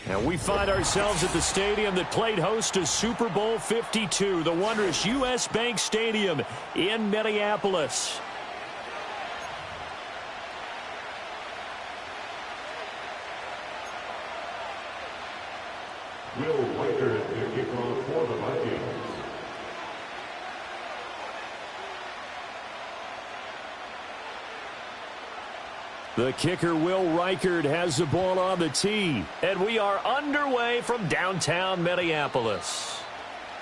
And we find ourselves at the stadium that played host to Super Bowl 52, the wondrous U.S. Bank Stadium in Minneapolis. Will Riker to kick off for the Vikings. The kicker, Will Reichard, has the ball on the tee. And we are underway from downtown Minneapolis.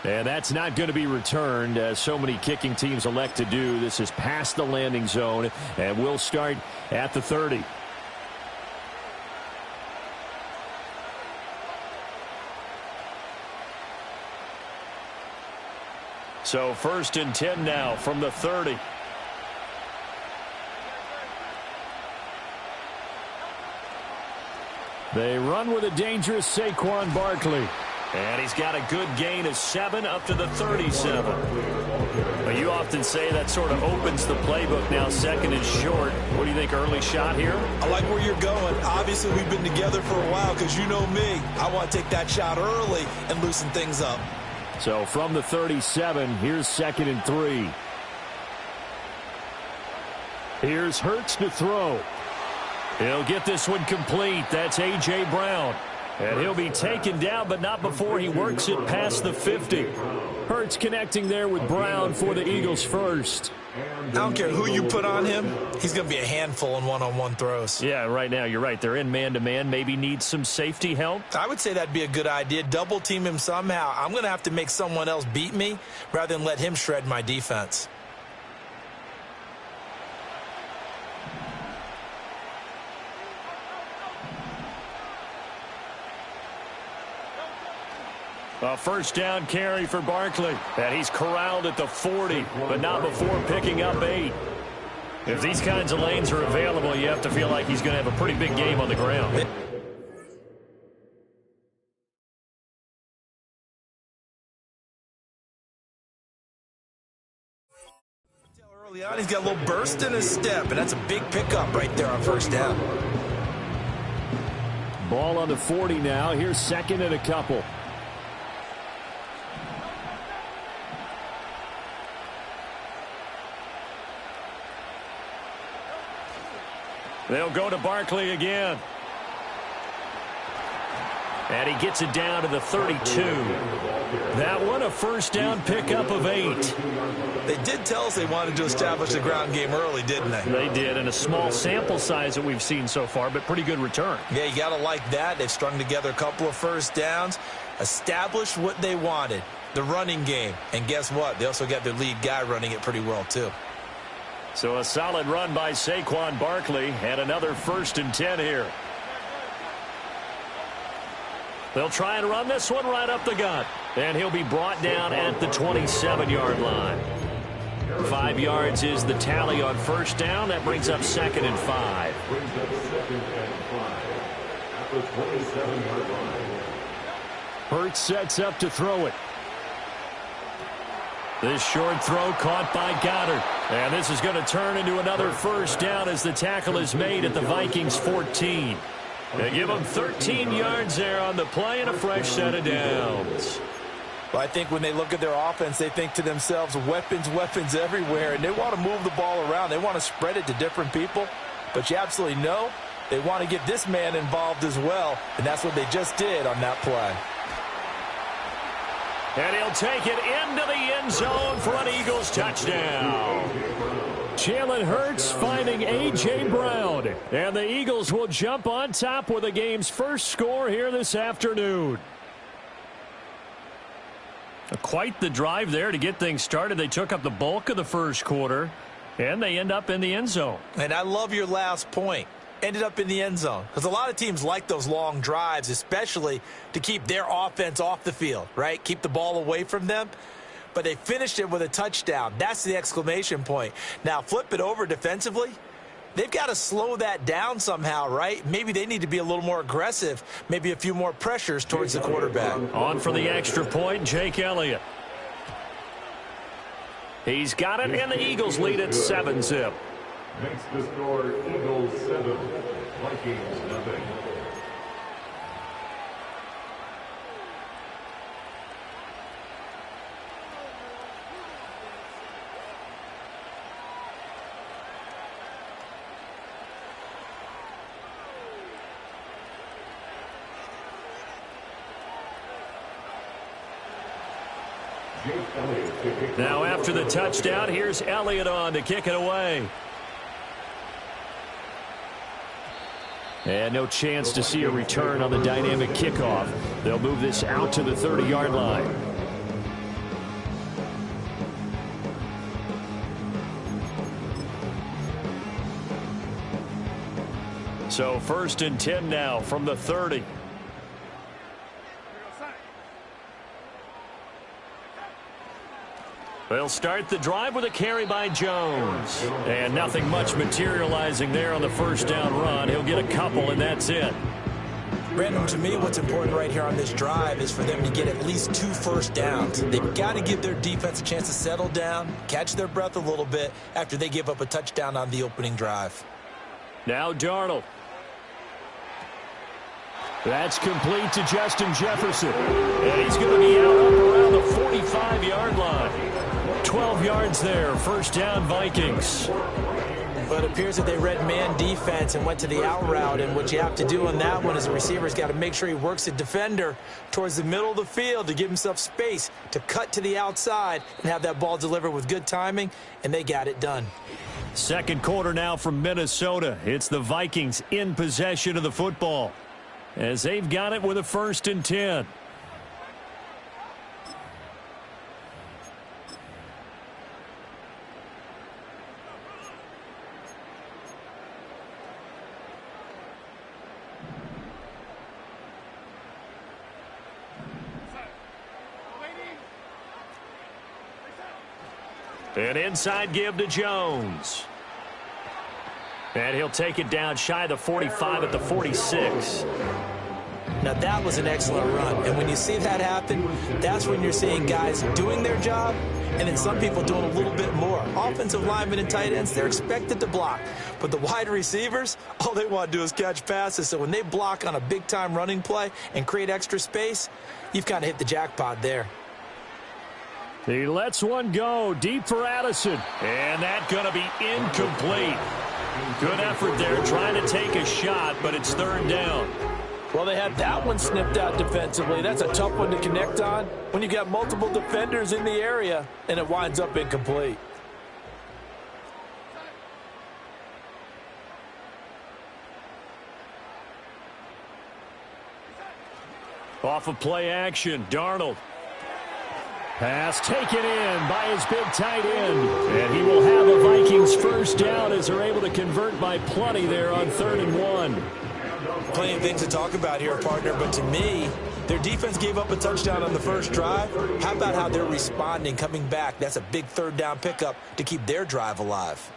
And that's not going to be returned, as so many kicking teams elect to do. This is past the landing zone, and we'll start at the 30. So 1st and 10 now from the 30. They run with a dangerous Saquon Barkley. And he's got a good gain of 7 up to the 37. But you often say that sort of opens the playbook now. 2nd and short. What do you think, early shot here? I like where you're going. Obviously, we've been together for a while because you know me. I want to take that shot early and loosen things up. So from the 37, here's 2nd and 3. Here's Hurts to throw. He'll get this one complete. That's A.J. Brown. And he'll be taken down, but not before he works it past the 50. Hurts connecting there with Brown for the Eagles first. I don't care who you put on him. He's going to be a handful in one-on-one throws. Yeah, right now, you're right. They're in man-to-man. Maybe need some safety help. I would say that'd be a good idea. Double team him somehow. I'm going to have to make someone else beat me rather than let him shred my defense. A first down carry for Barkley. And he's corralled at the 40, but not before picking up 8. If these kinds of lanes are available, you have to feel like he's going to have a pretty big game on the ground. Early on, he's got a little burst in his step, and that's a big pickup right there on first down. Ball on the 40 now. Here's 2nd and a couple. They'll go to Barkley again. And he gets it down to the 32. That one a first down pickup of 8. They did tell us they wanted to establish the ground game early, didn't they? They did, and a small sample size that we've seen so far, but pretty good return. Yeah, you got to like that. They've strung together a couple of first downs, established what they wanted, the running game. And guess what? They also got their lead guy running it pretty well, too. So a solid run by Saquon Barkley, and another 1st and 10 here. They'll try and run this one right up the gut. And he'll be brought down at the 27-yard line. 5 yards is the tally on first down. That brings up 2nd and 5. Hurts sets up to throw it. This short throw caught by Goddard. And this is going to turn into another first down as the tackle is made at the Vikings 14. They give them 13 yards there on the play and a fresh set of downs. Well, I think when they look at their offense, they think to themselves, weapons, weapons everywhere, and they want to move the ball around. They want to spread it to different people. But you absolutely know they want to get this man involved as well, and that's what they just did on that play. And he'll take it into the end zone for an Eagles touchdown. Jalen Hurts finding A.J. Brown. And the Eagles will jump on top with the game's first score here this afternoon. Quite the drive there to get things started. They took up the bulk of the first quarter, and they end up in the end zone. And I love your last point. Ended up in the end zone. Because a lot of teams like those long drives, especially to keep their offense off the field, right? Keep the ball away from them. But they finished it with a touchdown. That's the exclamation point. Now, flip it over defensively. They've got to slow that down somehow, right? Maybe they need to be a little more aggressive. Maybe a few more pressures towards the quarterback. On for the extra point, Jake Elliott. He's got it, and the Eagles lead at 7-zip. Makes the score Eagles 7, Vikings nothing. Now after the touchdown, here's Elliott on to kick it away. And no chance to see a return on the dynamic kickoff. They'll move this out to the 30-yard line. So 1st and 10 now from the 30. They'll start the drive with a carry by Jones. And nothing much materializing there on the first down run. He'll get a couple, and that's it. Brandon, to me, what's important right here on this drive is for them to get at least 2 first downs. They've got to give their defense a chance to settle down, catch their breath a little bit after they give up a touchdown on the opening drive. Now Darnold. That's complete to Justin Jefferson. And he's going to be out up around the 45-yard line. 12 yards there, first down Vikings. But it appears that they read man defense and went to the out route. And what you have to do on that one is the receiver's got to make sure he works the defender towards the middle of the field to give himself space to cut to the outside and have that ball delivered with good timing, and they got it done. Second quarter now from Minnesota. It's the Vikings in possession of the football as they've got it with a 1st and 10. An inside give to Jones. And he'll take it down shy of the 45 at the 46. Now that was an excellent run. And when you see that happen, that's when you're seeing guys doing their job and then some people doing a little bit more. Offensive linemen and tight ends, they're expected to block. But the wide receivers, all they want to do is catch passes. So when they block on a big-time running play and create extra space, you've kind of hit the jackpot there. He lets one go deep for Addison. And that's going to be incomplete. Good effort there trying to take a shot, but it's 3rd down. Well, they had that one snipped out defensively. That's a tough one to connect on when you got multiple defenders in the area, and it winds up incomplete. Off of play action, Darnold. Pass taken in by his big tight end. And he will have a Vikings first down as they're able to convert by plenty there on 3rd and 1. Plenty of things to talk about here, partner, but to me, their defense gave up a touchdown on the first drive. How about how they're responding, coming back? That's a big 3rd down pickup to keep their drive alive.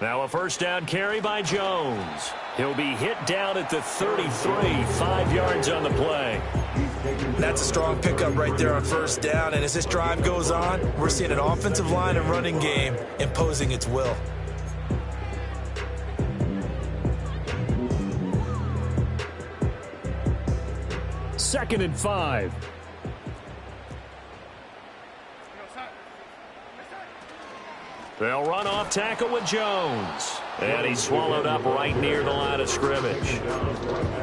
Now a first down carry by Jones. He'll be hit down at the 33, 5 yards on the play. That's a strong pickup right there on first down, and as this drive goes on, we're seeing an offensive line and running game imposing its will. Second and 5. They'll run off tackle with Jones. And he's swallowed up right near the line of scrimmage.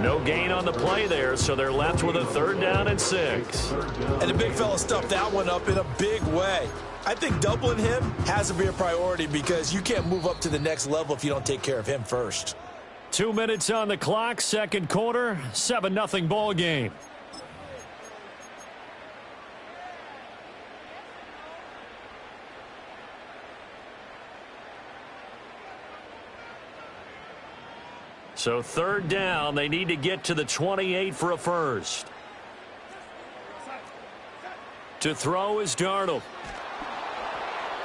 No gain on the play there, so they're left with a 3rd down and 6. And the big fella stuffed that one up in a big way. I think doubling him has to be a priority because you can't move up to the next level if you don't take care of him first. 2 minutes on the clock, second quarter, 7-0 ball game. So 3rd down, they need to get to the 28 for a first. To throw is Darnold.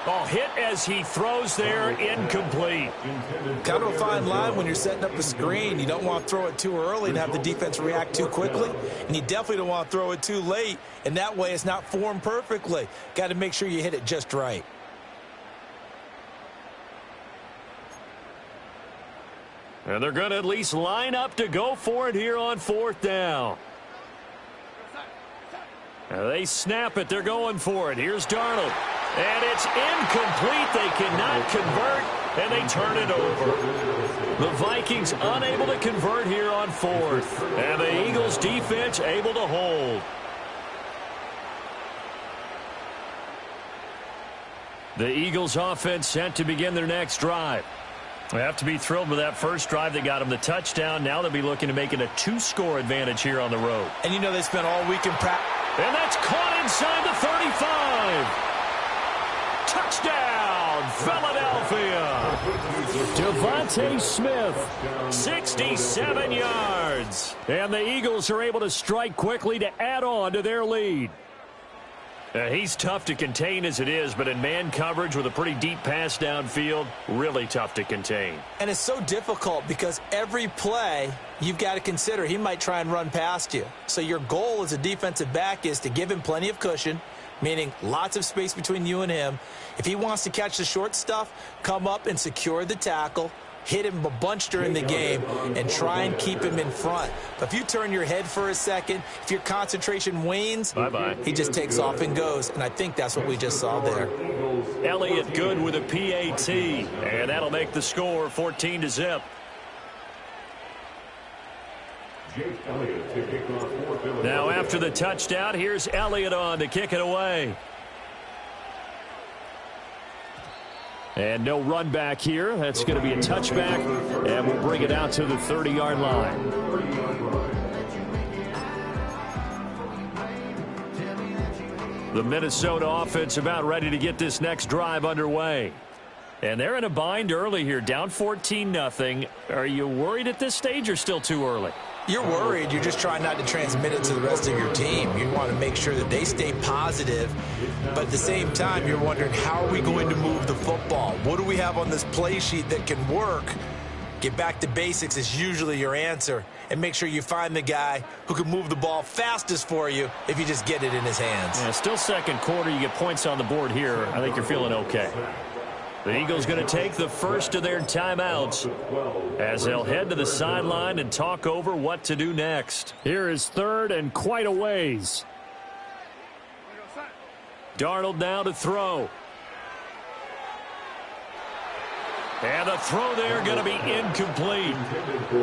Oh, hit as he throws there, incomplete. Kind of a fine line when you're setting up a screen. You don't want to throw it too early and have the defense react too quickly. And you definitely don't want to throw it too late. And that way it's not formed perfectly. Got to make sure you hit it just right. And they're going to at least line up to go for it here on 4th down. They snap it. They're going for it. Here's Darnold. And it's incomplete. They cannot convert, and they turn it over. The Vikings unable to convert here on 4th. And the Eagles defense able to hold. The Eagles offense set to begin their next drive. They have to be thrilled with that first drive that got them the touchdown. Now they'll be looking to make it a 2-score advantage here on the road. And you know they spent all week in practice. And that's caught inside the 35. Touchdown, Philadelphia. Devontae Smith, 67 yards. And the Eagles are able to strike quickly to add on to their lead. He's tough to contain as it is, but in man coverage with a pretty deep pass downfield, really tough to contain. And it's so difficult because every play you've got to consider he might try and run past you. So your goal as a defensive back is to give him plenty of cushion, meaning lots of space between you and him. If he wants to catch the short stuff, come up and secure the tackle, hit him a bunch during the game, and try and keep him in front. But if you turn your head for a second, if your concentration wanes, bye-bye, he just takes off and goes. And I think that's what we just saw there. Elliott good with a PAT, and that'll make the score 14-0. Now after the touchdown, here's Elliott on to kick it away. And no run back here. That's going to be a touchback, and we'll bring it out to the 30-yard line. The Minnesota offense about ready to get this next drive underway. And they're in a bind early here, down 14-0. Are you worried at this stage or still too early? You're worried. You're just trying not to transmit it to the rest of your team. You want to make sure that they stay positive. But at the same time, you're wondering, how are we going to move the football? What do we have on this play sheet that can work? Get back to basics is usually your answer. And make sure you find the guy who can move the ball fastest for you if you just get it in his hands. Yeah, still second quarter. You get points on the board here. I think you're feeling okay. The Eagles going to take the first of their timeouts as they'll head to the sideline and talk over what to do next. Here is third and quite a ways. Darnold now to throw. And the throw there going to be incomplete.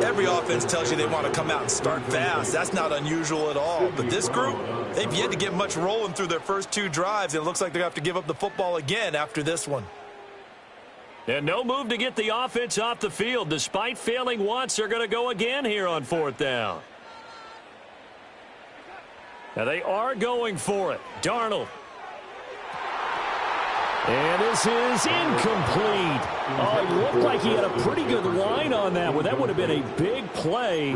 Every offense tells you they want to come out and start fast. That's not unusual at all. But this group, they've yet to get much rolling through their first two drives. It looks like they're going to have to give up the football again after this one. And no move to get the offense off the field. Despite failing once, they're going to go again here on 4th down. Now they are going for it. Darnold. And this is incomplete. Oh, it looked like he had a pretty good line on that one. That would have been a big play.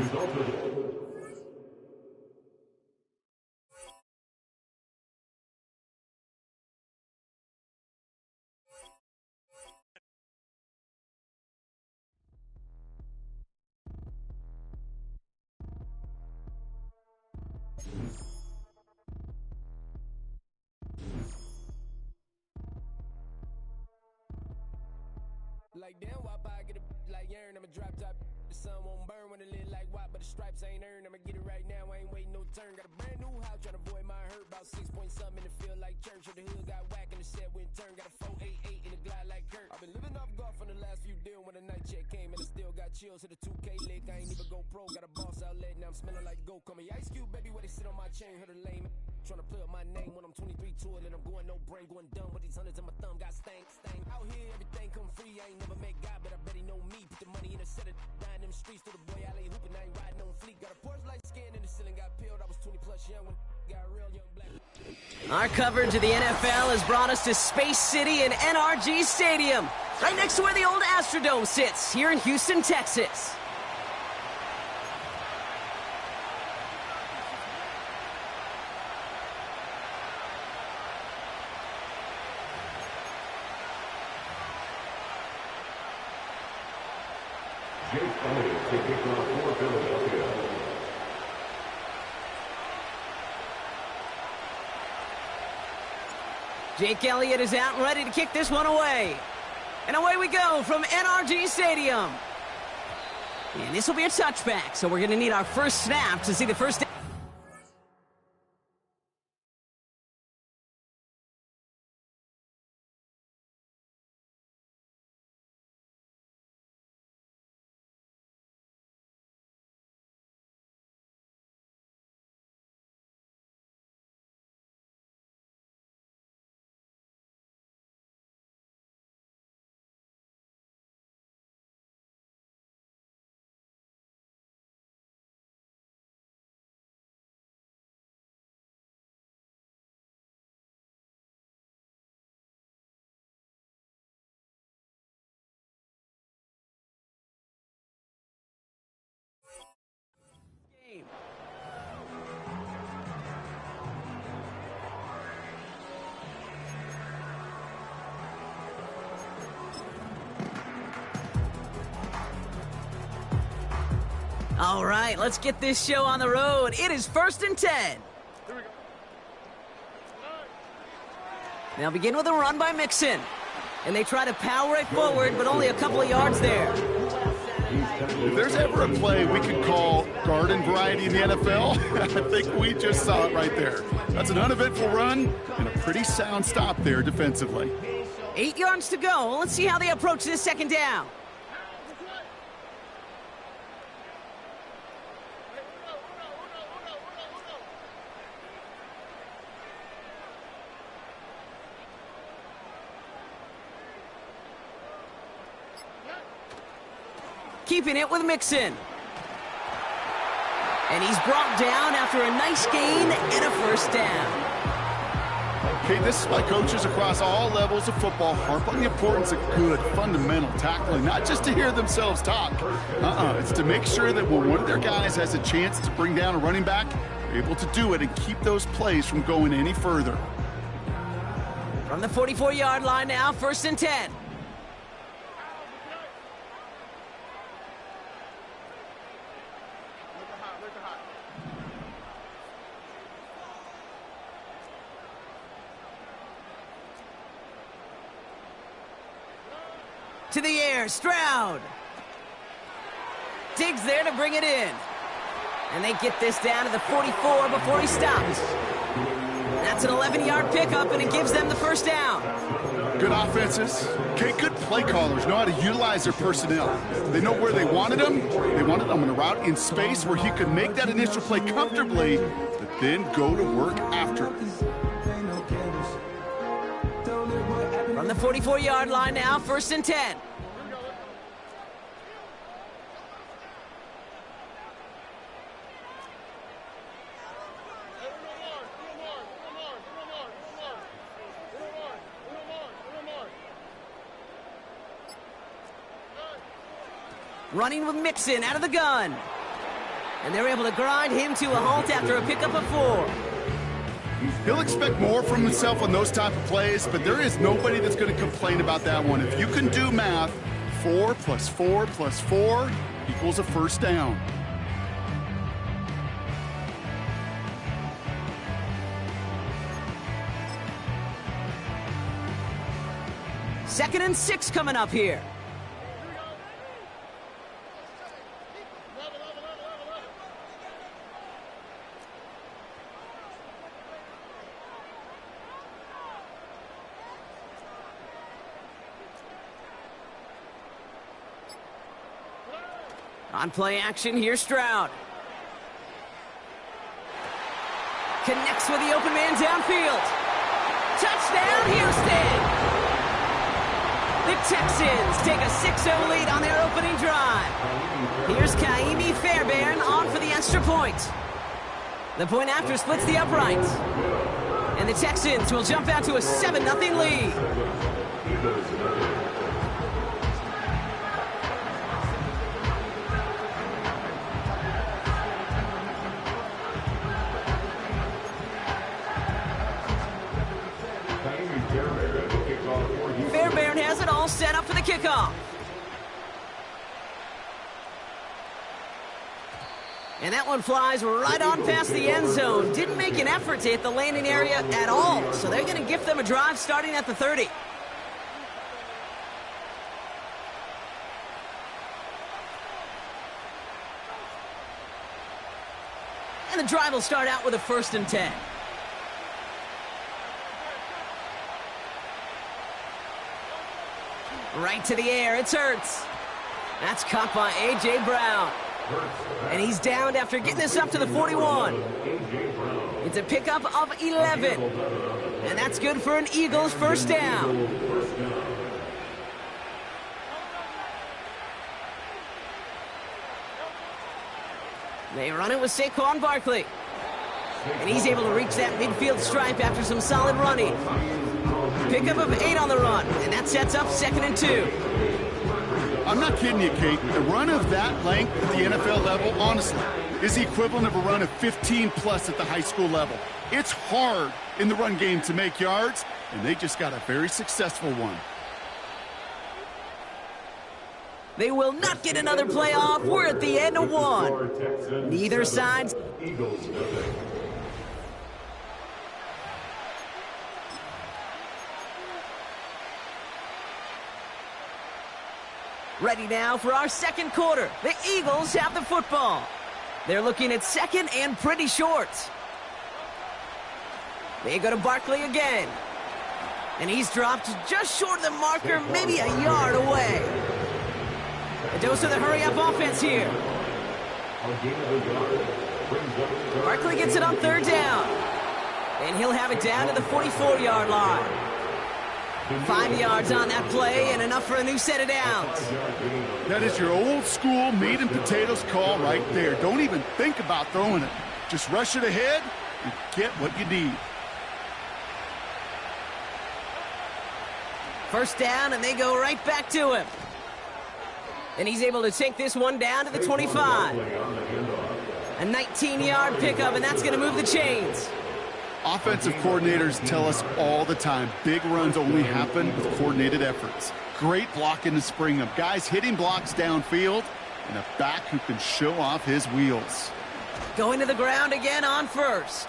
Like damn, why I get a like urn? I'ma drop top. The sun won't burn when it lit like what, but the stripes ain't earned. I'ma get it right now. I ain't waiting no turn. Got a brand new house, trying to avoid my hurt. About 6 point something in the field like church. Or the hood got whack and the set went turn. Got a 488 in the glide like Kurt. I've been living off golf on the last few deals. When the night check came and I still got chills. Hit a 2K lick. I ain't even go pro. Got a boss outlet. Now I'm smelling like go. Call me Ice Cube, baby. Where they sit on my chain. Heard a lame. Trying to play up my name when I'm 23 to it. And I'm going no brain, going dumb. With these hundreds in my thumb. Got stank. Out here, everything come free. I ain't never met God, but I bet he know me. Put the money in a set of dying them streets. Through the boy alley hooping. I ain't riding on fleek. Got a Porsche light skin in the ceiling. Got peeled. I was 20 plus young when got real young black. Our coverage of the NFL has brought us to Space City and NRG Stadium, right next to where the old Astrodome sits, here in Houston, Texas. Jake Elliott is out and ready to kick this one away. And away we go from NRG Stadium. And this will be a touchback, so we're going to need our first snap to see the first down. All right, let's get this show on the road. It is 1st and 10. They'll begin with a run by Mixon. And they try to power it forward, but only a couple of yards there. If there's ever a play we could call garden variety in the NFL, I think we just saw it right there. That's an uneventful run and a pretty sound stop there defensively. 8 yards to go. Let's see how they approach this second down. Keeping it with Mixon. And he's brought down after a nice gain and a first down. Okay, this is why coaches across all levels of football harp on the importance of good, fundamental tackling, not just to hear themselves talk. It's to make sure that when one of their guys has a chance to bring down a running back, they're able to do it and keep those plays from going any further. From the 44-yard line now, 1st and 10. To the air, Stroud. Digs there to bring it in. And they get this down to the 44 before he stops. That's an 11-yard pickup, and it gives them the first down. Good offenses. Okay, good play callers know how to utilize their personnel. They know where they wanted them. They wanted them on a route in space where he could make that initial play comfortably, but then go to work after it. From the 44-yard line now, 1st and 10. Running with Mixon out of the gun. And they're able to grind him to a halt after a pickup of 4. He'll expect more from himself on those type of plays, but there is nobody that's going to complain about that one. If you can do math, 4 plus 4 plus 4 equals a first down. Second and 6 coming up here. On play action, here's Stroud. Connects with the open man downfield. Touchdown, Houston! The Texans take a 6-0 lead on their opening drive. Here's Kaimi Fairbairn on for the extra point. The point after splits the uprights. And the Texans will jump out to a 7-0 lead. Fairbairn has it all set up for the kickoff. And that one flies right on past the end zone. Didn't make an effort to hit the landing area at all. So they're going to gift them a drive starting at the 30. And the drive will start out with a 1st and 10. Right to the air, it's Hurts. That's caught by A.J. Brown. And he's downed after getting this up to the 41. It's a pickup of 11. And that's good for an Eagles 1st down. They run it with Saquon Barkley. And he's able to reach that midfield stripe after some solid running. Pickup of 8 on the run, and that sets up 2nd and 2. I'm not kidding you, Kate. The run of that length at the NFL level, honestly, is the equivalent of a run of 15-plus at the high school level. It's hard in the run game to make yards, and they just got a very successful one. They will not get another play off. We're at the end of 1. Neither side's... Ready now for our 2nd quarter. The Eagles have the football. They're looking at 2nd and pretty short. They go to Barkley again. And he's dropped just short of the marker, maybe a yard away. A dose of the hurry-up offense here. Barkley gets it on 3rd down. And he'll have it down to the 44-yard line. 5 yards on that play and enough for a new set of downs. That is your old school meat and potatoes call right there. Don't even think about throwing it. Just rush it ahead and get what you need. 1st down, and they go right back to him. And he's able to take this one down to the 25. A 19-yard pickup, and that's going to move the chains. Offensive coordinators tell us all the time, big runs only happen with coordinated efforts. Great blocking to spring them. Guys hitting blocks downfield, and a back who can show off his wheels. Going to the ground again on 1st.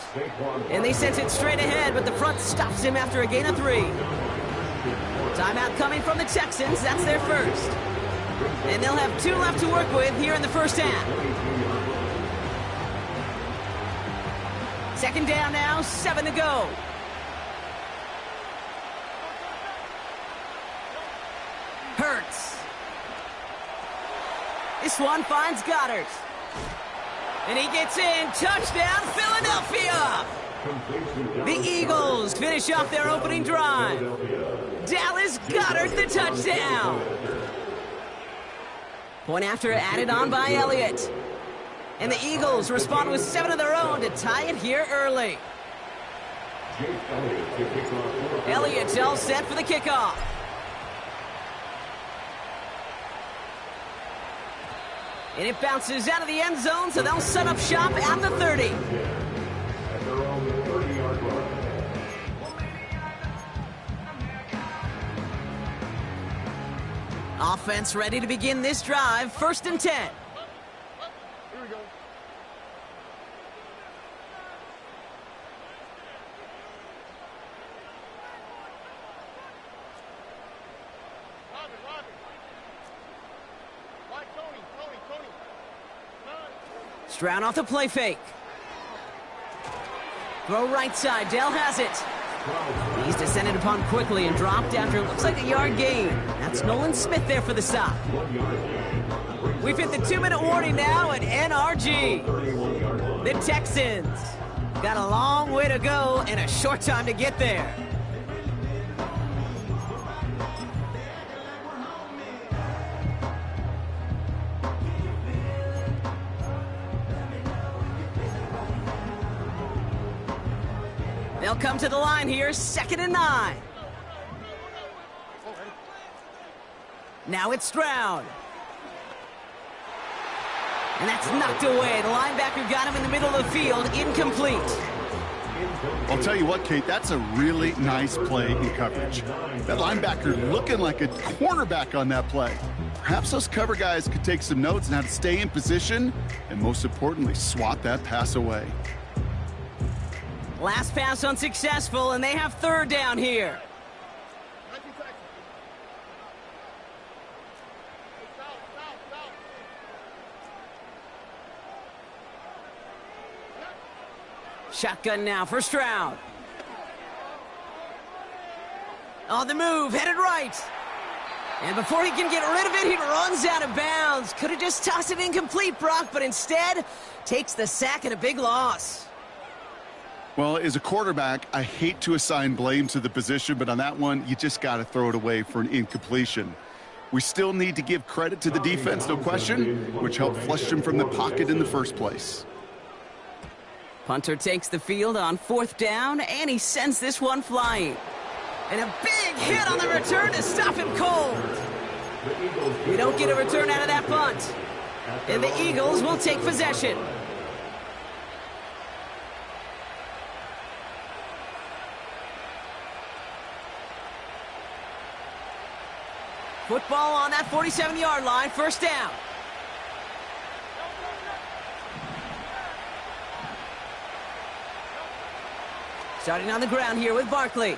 And they sent it straight ahead, but the front stops him after a gain of 3. Timeout coming from the Texans. That's their 1st. And they'll have 2 left to work with here in the 1st half. 2nd down now, 7 to go. Hurts. This one finds Goddard. And he gets in. Touchdown, Philadelphia! The Eagles finish off their opening drive. Dallas Goedert the touchdown. Point after added on by Elliott. And the Eagles respond with 7 of their own to tie it here early. Elliott all set for the kickoff. And it bounces out of the end zone, so they'll set up shop at the 30. Offense ready to begin this drive. 1st and 10. Here we go. Robin. Why Tony? Stroud off the play fake. Throw right side. Dell has it. He's descended upon quickly and dropped after it looks like a yard gain. That's Nolan Smith there for the stop. We've hit the 2-minute warning now at NRG. The Texans got a long way to go and a short time to get there. They'll come to the line here, 2nd and 9. Now it's Stroud. And that's knocked away. The linebacker got him in the middle of the field, incomplete. I'll tell you what, Kate, that's a really nice play in coverage. That linebacker looking like a cornerback on that play. Perhaps those cover guys could take some notes on how to stay in position and, most importantly, swat that pass away. Last pass unsuccessful, and they have 3rd down here. Shotgun now for Stroud. On the move, headed right. And before he can get rid of it, he runs out of bounds. Could have just tossed it incomplete, Brock, but instead takes the sack and a big loss. Well, as a quarterback, I hate to assign blame to the position, but on that one, you just got to throw it away for an incompletion. We still need to give credit to the defense, no question, which helped flush him from the pocket in the first place. Punter takes the field on 4th down, and he sends this one flying. And a big hit on the return to stop him cold. We don't get a return out of that punt. And the Eagles will take possession. Football on that 47-yard line, 1st down. Starting on the ground here with Barkley.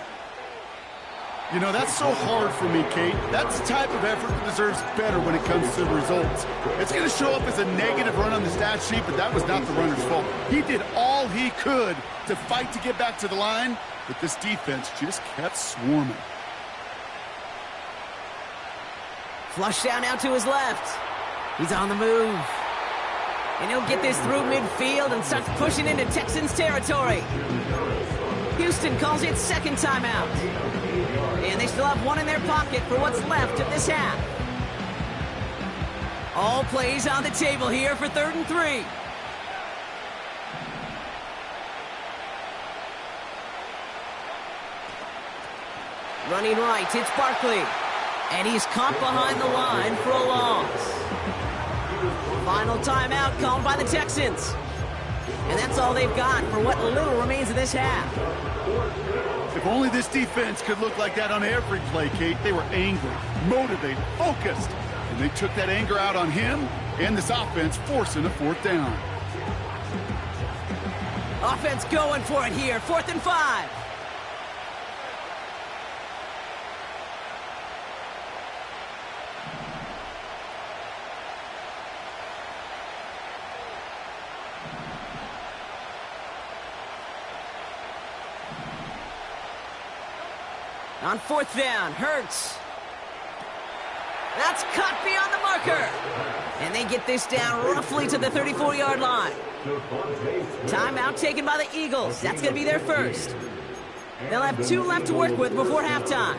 You know, that's so hard for me, Kate. That's the type of effort that deserves better when it comes to the results. It's going to show up as a negative run on the stat sheet, but that was not the runner's fault. He did all he could to fight to get back to the line, but this defense just kept swarming. Flush down now to his left. He's on the move. And he'll get this through midfield and starts pushing into Texans territory. Houston calls it 2nd timeout. And they still have one in their pocket for what's left of this half. All plays on the table here for 3rd and 3. Running right, it's Barkley. And he's caught behind the line for a loss. Final timeout called by the Texans. And that's all they've got for what little remains of this half. If only this defense could look like that on every play, Kate. They were angry, motivated, focused. And they took that anger out on him and this offense, forcing a 4th down. Offense going for it here, 4th and 5. On 4th down, Hurts. That's cut beyond the marker. And they get this down roughly to the 34-yard line. Timeout taken by the Eagles. That's going to be their first. They'll have 2 left to work with before halftime.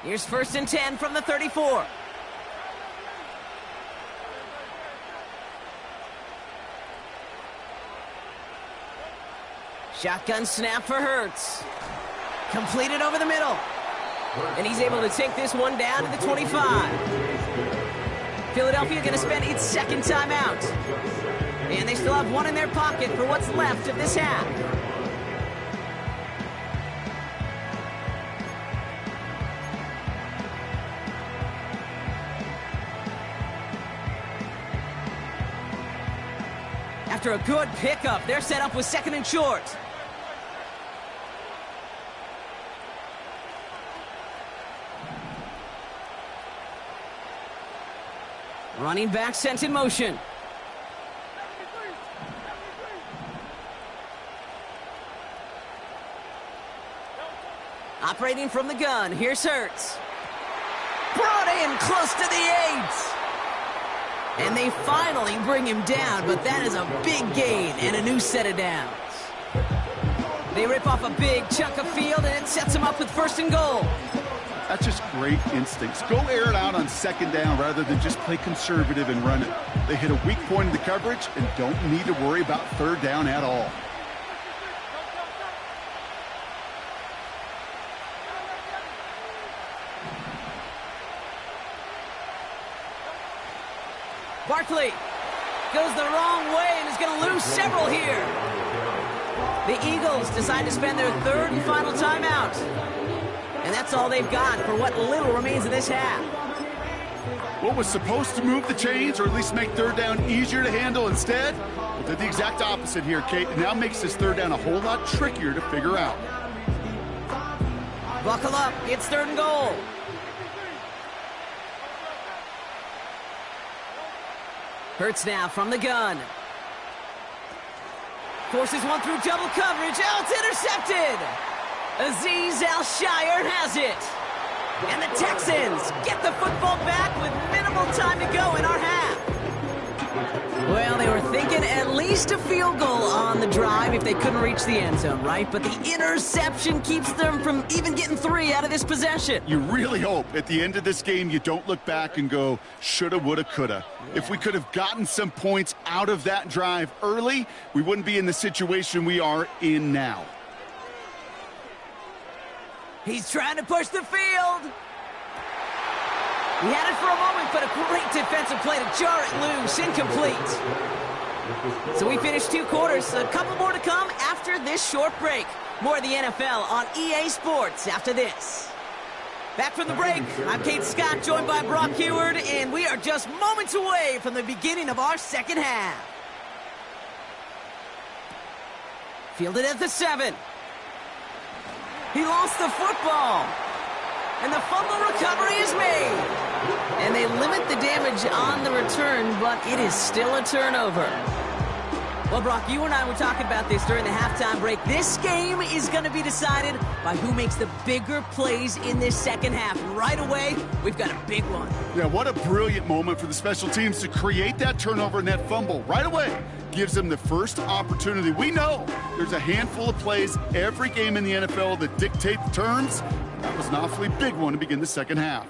Here's 1st and 10 from the 34. Shotgun snap for Hurts. Completed over the middle. And he's able to take this one down to the 25. Philadelphia going to spend its 2nd timeout. And they still have one in their pocket for what's left of this half. After a good pickup, they're set up with 2nd and short. Running back sent in motion. Operating from the gun, here's Hurts. Brought in close to the 8. And they finally bring him down, but that is a big gain and a new set of downs. They rip off a big chunk of field, and it sets them up with 1st and goal. That's just great instincts. Go air it out on 2nd down rather than just play conservative and run it. They hit a weak point in the coverage and don't need to worry about 3rd down at all. Barkley goes the wrong way and is going to lose several here. The Eagles decide to spend their 3rd and final timeout. And that's all they've got for what little remains of this half. What was supposed to move the chains, or at least make 3rd down easier to handle instead? Well, did the exact opposite here, Kate. It now makes this 3rd down a whole lot trickier to figure out. Buckle up. It's 3rd and goal. Hurts now from the gun. Forces one through double coverage. Oh, it's intercepted. Azeez Al-Shaair has it. And the Texans get the football back with minimal time to go in our half. Well, they were thinking at least a field goal on the drive if they couldn't reach the end zone, right? But the interception keeps them from even getting 3 out of this possession. You really hope at the end of this game you don't look back and go, shoulda, woulda, coulda. If we could have gotten some points out of that drive early, we wouldn't be in the situation we are in now. He's trying to push the field. He had it for a moment, but a great defensive play to jar it loose. Incomplete. So we finished 2 quarters. A couple more to come after this short break. More of the NFL on EA Sports after this. Back from the break, I'm Kate Scott, joined by Brock Huard, and we are just moments away from the beginning of our second half. Fielded at the 7. He lost the football. And the fumble recovery is made. And they limit the damage on the return, but it is still a turnover. Well, Brock, you and I were talking about this during the halftime break. This game is going to be decided by who makes the bigger plays in this second half. And right away, we've got a big one. Yeah, what a brilliant moment for the special teams to create that turnover and that fumble right away. Gives them the first opportunity. We know there's a handful of plays every game in the NFL that dictate the terms. That was an awfully big one to begin the second half.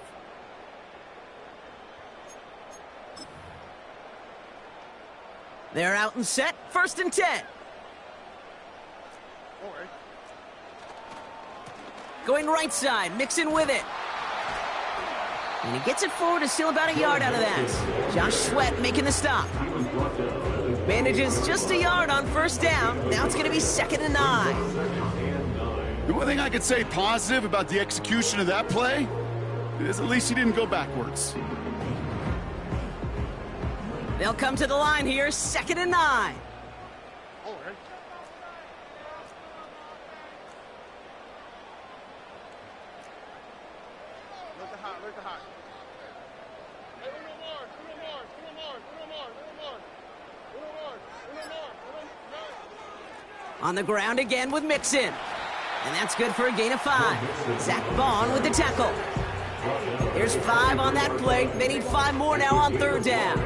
They're out and set. 1st and 10. Going right side. Mixon with it. And he gets it forward. Is still about a yard out of that. Josh Sweat making the stop. Manages just a yard on 1st down. Now it's going to be 2nd and 9. The one thing I could say positive about the execution of that play is at least he didn't go backwards. They'll come to the line here, 2nd and 9. On the ground again with Mixon. And that's good for a gain of 5. Zach Bond with the tackle. There's 5 on that play. They need 5 more now on 3rd down.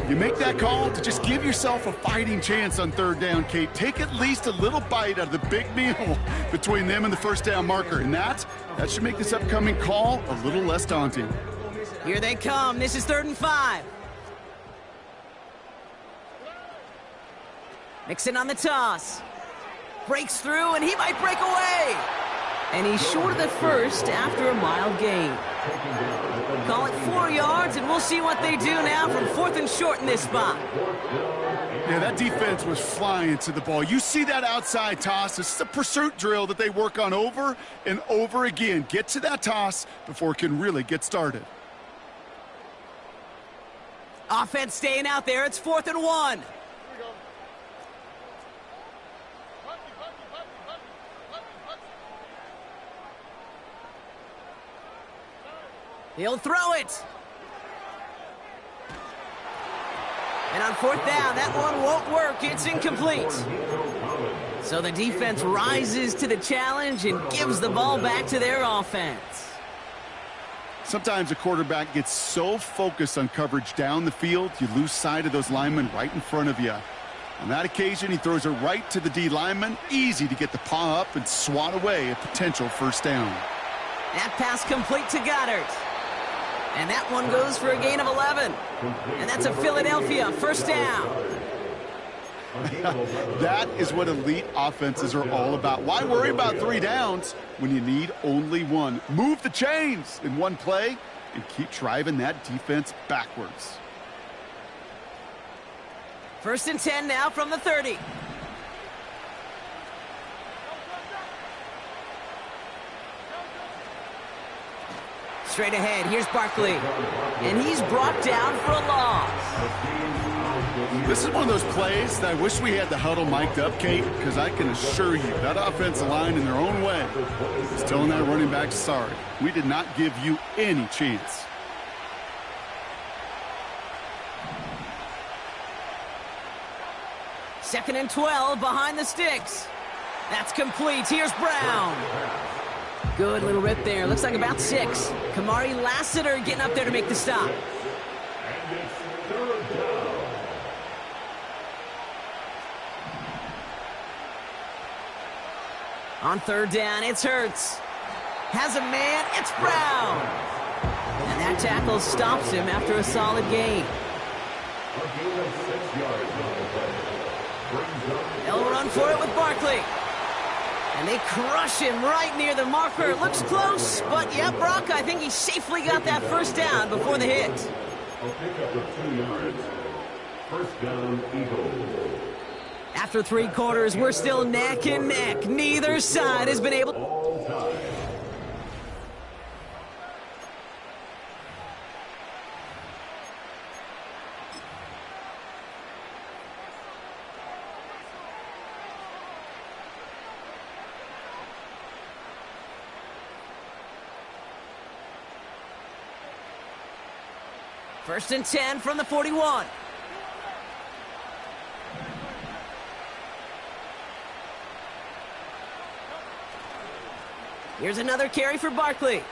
You make that call to just give yourself a fighting chance on 3rd down, Kate. Take at least a little bite out of the big meal between them and the 1st down marker. And that should make this upcoming call a little less daunting. Here they come. This is 3rd and 5. Mixon on the toss. Breaks through, and he might break away. And he's short of the 1st after a mild gain. Call it 4 yards, and we'll see what they do now from 4th and short in this spot. Yeah, that defense was flying to the ball. You see that outside toss. This is a pursuit drill that they work on over and over again. Get to that toss before it can really get started. Offense staying out there. It's 4th and 1. He'll throw it. And on 4th down, that one won't work. It's incomplete. So the defense rises to the challenge and gives the ball back to their offense. Sometimes a quarterback gets so focused on coverage down the field, you lose sight of those linemen right in front of you. On that occasion, he throws it right to the D lineman. Easy to get the paw up and swat away a potential 1st down. That pass complete to Goddard. And that one goes for a gain of 11. And that's a Philadelphia 1st down. That is what elite offenses are all about. Why worry about 3 downs when you need only 1? Move the chains in one play and keep driving that defense backwards. 1st and 10 now from the 30. Straight ahead, here's Barkley. And he's brought down for a loss. This is one of those plays that I wish we had the huddle mic'd up, Kate, because I can assure you that offensive line in their own way is telling that running back, sorry, we did not give you any chance. 2nd and 12 behind the sticks. That's complete. Here's Brown. Good little rip there. Looks like about 6. Kamari Lassiter getting up there to make the stop. And it's 3rd down. On 3rd down, it's Hurts. Has a man, it's Brown. And that tackle stops him after a solid gain. A gain of 6 yards on the play. Brings up They'll run for it with Barkley. And they crush him right near the marker. It looks close, but yeah, Brock, I think he safely got that 1st down before the hit. a pickup of 2 yards. 1st down, Eagles. After 3 quarters, we're still neck and neck. Neither side has been able... All time. First and 10 from the 41. Here's another carry for Barkley.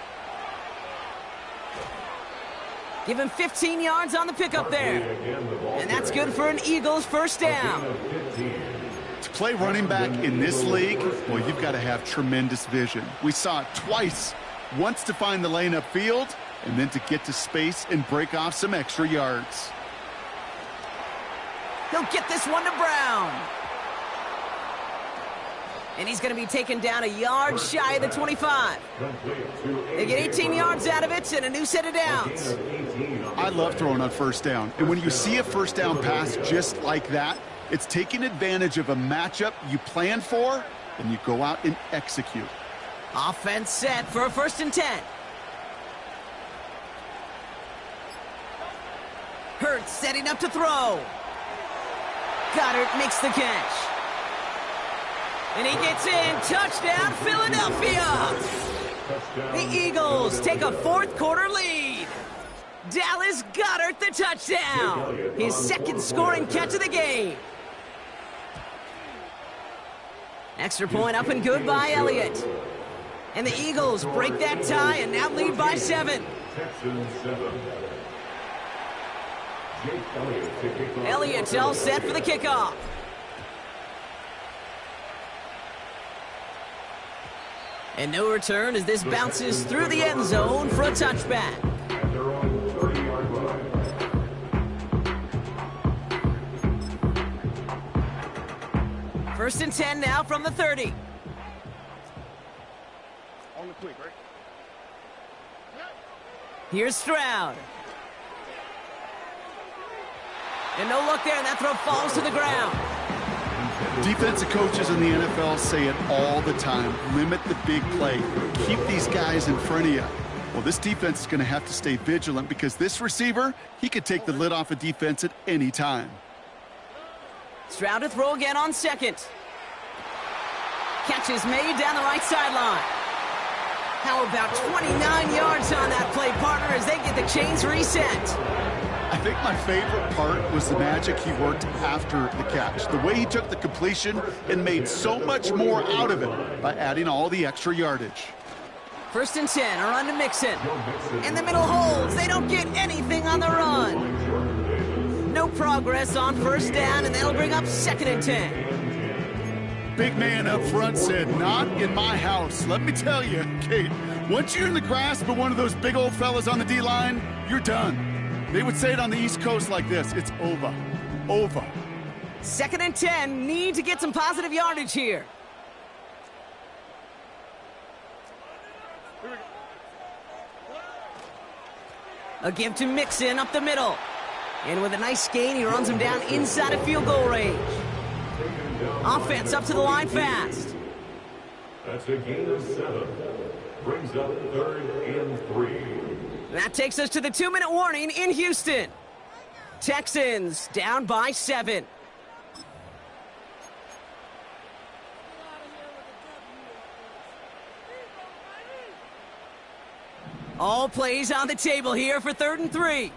Give him 15 yards on the pickup there. And that's good for an Eagles 1st down. To play running back in this league, well, you've got to have tremendous vision. We saw it twice. Once to find the lane upfield, and then to get to space and break off some extra yards. He'll get this one to Brown. And he's going to be taken down a yard shy of the 25. They get 18 yards out of it and a new set of downs. I love throwing on 1st down. And when you see a 1st down pass just like that, it's taking advantage of a matchup you plan for, and you go out and execute. Offense set for a 1st and 10. Hurts setting up to throw. Goddard makes the catch. And he gets in. Touchdown, Philadelphia. The Eagles take a 4th quarter lead. Dallas Goedert the touchdown. His 2nd scoring catch of the game. Extra point up and good by Elliott. And the Eagles break that tie and now lead by 7. Texans 7. Elliott all set for the kickoff. And no return as this bounces through the end zone for a touchback. And they're on the 30-yard line. First and 10 now from the 30. On the quick, right? Here's Stroud. And no look there, and that throw falls to the ground. Defensive coaches in the NFL say it all the time. Limit the big play. Keep these guys in front of you. Well, this defense is going to have to stay vigilant because this receiver, he could take the lid off a defense at any time. Stroud to throw again on 2nd. Catch is made down the right sideline. How about 29 yards on that play, partner, as they get the chains reset? I think my favorite part was the magic he worked after the catch. The way he took the completion and made so much more out of it by adding all the extra yardage. First and 10, a run to Mixon. In the middle holds, they don't get anything on the run. No progress on 1st down, and that'll bring up 2nd and 10. Big man up front said, not in my house. Let me tell you, Kate, once you're in the grasp of one of those big old fellas on the D-line, you're done. They would say it on the East Coast like this, it's over. Over. 2nd and 10, need to get some positive yardage here. A give to Mixon up the middle. And with a nice gain, he runs him down inside of field goal range. Offense up to the line fast. That's a gain of 7. Brings up 3rd and 3. That takes us to the 2-minute warning in Houston. Texans down by 7. All plays on the table here for 3rd and 3.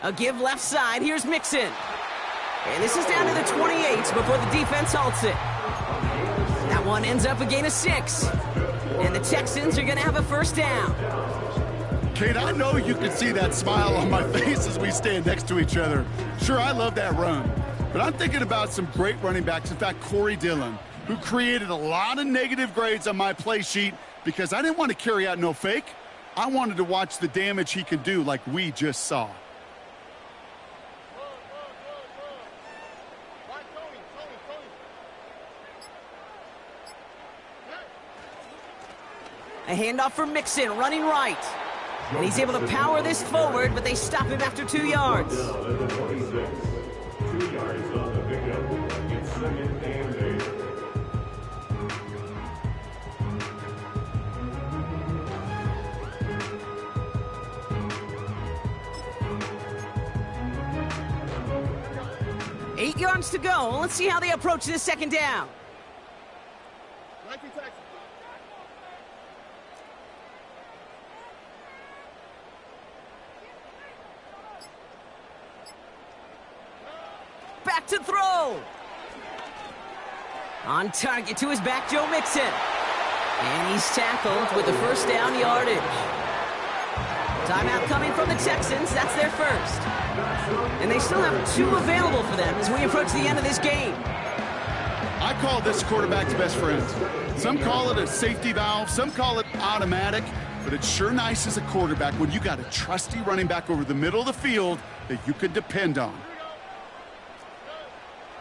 A give left side. Here's Mixon. And this is down to the 28 before the defense halts it. That one ends up a gain of 6. And the Texans are going to have a first down. Kate, I know you can see that smile on my face as we stand next to each other. Sure, I love that run. But I'm thinking about some great running backs. In fact, Corey Dillon, who created a lot of negative grades on my play sheet because I didn't want to carry out no fake. I wanted to watch the damage he could do like we just saw. A handoff for Mixon, running right. And he's able to power this forward, but they stop him after 2 yards. 2 yards on the pickup. It's 2nd and 8. Eight yards to go. Let's see how they approach this second down. Back to throw. On target to his back, Joe Mixon. And he's tackled with the first down yardage. Timeout coming from the Texans. That's their first. And they still have 2 available for them as we approach the end of this game. I call this quarterback's best friend. Some call it a safety valve, some call it automatic, but it's sure nice as a quarterback when you got a trusty running back over the middle of the field that you can depend on.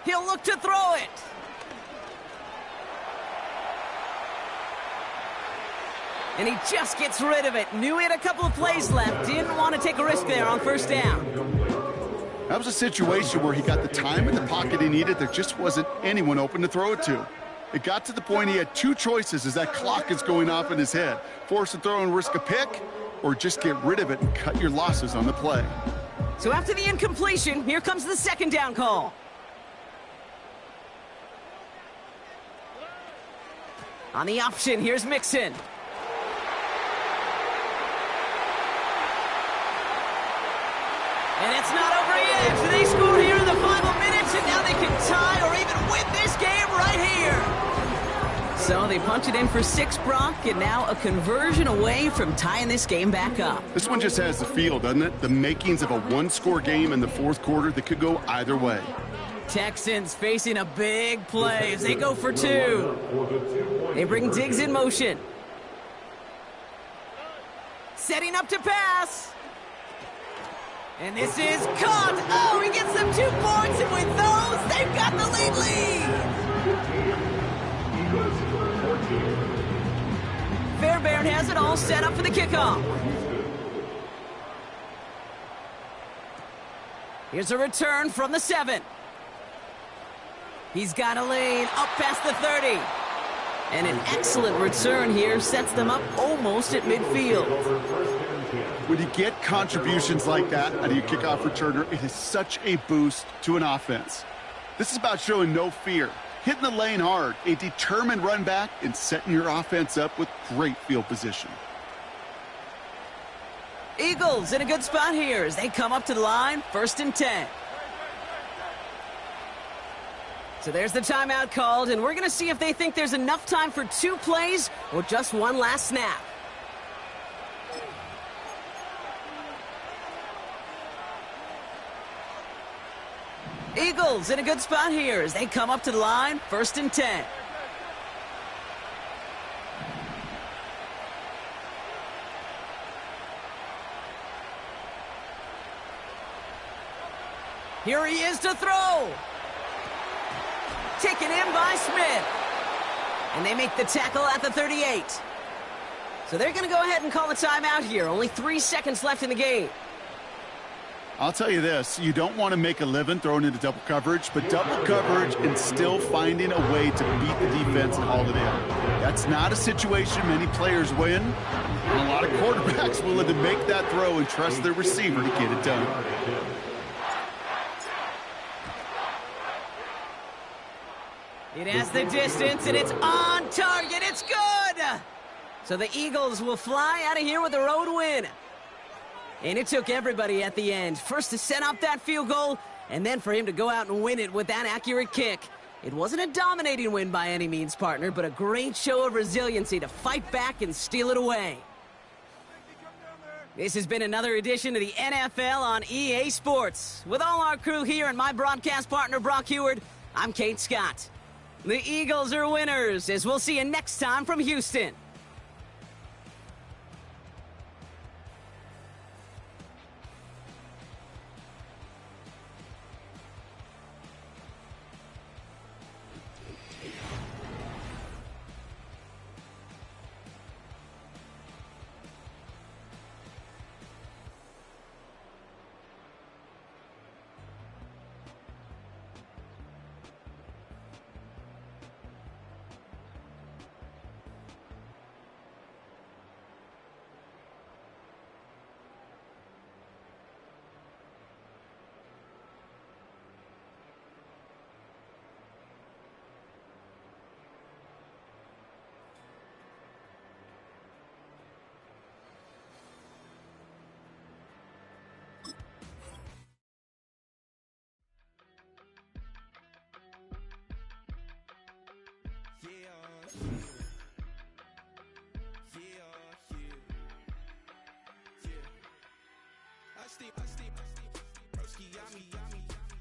He'll look to throw it. And he just gets rid of it. Knew he had a couple of plays left. Didn't want to take a risk there on first down. That was a situation where he got the time in the pocket he needed. There just wasn't anyone open to throw it to. It got to the point he had 2 choices as that clock is going off in his head. Force a throw and risk a pick, or just get rid of it and cut your losses on the play. So after the incompletion, here comes the second down call. On the option, here's Mixon. And it's not over yet. So they score here in the final minutes, and now they can tie or even win this game right here. So they punch it in for 6, Brock, and now a conversion away from tying this game back up. This one just has the feel, doesn't it? The makings of a 1-score game in the 4th quarter that could go either way. Texans facing a big play as they go for 2. They bring Diggs in motion. Setting up to pass. And this is caught. Oh, he gets them 2 points, and with those, they've got the lead. Fairbairn has it all set up for the kickoff. Here's a return from the 7. He's got a lane up past the 30. And an excellent return here sets them up almost at midfield. When you get contributions like that out of your kickoff returner, it is such a boost to an offense. This is about showing no fear, hitting the lane hard, a determined run back, and setting your offense up with great field position. Eagles in a good spot here as they come up to the line, 1st and 10. So there's the timeout called, and we're going to see if they think there's enough time for 2 plays or just one last snap. Eagles in a good spot here as they come up to the line, 1st and 10. Here he is to throw. Taken in by Smith. And they make the tackle at the 38. So they're going to go ahead and call a timeout here. Only 3 seconds left in the game. I'll tell you this, you don't want to make a living throwing into double coverage, but double coverage and still finding a way to beat the defense and haul it in. That's not a situation many players win, and a lot of quarterbacks willing to make that throw and trust their receiver to get it done. It has the distance, and it's on target. It's good! So the Eagles will fly out of here with a road win. And it took everybody at the end. First to set up that field goal, and then for him to go out and win it with that accurate kick. It wasn't a dominating win by any means, partner, but a great show of resiliency to fight back and steal it away. This has been another edition of the NFL on EA Sports. With all our crew here and my broadcast partner, Brock Heward, I'm Kate Scott. The Eagles are winners, as we'll see you next time from Houston.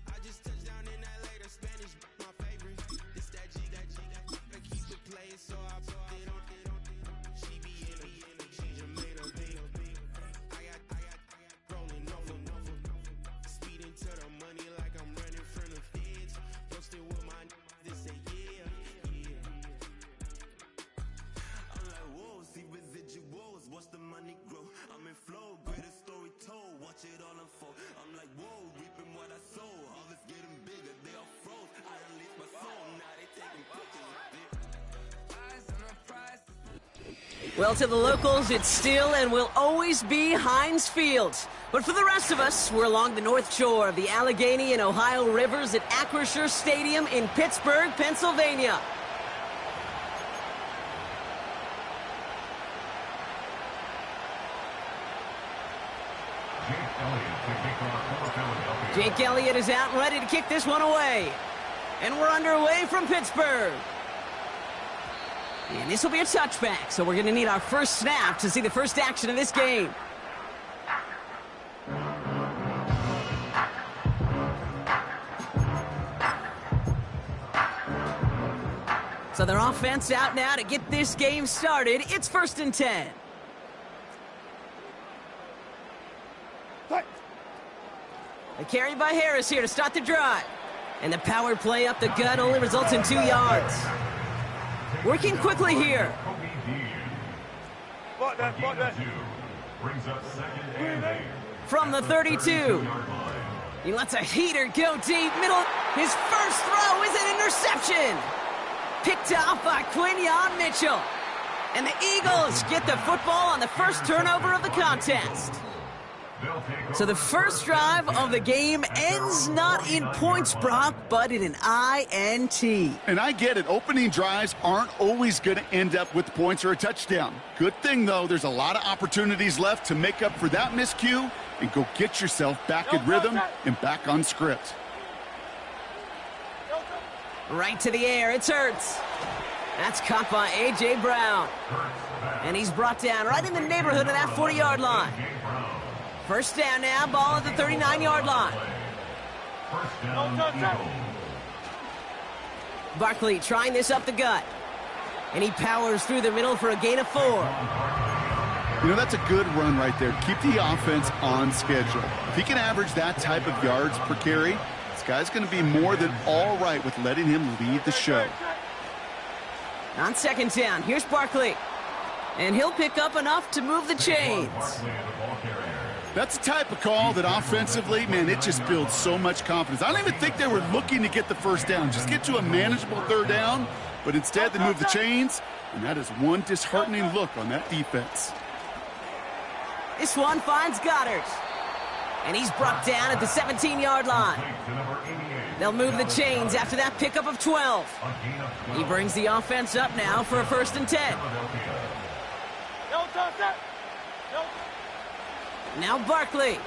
I just touched down in LA, the Spanish, my favorite. This that G, I keep it playing, so I put it on. She be in the she just made a big. I got rolling over. Speeding to the money like I'm running from the feds. Posted with my they say yeah. I'm like, whoa, see residuals, watch the money grow. I'm in flow, greatest story told, watch it all unfold. I'm like, whoa, reaping what I sow. Harvest getting bigger, they all froze. I released my soul, now they taking pictures. Well, to the locals, it's still and will always be Heinz Field. But for the rest of us, we're along the north shore of the Allegheny and Ohio rivers at Acrisure Stadium in Pittsburgh, Pennsylvania. Jake Elliott is out and ready to kick this one away. And we're underway from Pittsburgh. And this will be a touchback, so we're going to need our first snap to see the first action of this game. So their offense out now to get this game started. It's 1st and 10. A carry by Harris here to start the drive. And the power play up the gut only results in 2 yards. Working quickly here. From the 32. He lets a heater go deep. Middle. His first throw is an interception. Picked off by Quinyon Mitchell. And the Eagles get the football on the first turnover of the contest. So the first drive of the game ends not in points, Brock, but in an INT. And I get it. Opening drives aren't always going to end up with points or a touchdown. Good thing, though, there's a lot of opportunities left to make up for that miscue and go get yourself back in rhythm and back on script. Right to the air. It's Hurts. That's caught by A.J. Brown. And he's brought down right in the neighborhood of that 40-yard line. First down now, ball at the 39-yard line. Barkley trying this up the gut. And he powers through the middle for a gain of 4. You know, that's a good run right there. Keep the offense on schedule. If he can average that type of yards per carry, this guy's going to be more than all right with letting him lead the show. On 2nd down, here's Barkley. And he'll pick up enough to move the chains. That's the type of call that offensively, man, it just builds so much confidence. I don't even think they were looking to get the first down. Just get to a manageable 3rd down, but instead they move the chains, and that is one disheartening look on that defense. This one finds Goddard. And he's brought down at the 17-yard line. They'll move the chains after that pickup of 12. He brings the offense up now for a 1st and 10. Now Barkley.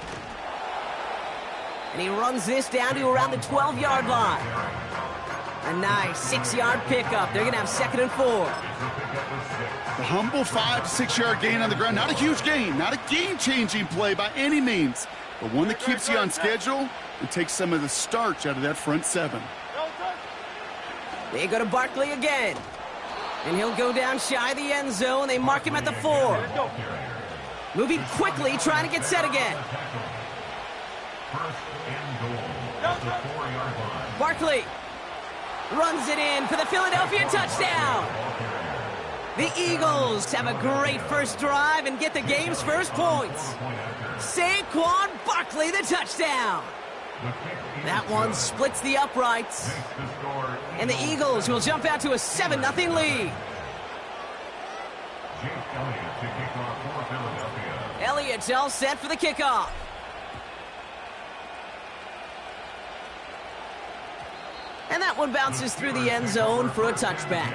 And he runs this down to around the 12-yard line. A nice 6-yard pickup. They're going to have 2nd and 4. The humble 5 to 6 yard gain on the ground. Not a huge gain, not a game-changing play by any means, but one that keeps you on schedule and takes some of the starch out of that front 7. They go to Barkley again. And he'll go down shy of the end zone. They mark him at the 4. Moving quickly, trying to get set again. Barkley runs it in for the Philadelphia touchdown. The Eagles have a great first drive and get the game's first points. Saquon Barkley, the touchdown. That one splits the uprights. And the Eagles will jump out to a 7-0 lead. Elliott's all set for the kickoff. And that one bounces through the end zone for a touchback.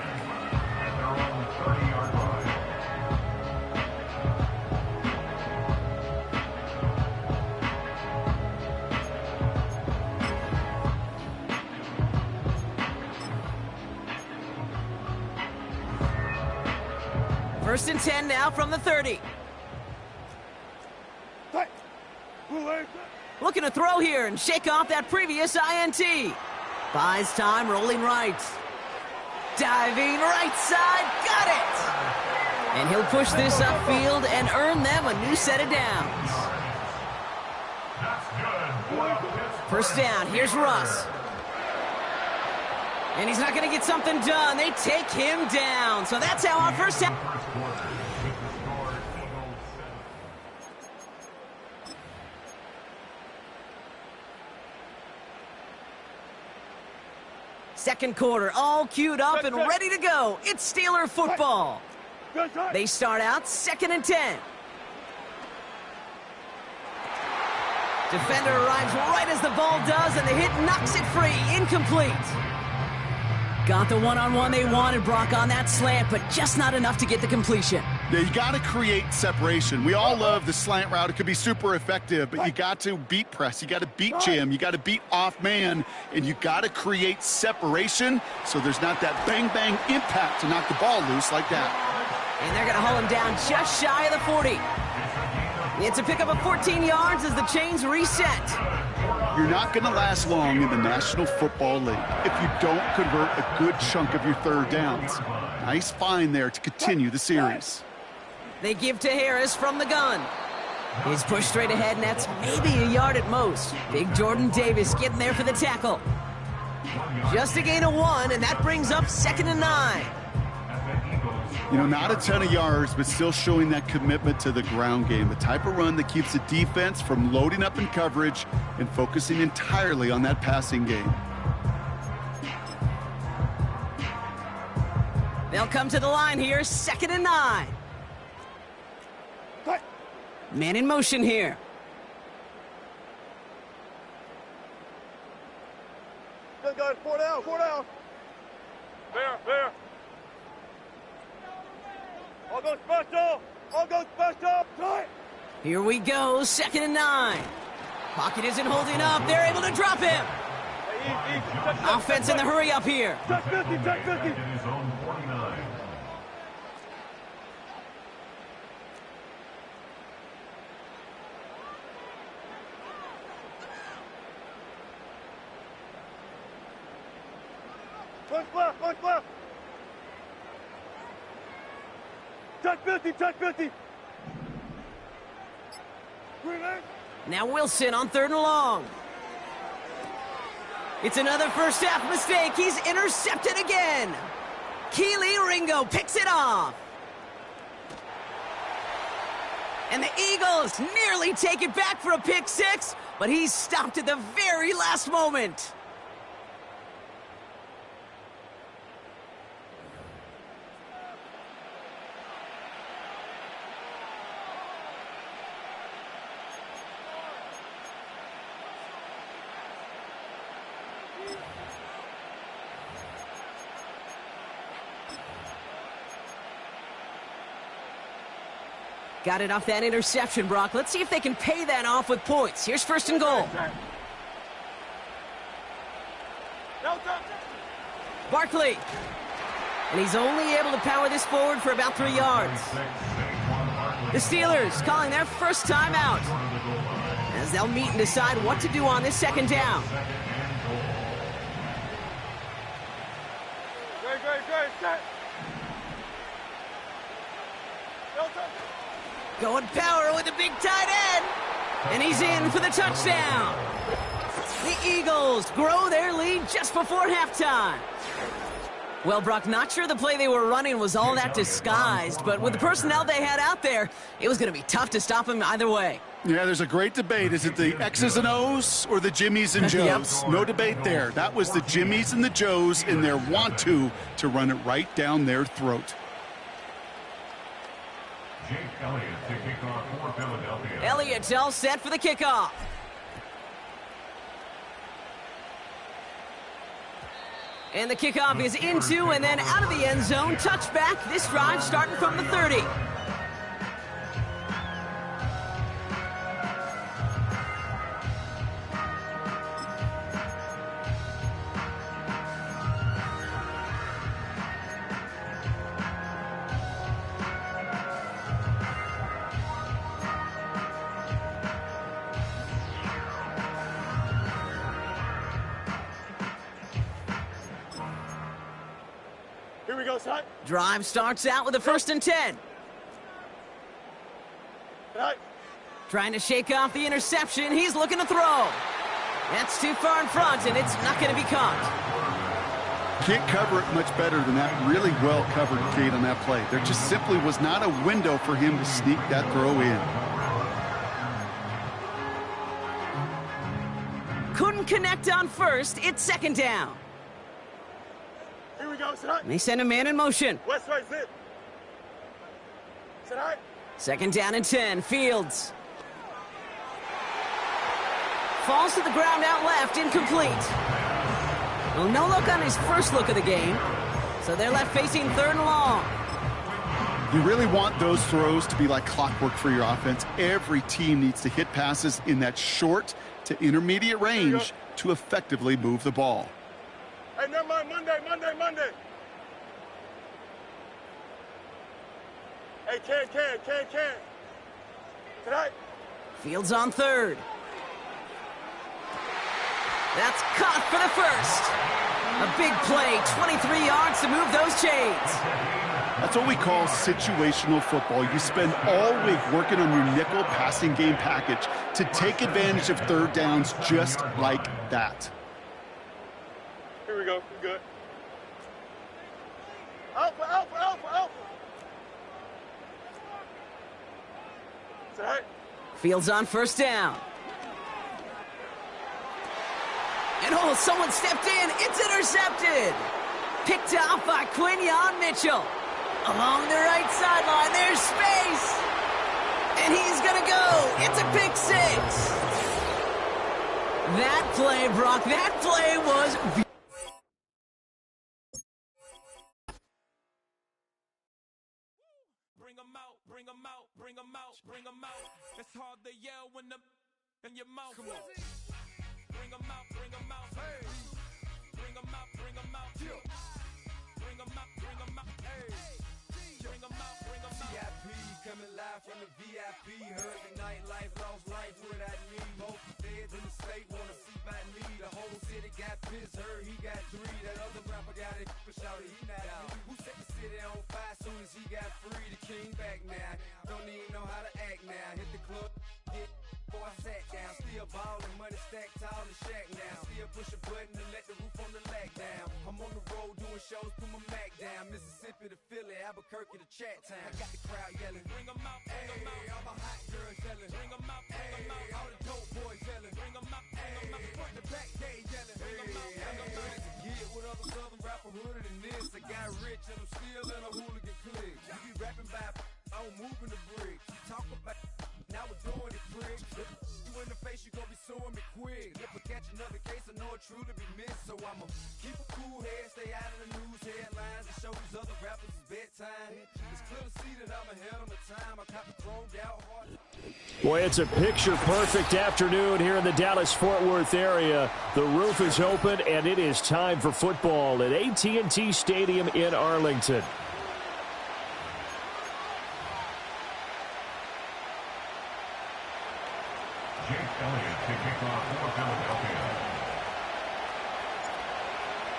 First and 10 now from the 30. Looking to throw here and shake off that previous INT. Buys time, rolling right. Diving right side, got it! And he'll push this upfield and earn them a new set of downs. First down, here's Russ. And he's not going to get something done. They take him down. So that's how our first down. Second quarter, all queued up and ready to go. It's Steeler football. They start out 2nd and 10. Defender arrives right as the ball does, and the hit knocks it free. Incomplete. Got the one-on-one they wanted, Brock, on that slant, but just not enough to get the completion. Yeah, you got to create separation. We all love the slant route. It could be super effective, but you got to beat press. You got to beat jam. You got to beat off man, and you got to create separation so there's not that bang-bang impact to knock the ball loose like that. And they're going to haul him down just shy of the 40. It's a pickup of 14 yards as the chains reset. You're not going to last long in the National Football League if you don't convert a good chunk of your third downs. Nice find there to continue the series. They give to Harris from the gun. He's pushed straight ahead, and that's maybe a yard at most. Big Jordan Davis getting there for the tackle. Just a gain of 1, and that brings up 2nd and 9. You know, not a ton of yards, but still showing that commitment to the ground game. The type of run that keeps the defense from loading up in coverage and focusing entirely on that passing game. They'll come to the line here, 2nd and 9. Man in motion here. Good guys, 4 down, 4 down. There. I'll go special. Tight. Here we go, 2nd and 9. Pocket isn't holding up. They're able to drop him. Offense in the hurry up here. Check 50. Push left. Check 50. Now Wilson on 3rd and long. It's another first half mistake. He's intercepted again. Keely Ringo picks it off. And the Eagles nearly take it back for a pick 6, but he's stopped at the very last moment. Got it off that interception, Brock. Let's see if they can pay that off with points. Here's first and goal. Barkley. And he's only able to power this forward for about 3 yards. The Steelers calling their first timeout as they'll meet and decide what to do on this second down. Going power with a big tight end. And he's in for the touchdown. The Eagles grow their lead just before halftime. Well, Brock, not sure the play they were running was all that disguised, but with the personnel they had out there, it was going to be tough to stop him either way. Yeah, there's a great debate. Is it the X's and O's or the Jimmies and Joes? Yep. No debate there. That was the Jimmies and the Joes in their want-to run it right down their throat. Jake Elliott to kick off for Philadelphia. Elliott's all set for the kickoff. And the kickoff is into and then out of the end zone. Touchback. This drive starting from the 30. Here we go, son. Drive starts out with a 1st and 10. Right. Trying to shake off the interception. He's looking to throw. That's too far in front, and it's not going to be caught. Can't cover it much better than that. Really well covered, Kate, on that play. There just simply was not a window for him to sneak that throw in. Couldn't connect on first. It's second down. Here we go, son. And they send a man in motion. West right zip. Sit high. Second down and 10. Fields. Falls to the ground out left. Incomplete. Well, no look on his first look of the game. So they're left facing 3rd and long. You really want those throws to be like clockwork for your offense. Every team needs to hit passes in that short to intermediate range to effectively move the ball. Hey, never mind. Monday. Hey, can. Tonight. Fields on 3rd. That's caught for the first. A big play, 23 yards to move those chains. That's what we call situational football. You spend all week working on your nickel passing game package to take advantage of 3rd downs just like that. Here we go. We're good. Alpha. Tonight. Fields on 1st down. And oh, someone stepped in. It's intercepted. Picked off by Quinyon Mitchell. Along the right sideline, there's space. And he's going to go. It's a pick 6. That play, Brock, that play was beautiful. Bring them out. It's hard to yell when the in your mouth. Come on. Bring them out. Hey. Bring them out. Bring them out. Hey. Bring them out. VIP coming live from the VIP. Heard the nightlife, lost life without me. Both feds in the state wanna see by me. The whole city got pissed, heard he got 3. That other rapper got it, but shouted he not out. Who set the city on fire soon as he got free? The king back now. Don't even know how to act now. Hit the club, get before I sat down. Still ballin', money stacked tall and shack now. Still push a button to let the roof on the lag down. I'm on the road doing shows, put my Mac down. Mississippi to Philly, Albuquerque to Chat Town. I got the crowd yelling, bring 'em out, bring 'em out. All my hot girls yelling, bring 'em out, bring 'em out. All the dope boys yelling, bring 'em out, bring 'em out. Front to back, they yelling, bring 'em out, bring 'em out. To get with other southern rapper hooded than this. I got rich and I'm still in a hooligan clique. You be rapping by, I'm moving the brick. You talk about, now we're doing it, prick. You in the face, you gon' be suing me quick. If I catch another case, I know it's true to be missed. So I'ma keep a cool head, stay out of the news headlines, and show these other rappers it's bedtime. It's clear to see that I'm ahead of my time. I cop the chrome down. Boy, it's a picture-perfect afternoon here in the Dallas-Fort Worth area. The roof is open, and it is time for football at AT&T Stadium in Arlington.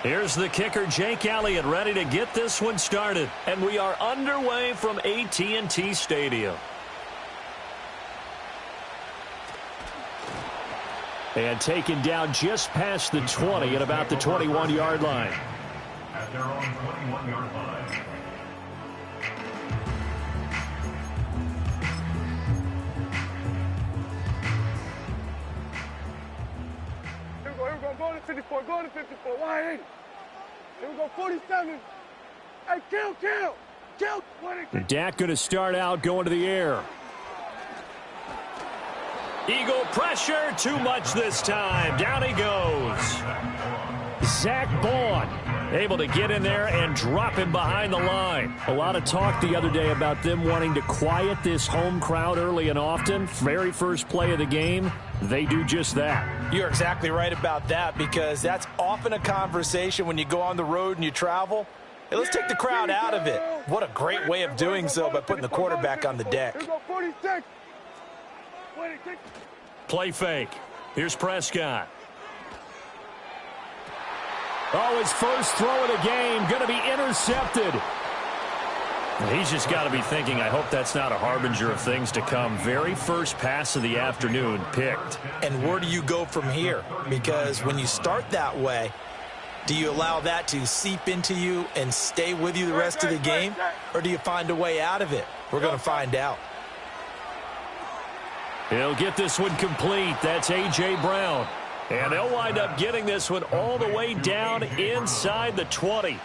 Here's the kicker, Jake Elliott, ready to get this one started. And we are underway from AT&T Stadium. And taken down just past the 20 at about the 21-yard line. At their own 21-yard line. Here we go, go to 54, go to 54, 180. Here we go, 47. Hey, kill. Dak going to start out going to the air. Eagle pressure, too much this time. Down he goes. Zach Bond able to get in there and drop him behind the line. A lot of talk the other day about them wanting to quiet this home crowd early and often. Very first play of the game, they do just that. You're exactly right about that, because that's often a conversation when you go on the road and you travel. Hey, let's take the crowd out of it. What a great way of doing so by putting the quarterback on the deck. Here we go, 46. Play fake. Here's Prescott. Oh, his first throw of the game going to be intercepted. He's just got to be thinking, I hope that's not a harbinger of things to come. Very first pass of the afternoon picked. And where do you go from here? Because when you start that way, do you allow that to seep into you and stay with you the rest of the game? Or do you find a way out of it? We're going to find out. He'll get this one complete. That's A.J. Brown. And they'll wind up getting this one all the way down inside the 20.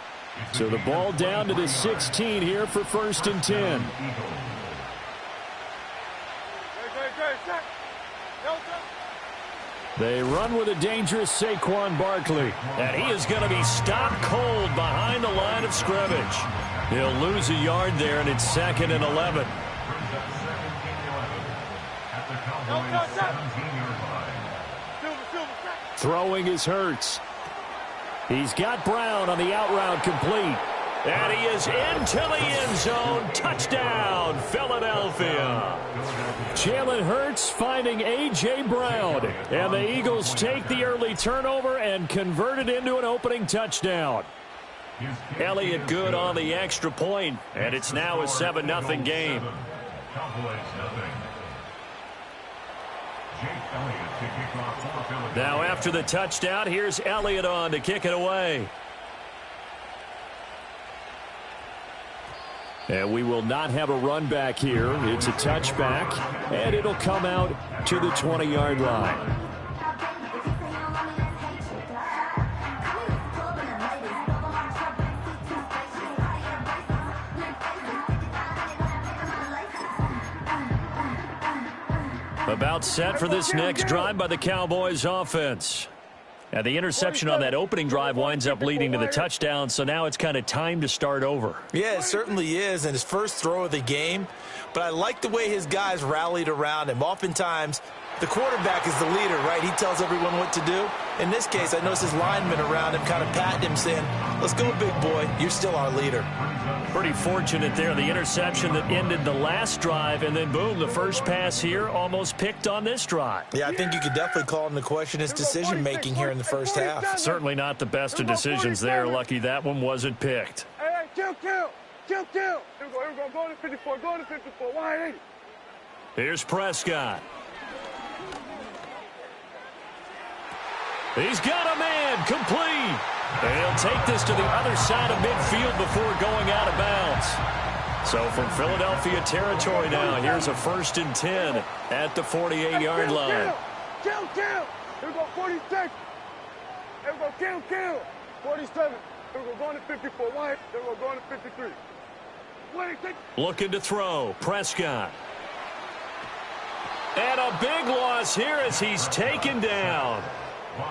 So the ball down to the 16 here for 1st and 10. They run with a dangerous Saquon Barkley. And he is going to be stopped cold behind the line of scrimmage. He'll lose a yard there, and it's 2nd and 11. Throwing is Hurts. He's got Brown on the out route complete. And he is into the end zone. Touchdown, Philadelphia. Jalen Hurts finding A.J. Brown. And the Eagles take the early turnover and convert it into an opening touchdown. Elliott good on the extra point, and it's now a 7-0 game. Now after the touchdown, here's Elliott on to kick it away. And we will not have a run back here. It's a touchback, and it'll come out to the 20-yard line. About set for this next drive by the Cowboys offense. And the interception on that opening drive winds up leading to the touchdown, so now it's kind of time to start over. Yeah, it certainly is, and his first throw of the game. But I like the way his guys rallied around him. Oftentimes, the quarterback is the leader, right? He tells everyone what to do. In this case, I noticed his linemen around him kind of patting him, saying, let's go, big boy. You're still our leader. Pretty fortunate there. The interception that ended the last drive, and then, boom, the first pass here almost picked on this drive. Yeah, I think you could definitely call into question his decision-making here in the first half. Certainly not the best of decisions there. Lucky that one wasn't picked. Hey, kill. Here we go. Go to 54, 180. Here's Prescott. He's got a man complete. And he'll take this to the other side of midfield before going out of bounds. So from Philadelphia territory now, here's a 1st and 10 at the 48-yard line. Kill. Here we go, 46. Here we go, kill. 47. Here we go, going to 54. Here we go, going to 53. Looking to throw. Prescott. And a big loss here as he's taken down.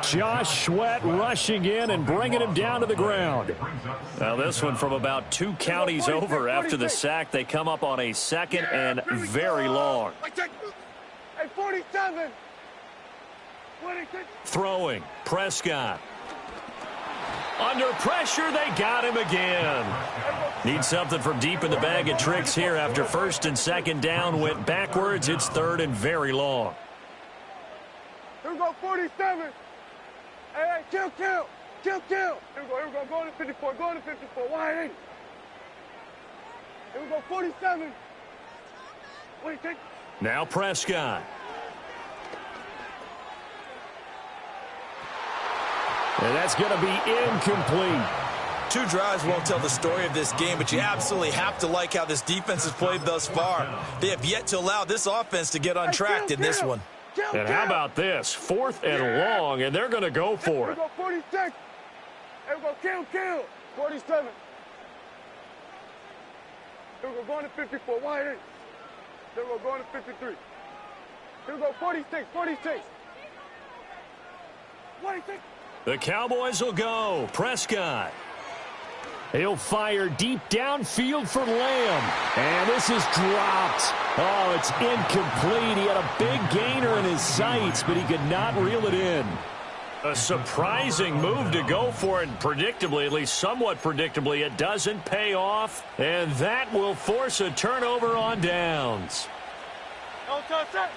Josh Sweat rushing in and bringing him down to the ground. Now this one from about 2 counties over after the sack. They come up on a 2nd and very long. Hey, 47. Throwing, Prescott. Under pressure, they got him again. Need something from deep in the bag of tricks here after first and second down went backwards. It's third and very long. Here we go, 47. Hey, kill. Here we go. Go to 54, go to 54. Wide 80. Here we go, 47. Wait, take. Now Prescott. And that's going to be incomplete. 2 drives won't tell the story of this game, but you absolutely have to like how this defense has played thus far. They have yet to allow this offense to get untracked in this one. And how about this? 4th and long, and they're going to go for it. Here we go, 46. Here we go, kill. 47. Here we go, going to 54, wide 8. Here we go, going to 53. Here we go, 46. 46. The Cowboys will go. Prescott. He'll fire deep downfield for Lamb. And this is dropped. Oh, it's incomplete. He had a big gainer in his sights, but he could not reel it in. A surprising move to go for it. Predictably, at least somewhat predictably, it doesn't pay off. And that will force a turnover on downs. No touch it.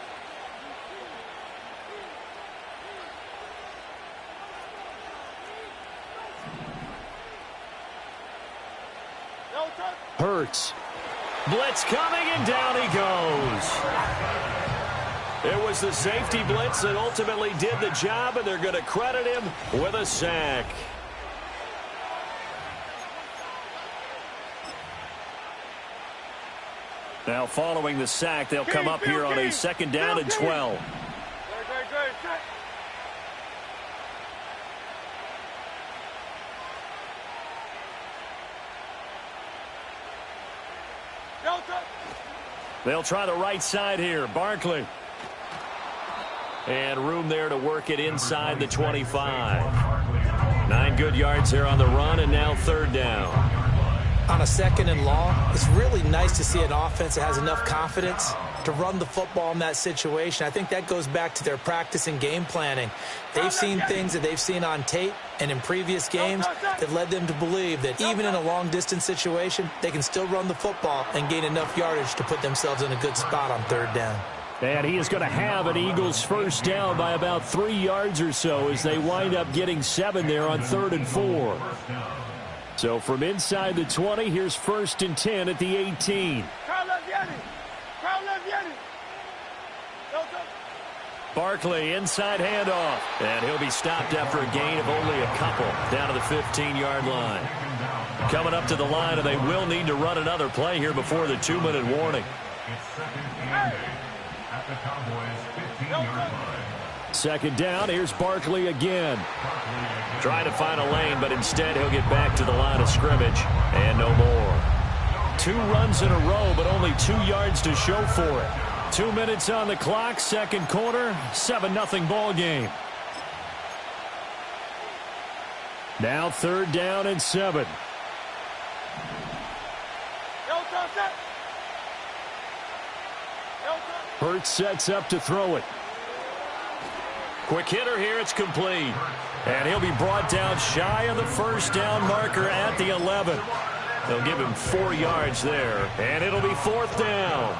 Hurts. Blitz coming, and down he goes. It was the safety blitz that ultimately did the job, and they're going to credit him with a sack. Now following the sack, they'll come up here on a 2nd down and 12. They'll try the right side here. Barkley. And room there to work it inside the 25. 9 good yards here on the run, and now 3rd down. On a 2nd and long, it's really nice to see an offense that has enough confidence to run the football in that situation. I think that goes back to their practice and game planning. They've seen things that they've seen on tape and in previous games that led them to believe that even in a long-distance situation, they can still run the football and gain enough yardage to put themselves in a good spot on 3rd down. And he is going to have an Eagles 1st down by about 3 yards or so as they wind up getting 7 there on 3rd and 4. So from inside the 20, here's 1st and 10 at the 18. Barkley, inside handoff. And he'll be stopped after a gain of only a couple down to the 15-yard line. Coming up to the line, and they will need to run another play here before the 2-minute warning. At the Cowboys' 15-yard line. 2nd down, here's Barkley again. Trying to find a lane, but instead he'll get back to the line of scrimmage. And no more. 2 runs in a row, but only 2 yards to show for it. 2 minutes on the clock, 2nd quarter, 7-0 ball game. Now 3rd down and 7. Hurts sets up to throw it. Quick hitter here, it's complete. And he'll be brought down shy of the 1st down marker at the 11. They'll give him 4 yards there, and it'll be 4th down.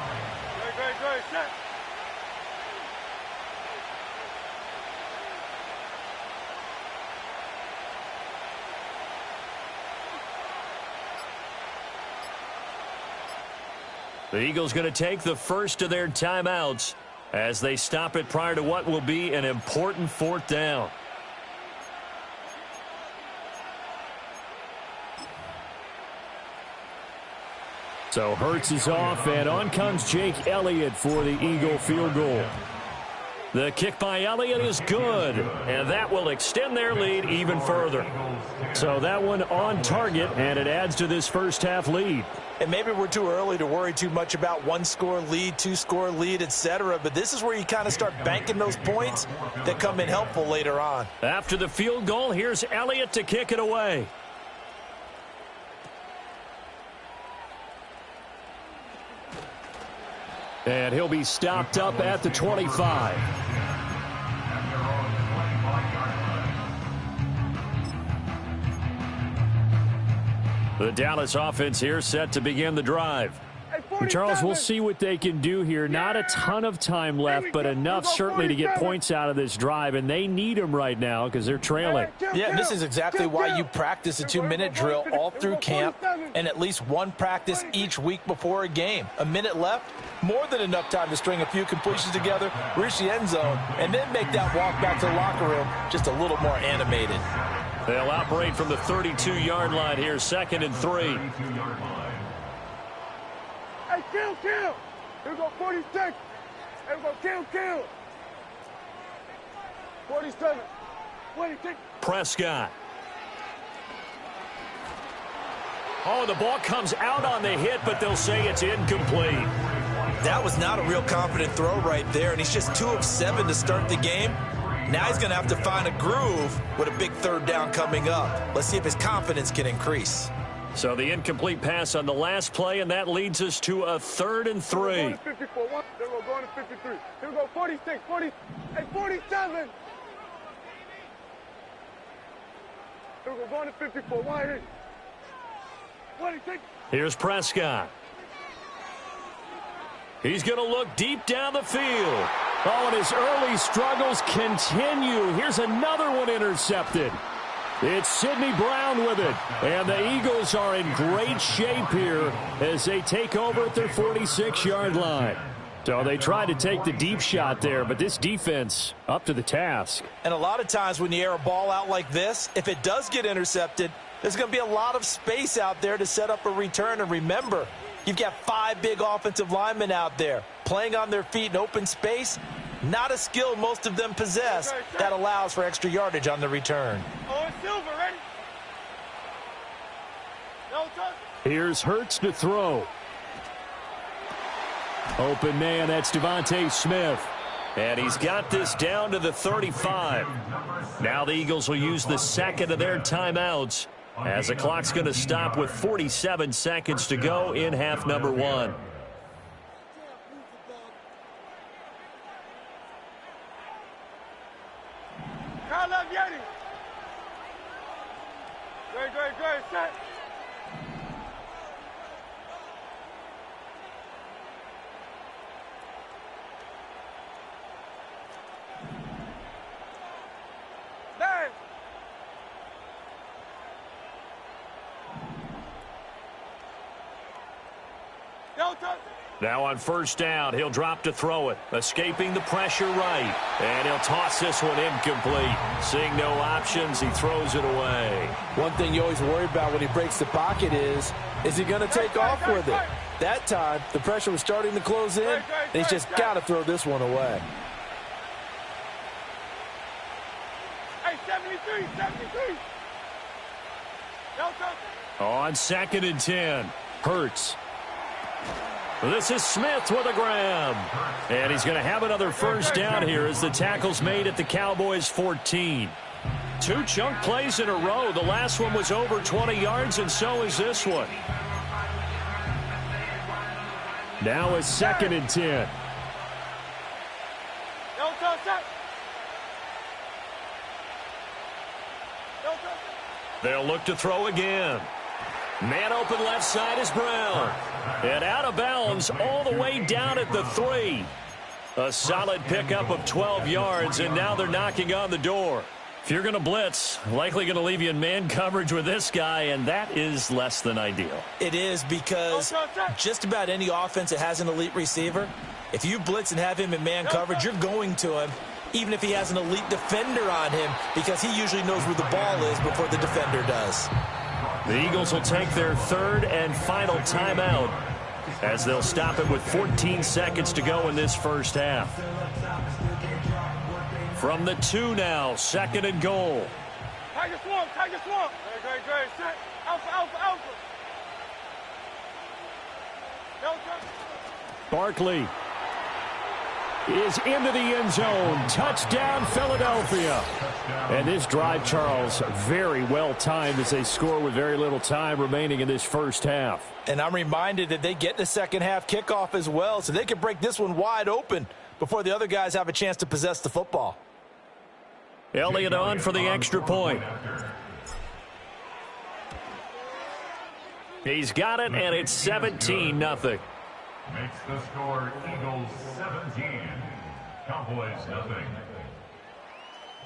The Eagles going to take the first of their timeouts as they stop it prior to what will be an important 4th down. So Hurts is off, and on comes Jake Elliott for the Eagle field goal. The kick by Elliott is good, and that will extend their lead even further. So that one on target, and it adds to this first half lead. And maybe we're too early to worry too much about 1-score lead, 2-score lead, etc. But this is where you kind of start banking those points that come in helpful later on. After the field goal, here's Elliott to kick it away. And he'll be stopped up at the 25. The Dallas offense here set to begin the drive. Charles, We'll see what they can do here. Not a ton of time left, but enough certainly to get points out of this drive, and they need them right now because they're trailing. Yeah, and this is exactly why you practice a 2-minute drill all through camp and at least one practice each week before a game. A minute left, more than enough time to string a few completions together, reach the end zone, and then make that walk back to the locker room just a little more animated. They'll operate from the 32-yard line here, 2nd and 3. Hey, kill. Here we go, 46. Here we go, kill. 47. 26. Prescott. Oh, the ball comes out on the hit, but they'll say it's incomplete. That was not a real confident throw right there, and he's just 2 of 7 to start the game. Now he's going to have to find a groove with a big 3rd down coming up. Let's see if his confidence can increase. So the incomplete pass on the last play, and that leads us to a 3rd and 3. Going to 54. Then we're going to 53. Here we go, 46, 40, hey, 47. Here we go, going to 54. Wide in. 26. Here's Prescott. He's going to look deep down the field. Oh, and his early struggles continue. Here's another one intercepted. It's Sidney Brown with it. And the Eagles are in great shape here as they take over at their 46-yard line. So they tried to take the deep shot there, but this defense up to the task. And a lot of times when you air a ball out like this, if it does get intercepted, there's going to be a lot of space out there to set up a return. And remember, you've got 5 big offensive linemen out there playing on their feet in open space. Not a skill most of them possess that allows for extra yardage on the return. Oh, it's Silver, ready? No touch. Here's Hurts to throw. Open man, that's Devontae Smith. And he's got this down to the 35. Now the Eagles will use the 2nd of their timeouts as the clock's going to stop with 47 seconds to go in half number 1. Kyle up, Yeti. Great, set. Dang. No touch. Now on 1st down, he'll drop to throw it. Escaping the pressure right. And he'll toss this one incomplete. Seeing no options, he throws it away. One thing you always worry about when he breaks the pocket is he going to take off with it? That time, the pressure was starting to close in, and he's just got to throw this one away. Hey, 73. No touch. On 2nd and 10, Hurts. This is Smith with a grab. And he's going to have another 1st down here as the tackle's made at the Cowboys' 14. 2 chunk plays in a row. The last one was over 20 yards, and so is this one. Now it's 2nd and 10. No touch. They'll look to throw again. Man open left side is Brown. And out of bounds all the way down at the 3. A solid pickup of 12 yards, and now they're knocking on the door. If you're going to blitz, likely going to leave you in man coverage with this guy, and that is less than ideal. It is because just about any offense that has an elite receiver, if you blitz and have him in man coverage, you're going to him, even if he has an elite defender on him, because he usually knows where the ball is before the defender does. The Eagles will take their 3rd and final timeout as they'll stop it with 14 seconds to go in this 1st half. From the 2 now, 2nd and goal. Tiger swamp. Great. Set. Alpha. No touch. Barkley. is into the end zone. Touchdown, Philadelphia. And this drive, Charles, very well timed as they score with very little time remaining in this first half. And I'm reminded that they get the second half kickoff as well, so they can break this one wide open before the other guys have a chance to possess the football. Elliott on for the extra point. He's got it, and it's 17-0. Makes the score Eagles 17, Cowboys nothing.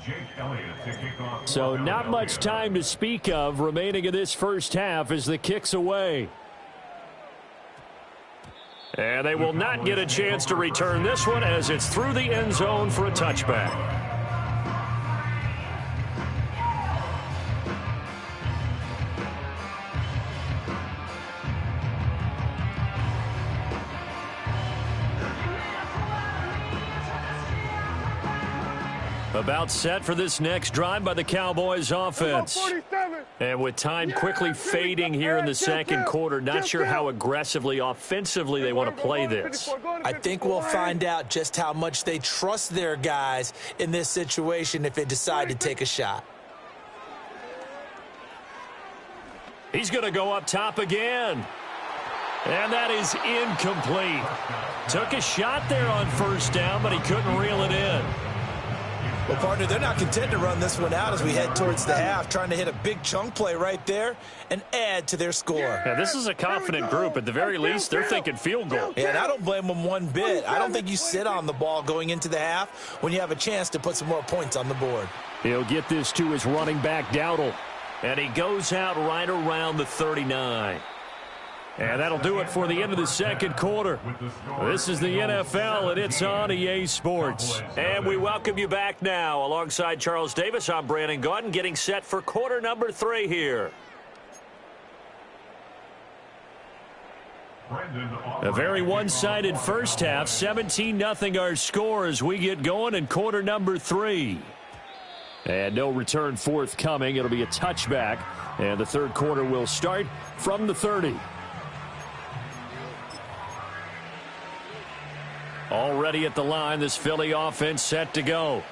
Jake Elliott to kick off. So not much time to speak of remaining in this first half as the kick's away. And they will not get a chance to return this one as it's through the end zone for a touchback. About set for this next drive by the Cowboys offense. And with time quickly fading here in the second quarter, not sure how aggressively, offensively they want to play this. I think we'll find out just how much they trust their guys in this situation if they decide to take a shot. He's going to go up top again. And that is incomplete. Took a shot there on first down, but he couldn't reel it in. Well, partner, they're not content to run this one out as we head towards the half, trying to hit a big chunk play right there and add to their score. Yeah, this is a confident group. At the very least, they're thinking field goal. Yeah, and I don't blame them one bit. I don't think you sit on the ball going into the half when you have a chance to put some more points on the board. He'll get this to his running back, Dowdle. And he goes out right around the 39. And that'll do it for the end of the second quarter. This is the NFL, and it's on EA Sports. And we welcome you back now. Alongside Charles Davis, I'm Brandon Gaudin, getting set for quarter number 3 here. A very one-sided first half. 17-0 our score as we get going in quarter number 3. And no return forthcoming. It'll be a touchback. And the third quarter will start from the 30. Already at the line, this Philly offense set to go.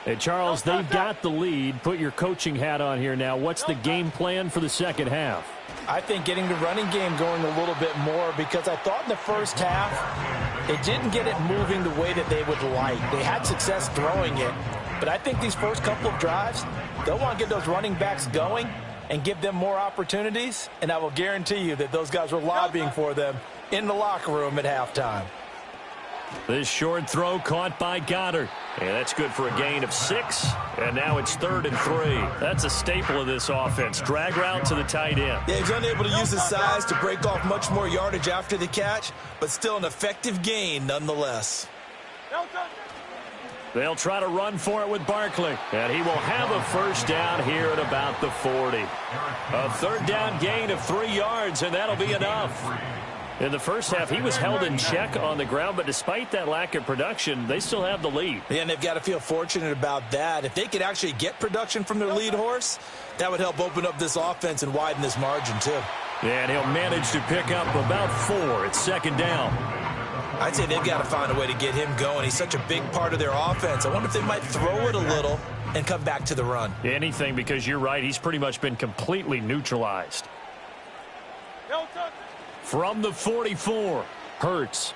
And Charles, they've got the lead. Put your coaching hat on here now. What's the game plan for the second half? I think getting the running game going a little bit more, because I thought in the first half they didn't get it moving the way that they would like. They had success throwing it, but I think these first couple of drives, they'll want to get those running backs going and give them more opportunities, and I will guarantee you that those guys were lobbying for them in the locker room at halftime. This short throw caught by Goddard. And that's good for a gain of 6. And now it's 3rd and 3. That's a staple of this offense. Drag route to the tight end. Yeah, he's unable to use his size to break off much more yardage after the catch, but still an effective gain nonetheless. They'll try to run for it with Barkley. And he will have a first down here at about the 40. A third down gain of 3 yards, and that'll be enough. In the first half, he was held in check on the ground, but despite that lack of production, they still have the lead. Yeah, and they've got to feel fortunate about that. If they could actually get production from their lead horse, that would help open up this offense and widen this margin, too. Yeah, and he'll manage to pick up about 4 at second down. I'd say they've got to find a way to get him going. He's such a big part of their offense. I wonder if they might throw it a little and come back to the run. Anything, because you're right, he's pretty much been completely neutralized. From the 44, Hurts.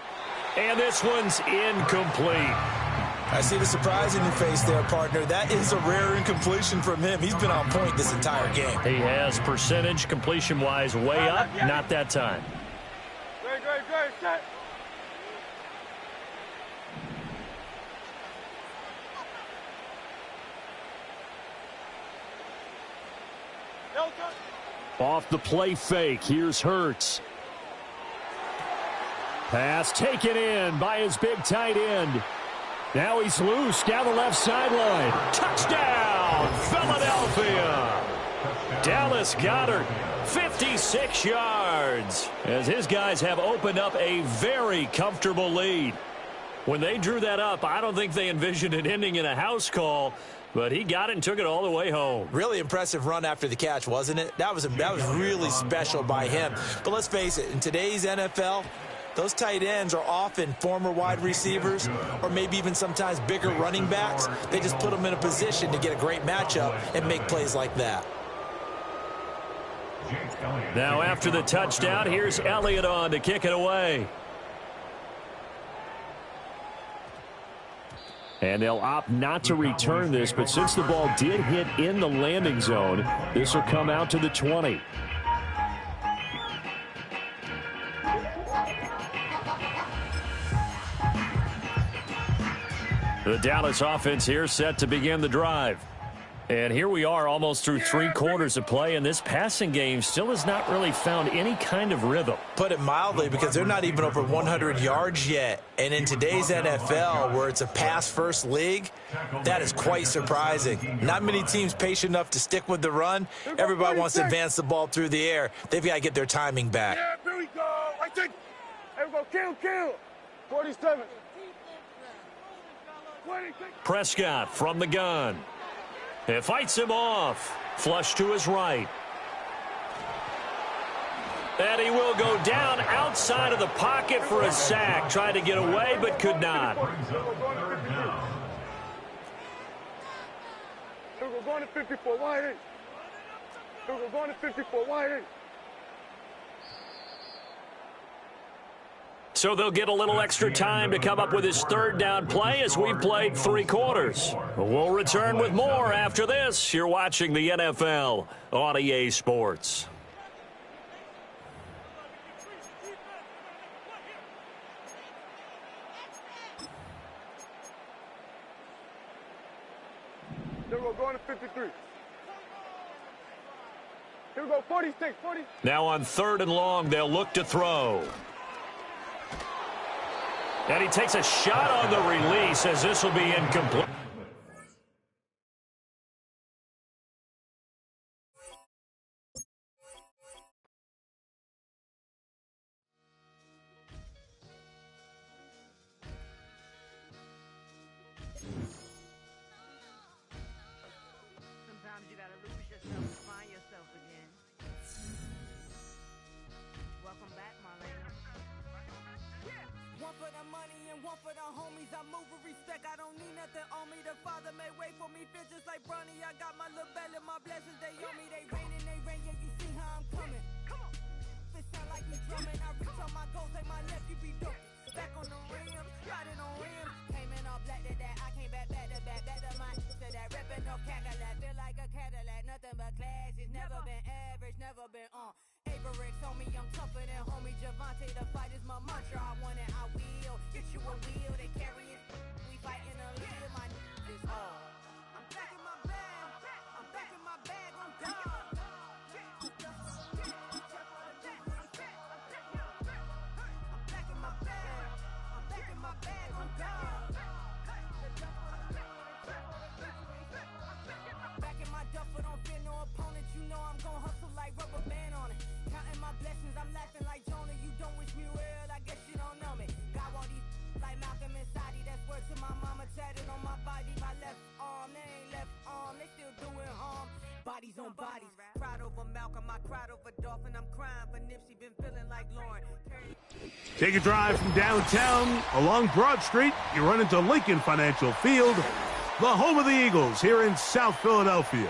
And this one's incomplete. I see the surprise in your face there, partner. That is a rare incompletion from him. He's been on point this entire game. He has percentage completion-wise way up, not that time. Great, set. Off the play fake, here's Hurts. Pass taken in by his big tight end. Now he's loose down the left sideline. Touchdown, Philadelphia. Dallas Goedert, 56 yards, as his guys have opened up a very comfortable lead. When they drew that up, I don't think they envisioned it ending in a house call, but he got it and took it all the way home. Really impressive run after the catch, wasn't it? That was really special by him. But let's face it, in today's NFL, Those tight ends are often former wide receivers or maybe even sometimes bigger running backs. They just put them in a position to get a great matchup and make plays like that. Now after the touchdown, here's Elliott on to kick it away. And they'll opt not to return this, but since the ball did hit in the landing zone, this will come out to the 20. The Dallas offense here set to begin the drive. And here we are almost through 3 quarters of play, and this passing game still has not really found any kind of rhythm. Put it mildly, because they're not even over 100 yards yet. And in today's NFL, where it's a pass-first league, that is quite surprising. Not many teams patient enough to stick with the run. Everybody wants to advance the ball through the air. They've got to get their timing back. Yeah, here we go. I think. Here we go. Kill. 47. 20. Prescott from the gun. It fights him off. Flush to his right. And he will go down outside of the pocket for a sack. Tried to get away, but could not. Here we go. Going to 54. Wide in. Here we go. Going to 54. Wide in. So they'll get a little extra time to come up with his third down play as we've played 3 quarters. We'll return with more after this. You're watching the NFL on EA Sports. Here we go. Going to 53. Here we go. 46. 40. Now on 3rd and long, they'll look to throw. And he takes a shot on the release as this will be incomplete. Sometimes you gotta lose yourself to find yourself again. Welcome back, Marlena. One for the money and one for the homies. I move with respect. I don't need nothing on me. The Father may wait for me. Feel just like Bronny. I got my little belly. My blessings, they on me. They rain and they rain. Yeah, you see how I'm coming. Come on. It sound like me drumming. I reach on my goals. Take my left, you be dope. Back on the rims. Riding on rims. Came in all black to that. I came back to back. Back to my to that. Ripping no Cadillac. Feel like a Cadillac. Nothing but class. It's never been average. Never been on. Averix on me, I'm tougher than homie Javante. The fight is my mantra. I want it, I will. Get you a wheel, they carry it. We fighting a little, my is all. I'm back in my bag. I'm back in my bag. I'm gone. I'm back in my bag. I'm back in my bag. I'm gone. Back in my duffel, don't fear no opponent. You know I'm gon' hustle like rubber band on it. Counting my blessings, I'm laughing like Jonah. You don't wish me well, I guess you don't know me. Got all these like Malcolm and Sadi. That's word to my mama, tatted on my body. My left arm, they ain't left arm, they still doing harm. Bodies on bodies. Cried over Malcolm, I cried over Dolphin. I'm crying for Nipsey, been feeling like Lauren. Take a drive from downtown along Broad Street. You run into Lincoln Financial Field, the home of the Eagles here in South Philadelphia.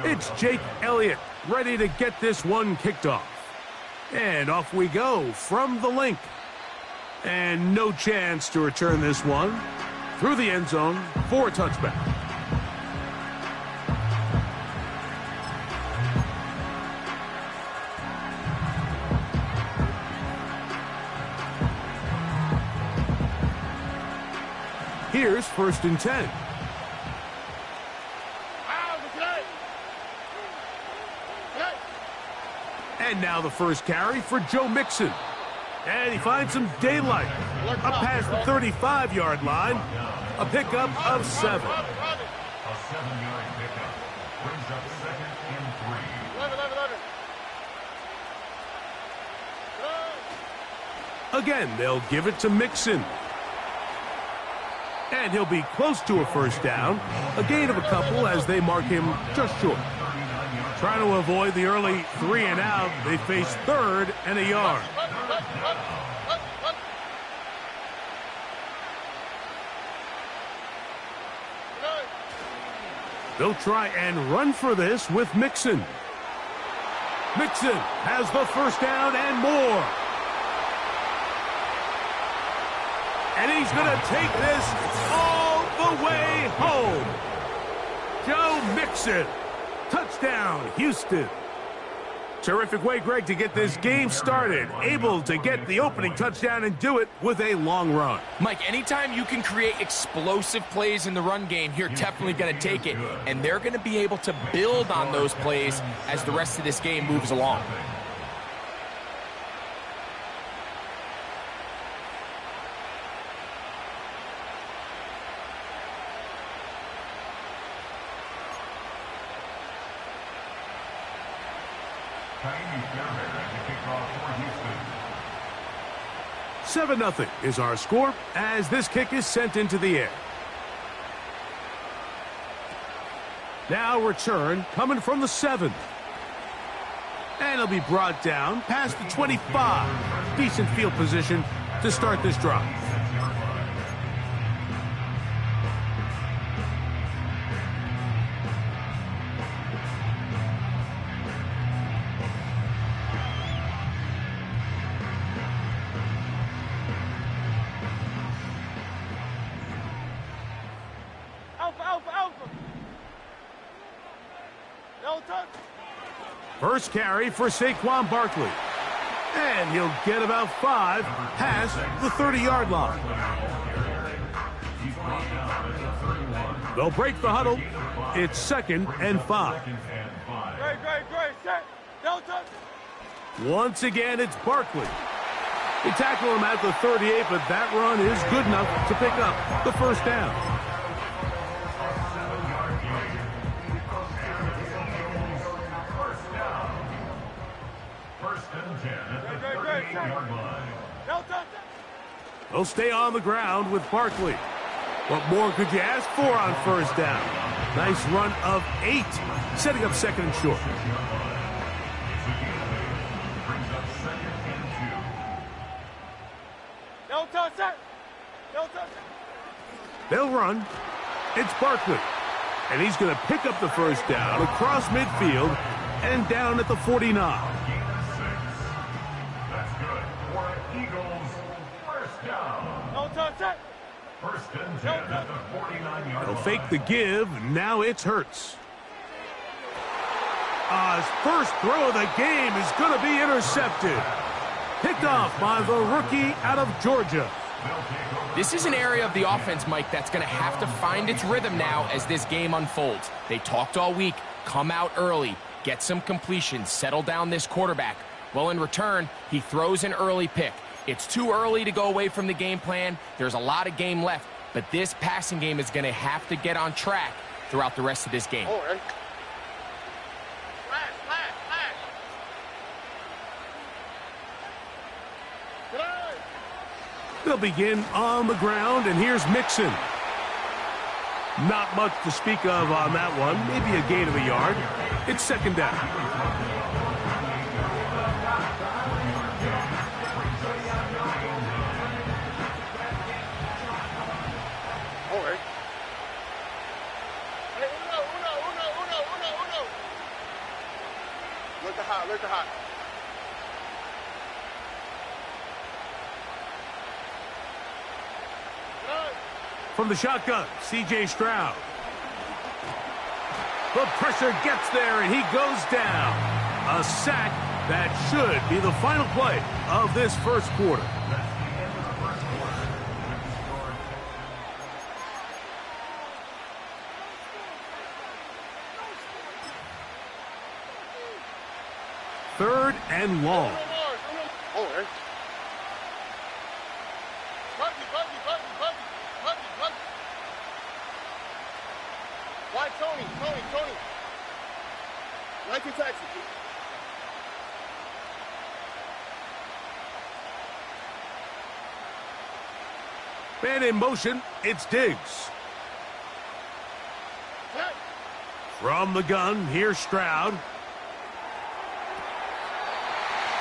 It's Jake Elliott ready to get this one kicked off. And off we go from the link. And no chance to return this one through the end zone for a touchback. Here's 1st and 10. And now the first carry for Joe Mixon. And he finds some daylight. Up past the 35-yard line. A pickup of 7. A 7-yard pickup brings up 2nd and 3. Again, they'll give it to Mixon. And he'll be close to a first down. A gain of a couple as they mark him just short. Trying to avoid the early 3 and out, they face 3rd and a yard. They'll try and run for this with Mixon. Mixon has the first down and more. And he's going to take this all the way home. Joe Mixon. Touchdown, Houston. Terrific way, Greg, to get this game started. Able to get the opening touchdown and do it with a long run. Mike, anytime you can create explosive plays in the run game, you're definitely going to take it. And they're going to be able to build on those plays as the rest of this game moves along. Tiny Fairbairn to kick off for Houston. 7-0 is our score as this kick is sent into the air. Now return coming from the 7. And it'll be brought down past the 25. Decent field position to start this drive. First carry for Saquon Barkley. And he'll get about 5 past the 30-yard line. They'll break the huddle. It's 2nd and 5. Great. Set. Don't touch. Once again, it's Barkley. They tackle him at the 38, but that run is good enough to pick up the first down. They'll stay on the ground with Barkley. What more could you ask for on first down? Nice run of 8, setting up 2nd and short. Don't touch that. They'll run. It's Barkley. And he's going to pick up the first down across midfield and down at the 49. First and 10 at the 49-yard They'll line. fake the give. Now it's Hurts. His first throw of the game is going to be intercepted. Picked off by the rookie out of Georgia. This is an area of the offense, Mike, that's going to have to find its rhythm now as this game unfolds. They talked all week. Come out early. Get some completions. Settle down this quarterback. Well, in return, he throws an early pick. It's too early to go away from the game plan. There's a lot of game left, but this passing game is going to have to get on track throughout the rest of this game. Oh, right. They'll begin on the ground, and here's Mixon. Not much to speak of on that one. Maybe a gain of a yard. It's 2nd down. Look hot. From the shotgun, C.J. Stroud. The pressure gets there, and he goes down. A sack that should be the final play of this first quarter. Third and long. Oh, Why Tony? Like your taxi. Man in motion, it's Diggs. From the gun, here's Stroud.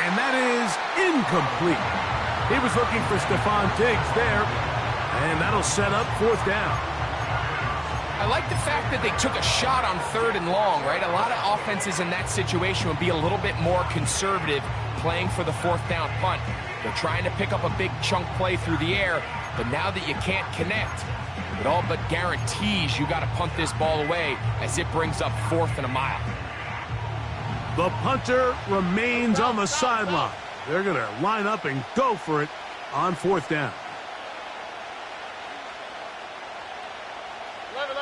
And that is incomplete. He was looking for Stephon Diggs there, and that'll set up 4th down. I like the fact that they took a shot on 3rd and long, right? A lot of offenses in that situation would be a little bit more conservative playing for the 4th down punt. They're trying to pick up a big chunk play through the air, but now that you can't connect, it all but guarantees you got to punt this ball away as it brings up 4th and a mile. The punter remains on the sideline. They're going to line up and go for it on 4th down. 11.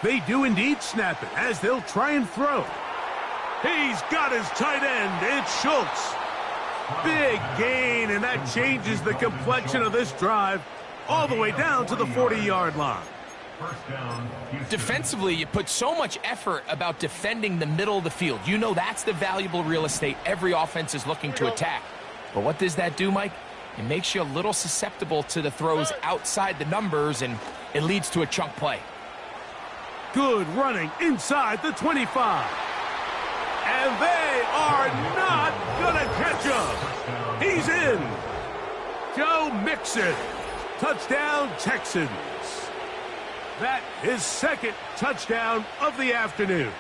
They do indeed snap it as they'll try and throw. He's got his tight end. It's Schultz. Big gain, and that changes the complexion of this drive all the way down to the 40-yard line. Defensively, you put so much effort about defending the middle of the field. You know that's the valuable real estate every offense is looking to attack. But what does that do, Mike? It makes you a little susceptible to the throws outside the numbers, and it leads to a chunk play. Good running inside the 25. And they are not going to catch him. He's in. Joe Mixon. Touchdown, Texans. That is 2nd touchdown of the afternoon.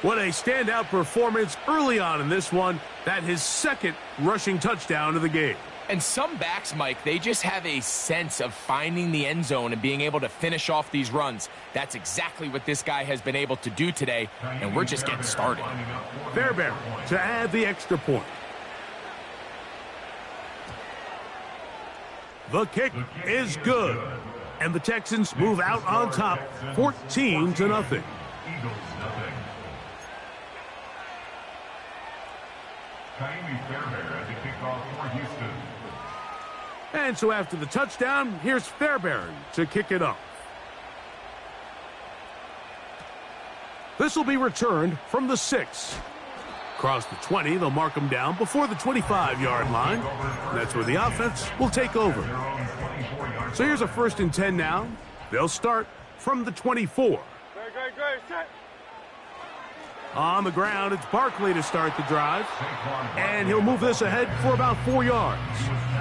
What a standout performance early on in this one. That his 2nd rushing touchdown of the game. And some backs, Mike, they just have a sense of finding the end zone and being able to finish off these runs. That's exactly what this guy has been able to do today, and we're just getting started. Fairbairn to add the extra point. The kick is good, and the Texans move out on top, 14-0. And so after the touchdown, here's Fairbairn to kick it off. This will be returned from the 6. Across the 20, they'll mark them down before the 25-yard line. That's where the offense will take over. So here's a 1st and 10 now. They'll start from the 24. Great, set. On the ground, it's Barkley to start the drive. And he'll move this ahead for about 4 yards.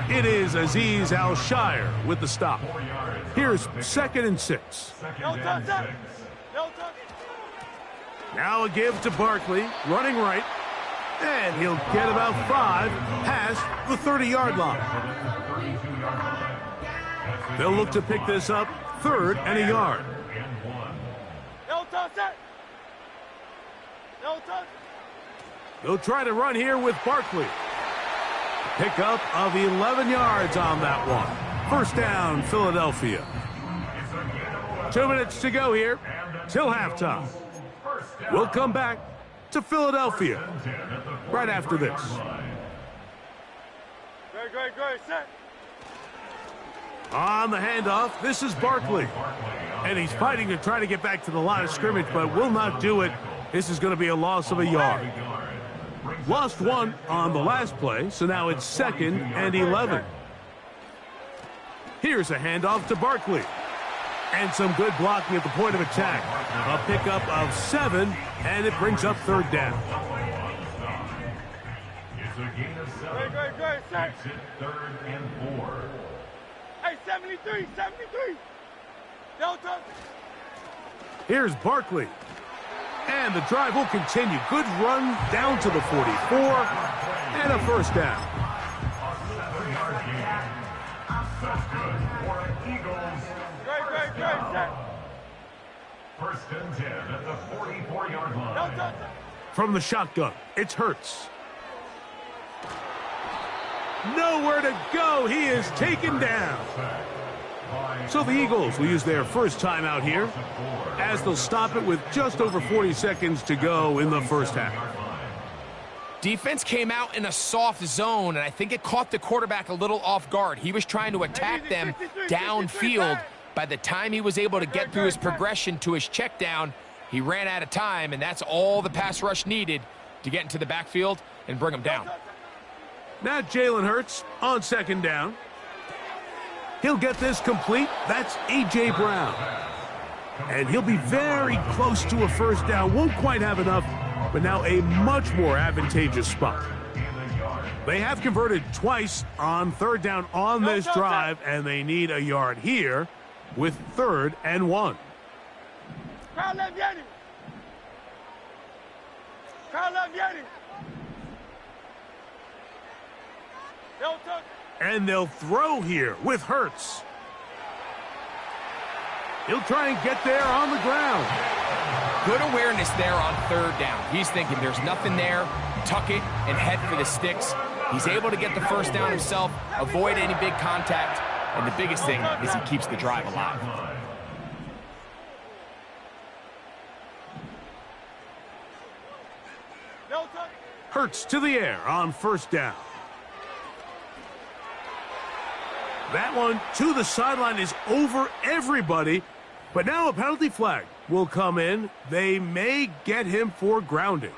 It is Azeez Al-Shire with the stop. Here's 2nd and 6. No touch. Now a give to Barkley, running right. And he'll get about 5 past the 30-yard line. They'll look to pick this up 3rd and a yard. No touch. They'll try to run here with Barkley. Pickup of 11 yards on that one. 1st down, Philadelphia. 2 minutes to go here till halftime. We'll come back to Philadelphia right after this. Great, set. On the handoff, this is Barkley. And he's fighting to try to get back to the line of scrimmage, but will not do it. This is going to be a loss of a yard. Lost 1 on the last play, so now it's 2nd and 11. Here's a handoff to Barkley. And some good blocking at the point of attack. A pickup of 7, and it brings up 3rd down. Great, set. 3rd and 4. Hey, 73. No touch. Here's Barkley. And the drive will continue. Good run down to the 44. And a 1st down. Great, set. 1st and 10 at the 44-yard line. No touch. From the shotgun, it's Hurts. Nowhere to go. He is taken down. So the Eagles will use their first timeout here as they'll stop it with just over 40 seconds to go in the 1st half. Defense came out in a soft zone, and I think it caught the quarterback a little off guard. He was trying to attack them downfield. By the time he was able to get through his progression to his check down, he ran out of time, and that's all the pass rush needed to get into the backfield and bring them down. Now Jalen Hurts on second down. He'll get this complete. That's A.J. Brown. And he'll be very close to a first down. Won't quite have enough, but now a much more advantageous spot. They have converted twice on third down on this drive, and they need a yard here with 3rd and 1. Crowd left Yeti. Crowd left Yeti. And they'll throw here with Hurts. He'll try and get there on the ground. Good awareness there on 3rd down. He's thinking there's nothing there, tuck it, and head for the sticks. He's able to get the first down himself, avoid any big contact, and the biggest thing is he keeps the drive alive. Hurts to the air on 1st down. That one to the sideline is over everybody, but now a penalty flag will come in. They may get him for grounding.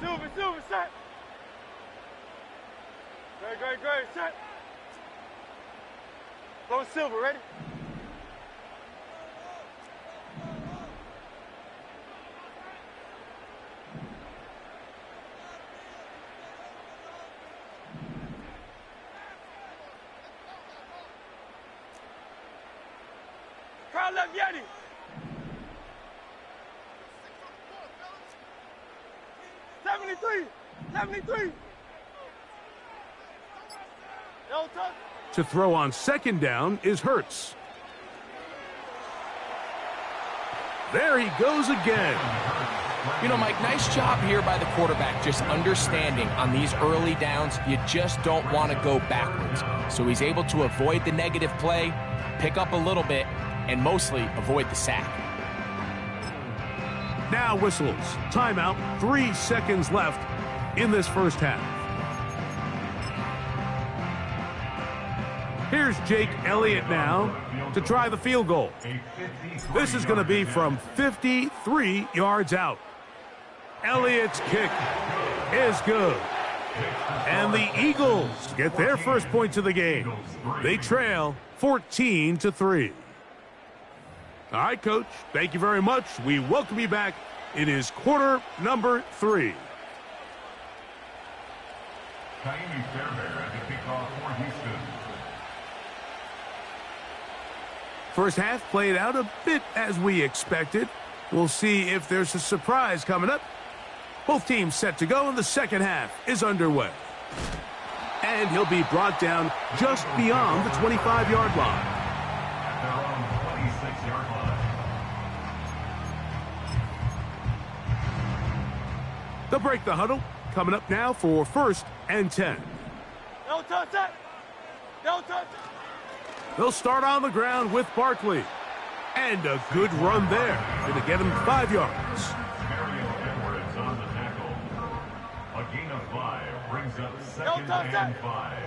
Silver, set. Great, set. Go Silver, ready? Crowd left Yeti. '73. To throw on 2nd down is Hurts. There he goes again. You know, Mike, nice job here by the quarterback, just understanding on these early downs, you just don't want to go backwards. So he's able to avoid the negative play, pick up a little bit, and mostly avoid the sack. Now whistles. Timeout. 3 seconds left in this first half. Here's Jake Elliott now to try the field goal. This is going to be from 53 yards out. Elliott's kick is good. And the Eagles get their first points of the game. They trail 14-3. All right, Coach, thank you very much. We welcome you back. It is quarter number 3. Kaimi Fairbairn at the kickoff for Houston. First half played out a bit as we expected. We'll see if there's a surprise coming up. Both teams set to go, and the second half is underway. And he'll be brought down just beyond the 25-yard line. At their own 26-yard line. They'll break the huddle. Coming up now for 1st and 10. Don't touch that. They'll start on the ground with Barkley. And a good run there. Going to get him 5 yards. Mario Edwards on the tackle. A gain of 5 brings up 2nd and 5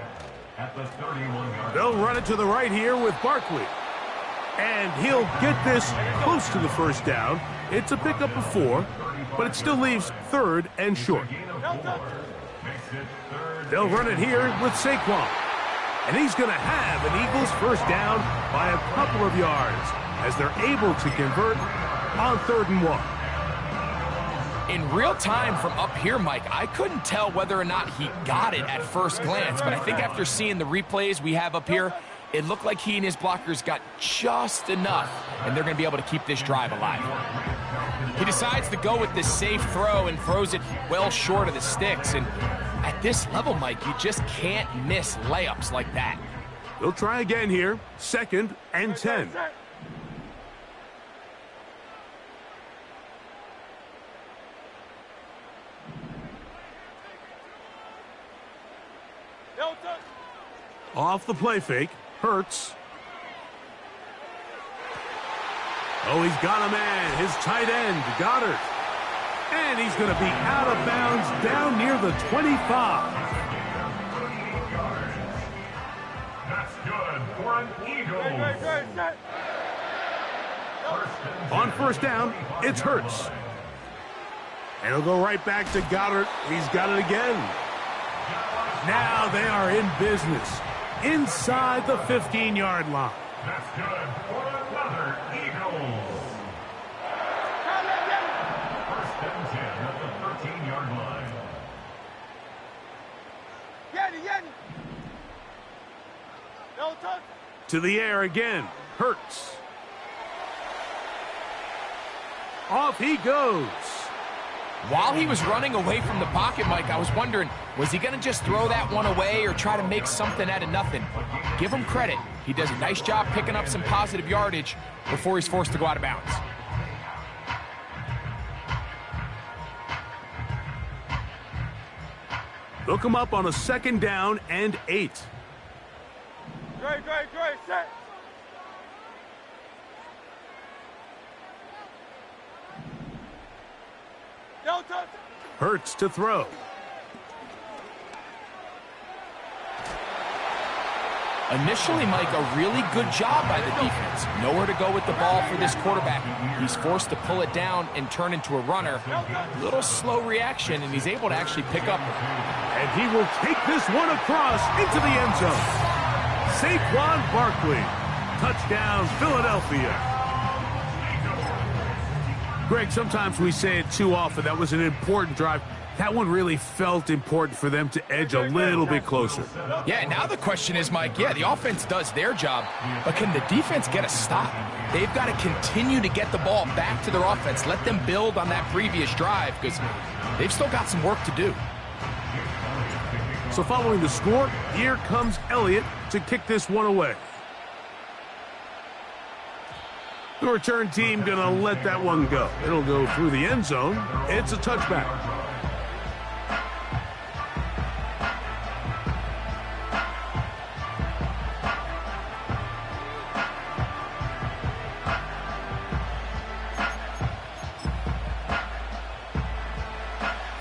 at the 31-yard. They'll run it to the right here with Barkley. And he'll get this close to the first down. It's a pickup of 4, but it still leaves 3rd and short. They'll run it here with Saquon. And he's going to have an Eagles first down by a couple of yards as they're able to convert on 3rd and 1. In real time from up here, Mike, I couldn't tell whether or not he got it at first glance, but I think after seeing the replays we have up here, it looked like he and his blockers got just enough, and they're going to be able to keep this drive alive. He decides to go with this safe throw and throws it well short of the sticks, and at this level, Mike, you just can't miss layups like that. They'll try again here, 2nd and 10. Off the play fake, Hurts. Oh, he's got a man, his tight end, Goddard. And he's going to be out of bounds down near the 25. That's good for an Eagles. On first down, it's Hurts. And he'll go right back to Goddard. He's got it again. Now they are in business inside the 15-yard line. That's good for another Eagles. First and 10 at the 13-yard line. To the air again. Hurts. Off he goes. While he was running away from the pocket, Mike, I was wondering, was he going to just throw that one away or try to make something out of nothing? Give him credit. He does a nice job picking up some positive yardage before he's forced to go out of bounds. Look him up on a 2nd down and 8. Great, set. Hurts to throw. Initially, Mike, a really good job by the defense. Nowhere to go with the ball for this quarterback. He's forced to pull it down and turn into a runner. Little slow reaction, and he's able to actually pick up. And he will take this one across into the end zone. Saquon Barkley. Touchdown, Philadelphia. Greg, sometimes we say it too often. That was an important drive. That one really felt important for them to edge a little bit closer. Yeah, now the question is, Mike, yeah, the offense does their job, but can the defense get a stop? They've got to continue to get the ball back to their offense. Let them build on that previous drive because they've still got some work to do. So following the score, here comes Elliott to kick this one away. The return team going to let that one go. It'll go through the end zone. It's a touchback.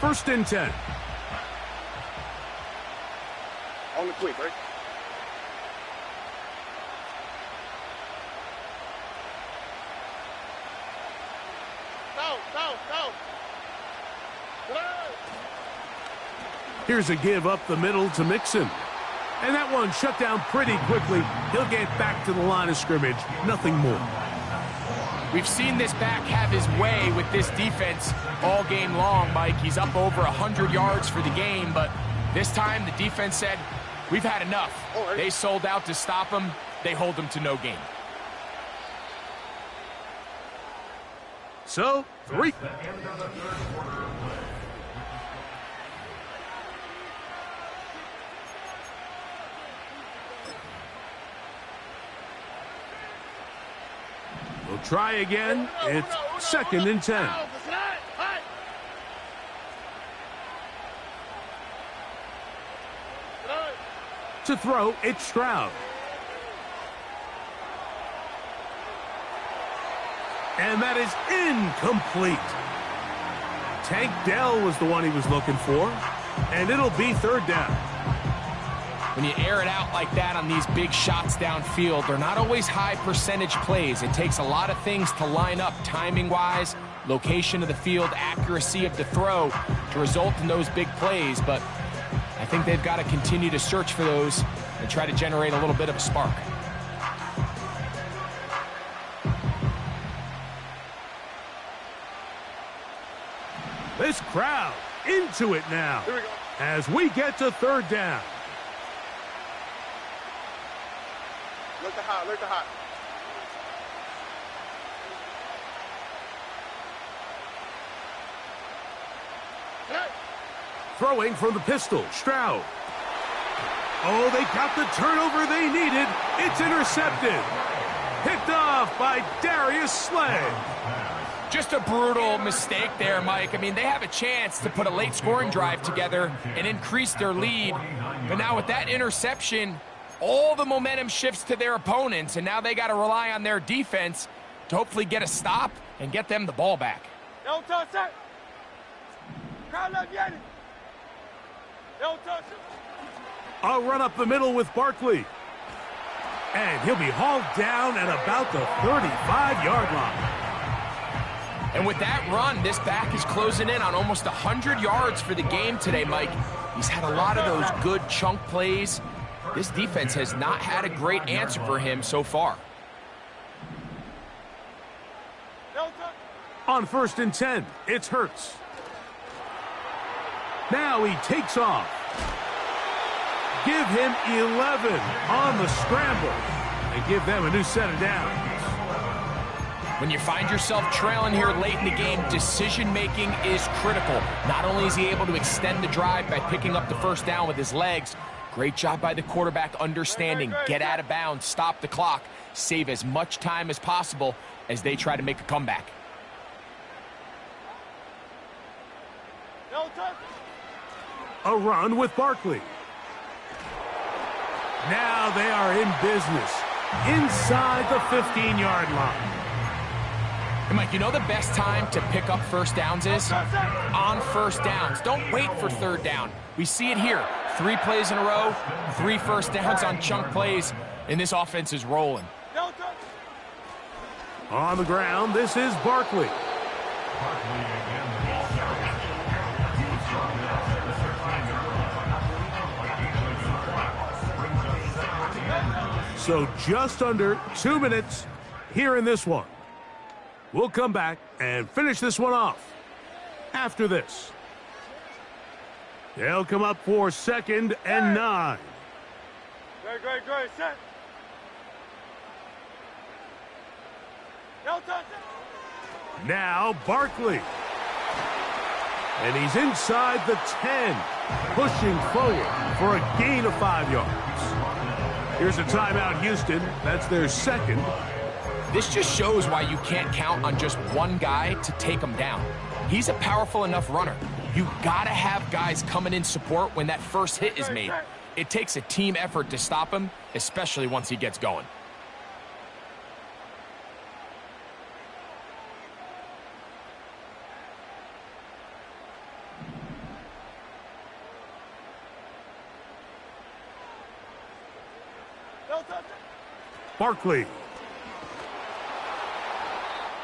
First and 10. On the quick, right? Here's a give up the middle to Mixon. And that one shut down pretty quickly. He'll get back to the line of scrimmage. Nothing more. We've seen this back have his way with this defense all game long, Mike. He's up over 100 yards for the game, but this time the defense said, we've had enough. They sold out to stop him. They hold him to no gain. So, 3. We'll try again. It's 2nd and 10. To throw, it's Stroud. And that is incomplete. Tank Dell was the one he was looking for. And it'll be 3rd down. When you air it out like that on these big shots downfield, they're not always high percentage plays. It takes a lot of things to line up timing-wise, location of the field, accuracy of the throw to result in those big plays. But I think they've got to continue to search for those and try to generate a little bit of a spark. This crowd into it now as we get to 3rd down. Look the hot, look the hot. Throwing from the pistol, Stroud. Oh, they got the turnover they needed. It's intercepted. Picked off by Darius Slay. Just a brutal mistake there, Mike. I mean, they have a chance to put a late scoring drive together and increase their lead. But now with that interception, all the momentum shifts to their opponents, and now they got to rely on their defense to hopefully get a stop and get them the ball back. Don't touch it. Crowd left Yanni. Don't touch it. I'll run up the middle with Barkley. And he'll be hauled down at about the 35-yard line. And with that run, this back is closing in on almost 100 yards for the game today, Mike. He's had a lot of those good chunk plays. This defense has not had a great answer for him so far. On 1st and 10, it's Hurts. Now he takes off. Give him 11 on the scramble and give them a new set of downs. When you find yourself trailing here late in the game, decision-making is critical. Not only is he able to extend the drive by picking up the first down with his legs, great job by the quarterback understanding, get out of bounds, stop the clock, save as much time as possible as they try to make a comeback. A run with Barkley. Now they are in business inside the 15-yard line. And Mike, you know the best time to pick up first downs is? On first downs. Don't wait for third down. We see it here. 3 plays in a row, 3 first downs on chunk plays, and this offense is rolling. On the ground, this is Barkley. So just under 2 minutes here in this one. We'll come back and finish this one off after this. They'll come up for 2nd and 9. Great, set. Now Barkley. And he's inside the 10, pushing forward for a gain of 5 yards. Here's a timeout, Houston. That's their second. This just shows why you can't count on just one guy to take him down. He's a powerful enough runner. You gotta have guys coming in support when that first hit is made. It takes a team effort to stop him, especially once he gets going. Barkley.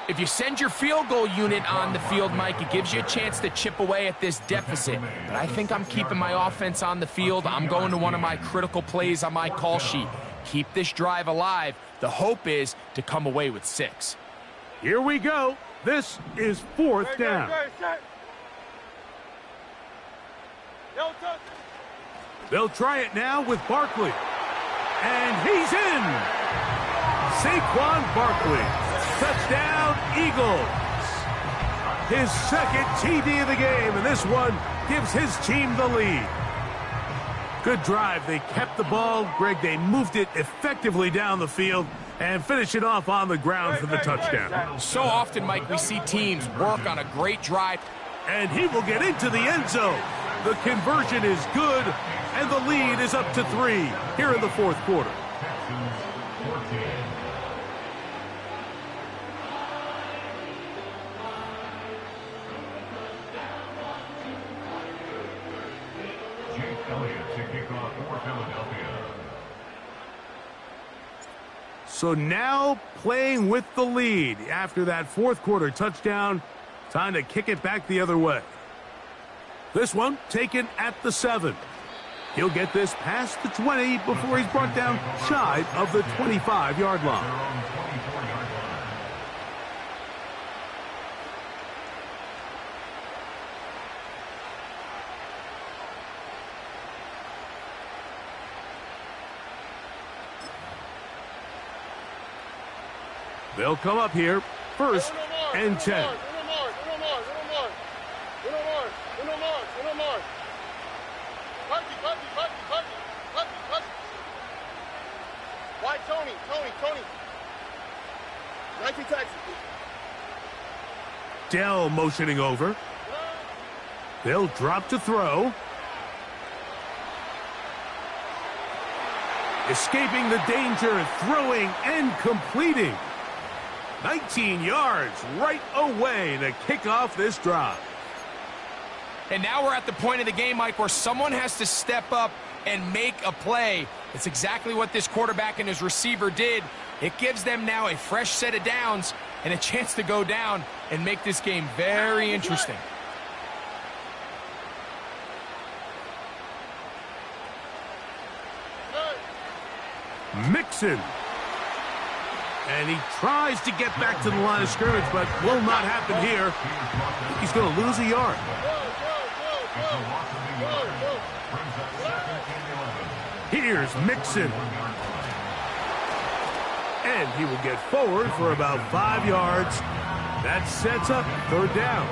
If you send your field goal unit on the field, Mike, it gives you a chance to chip away at this deficit. But I think I'm keeping my offense on the field. I'm going to one of my critical plays on my call sheet. Keep this drive alive. The hope is to come away with 6. Here we go. This is 4th down. They'll try it now with Barkley. And he's in. Saquon Barkley. Touchdown, Eagles. His 2nd TD of the game, and this one gives his team the lead. Good drive. They kept the ball. Greg, they moved it effectively down the field and finish it off on the ground for the touchdown. So often, Mike, we see teams work on a great drive. And he will get into the end zone. The conversion is good, and the lead is up to 3 here in the 4th quarter. So now playing with the lead after that 4th quarter touchdown. Time to kick it back the other way. This one taken at the 7. He'll get this past the 20 before he's brought down shy of the 25-yard line. They'll come up here, 1st and 10. Why, Tony. 19 Texas. Dell motioning over. They'll drop to throw. Escaping the danger, throwing and completing. 19 yards right away to kick off this drive. And now we're at the point of the game, Mike, where someone has to step up and make a play. It's exactly what this quarterback and his receiver did. It gives them now a fresh set of downs and a chance to go down and make this game very interesting. Mixon. And he tries to get back to the line of scrimmage, but will not happen here. He's going to lose a yard. Here's Mixon. And he will get forward for about 5 yards. That sets up third down.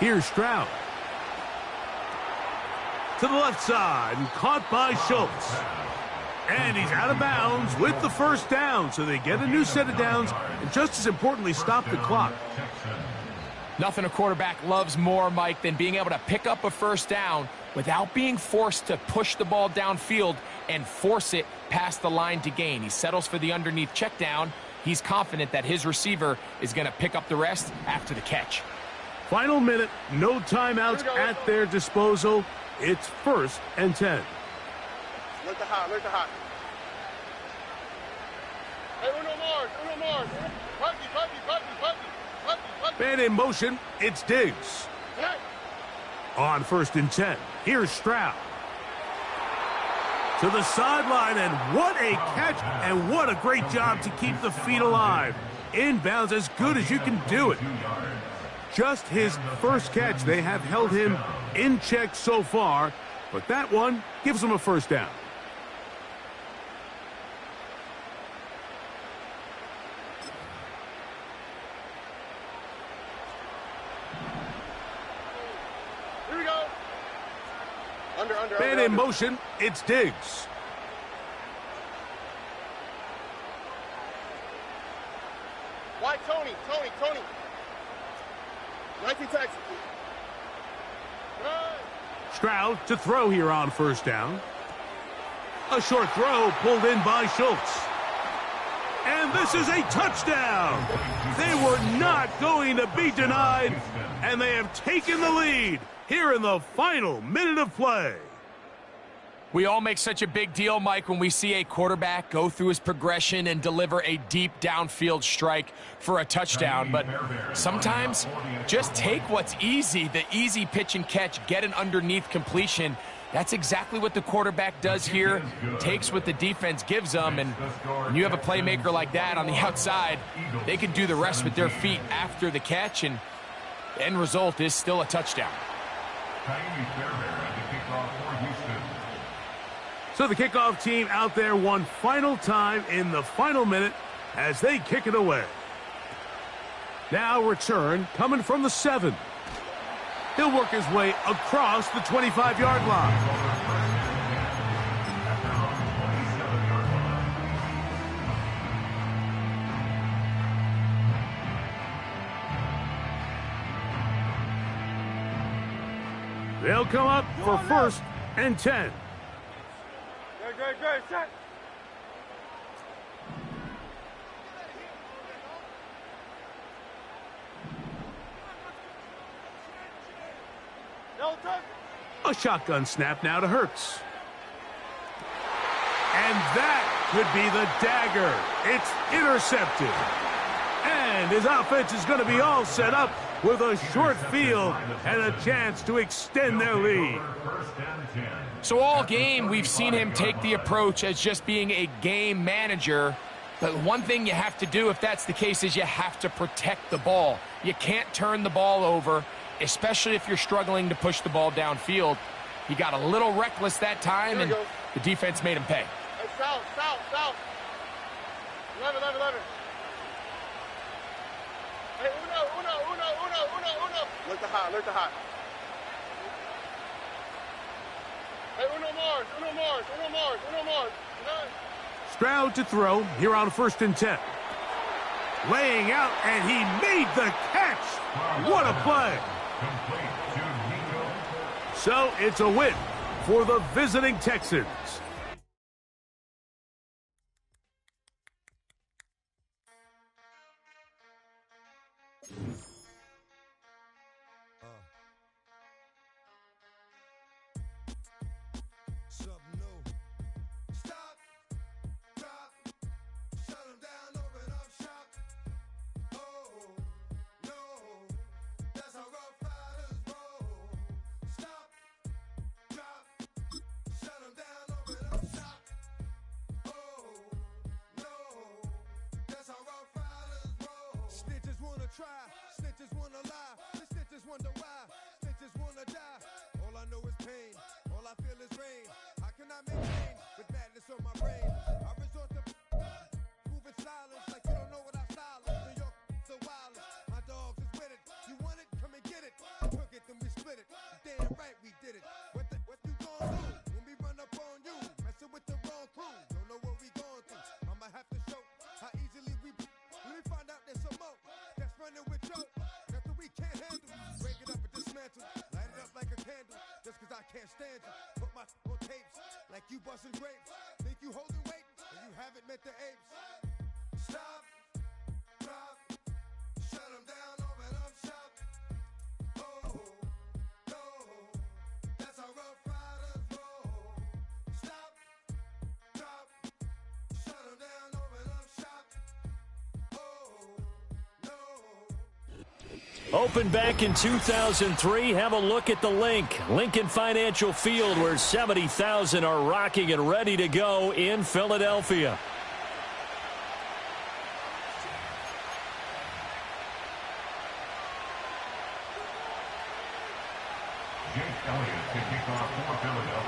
Here's Stroud. To the left side and caught by Schultz. And he's out of bounds with the first down, so they get a new set of downs and just as importantly stop the clock. Nothing a quarterback loves more, Mike, than being able to pick up a first down without being forced to push the ball downfield and force it past the line to gain. He settles for the underneath check down. He's confident that his receiver is going to pick up the rest after the catch. Final minute, no timeouts at their disposal. It's 1st and 10. Look the hot, look the hot. Hey, Uno Mars. Puppy. Man in motion, it's Diggs. Hey. On 1st and 10, here's Stroud. To the sideline, and what a catch, and what a great job to keep the feet alive. Inbounds as good as you can do it. Just his first catch. They have held him in check so far, but that one gives him a first down. Here we go. Under. Man in motion, it's Diggs. Why Tony? 19 Texas. Stroud to throw here on 1st down. A short throw pulled in by Schultz. And this is a touchdown. They were not going to be denied, and they have taken the lead here in the final minute of play. We all make such a big deal, Mike, when we see a quarterback go through his progression and deliver a deep downfield strike for a touchdown. But sometimes just take what's easy, the easy pitch and catch, get an underneath completion. That's exactly what the quarterback does here, takes what the defense gives them, and when you have a playmaker like that on the outside, they can do the rest with their feet after the catch, and the end result is still a touchdown. So the kickoff team out there one final time in the final minute as they kick it away. Now return coming from the 7. He'll work his way across the 25-yard line. They'll come up for 1st and 10. Great, set. A shotgun snap now to Hurts. And that could be the dagger. It's intercepted. And his offense is going to be all set up with a short field and a chance to extend their lead. So all game, we've seen him take the approach as just being a game manager. But one thing you have to do if that's the case is you have to protect the ball. You can't turn the ball over, especially if you're struggling to push the ball downfield. He got a little reckless that time, and the defense made him pay. Hey, south. 11. Hey, Uno. Look the hot. Hey, Uno Mars. Stroud to throw here on 1st and 10. laying out, and he made the catch. What a play. So it's a win for the visiting Texans. Snitches wanna try, snitches wanna lie, the snitches wonder why, snitches wanna die. All I know is pain, all I feel is rain. How can I maintain with madness on my brain? I resort to moving silence like you don't know what I style is. New York, the wildest, my dogs is with it. You want it? Come and get it. Took it, then we split it. Damn right we did it. What you gon' do when we run up on you? Messing with the wrong crew. Don't know what we going through. I'ma have to show how easily we. Let me find out there's some more that's running with you. Nothing we can't handle. Break it up and dismantle. Light it up like a candle. Just cause I can't stand you. Put my on tapes like you busting grapes. Think you holding weight and you haven't met the apes. Stop, drop, shut them down, open up shop. Oh, no, that's how Rough Riders roll. Stop, drop, shut them down, open up shop. Opened back in 2003. Have a look at the link. Lincoln Financial Field, where 70,000 are rocking and ready to go in Philadelphia.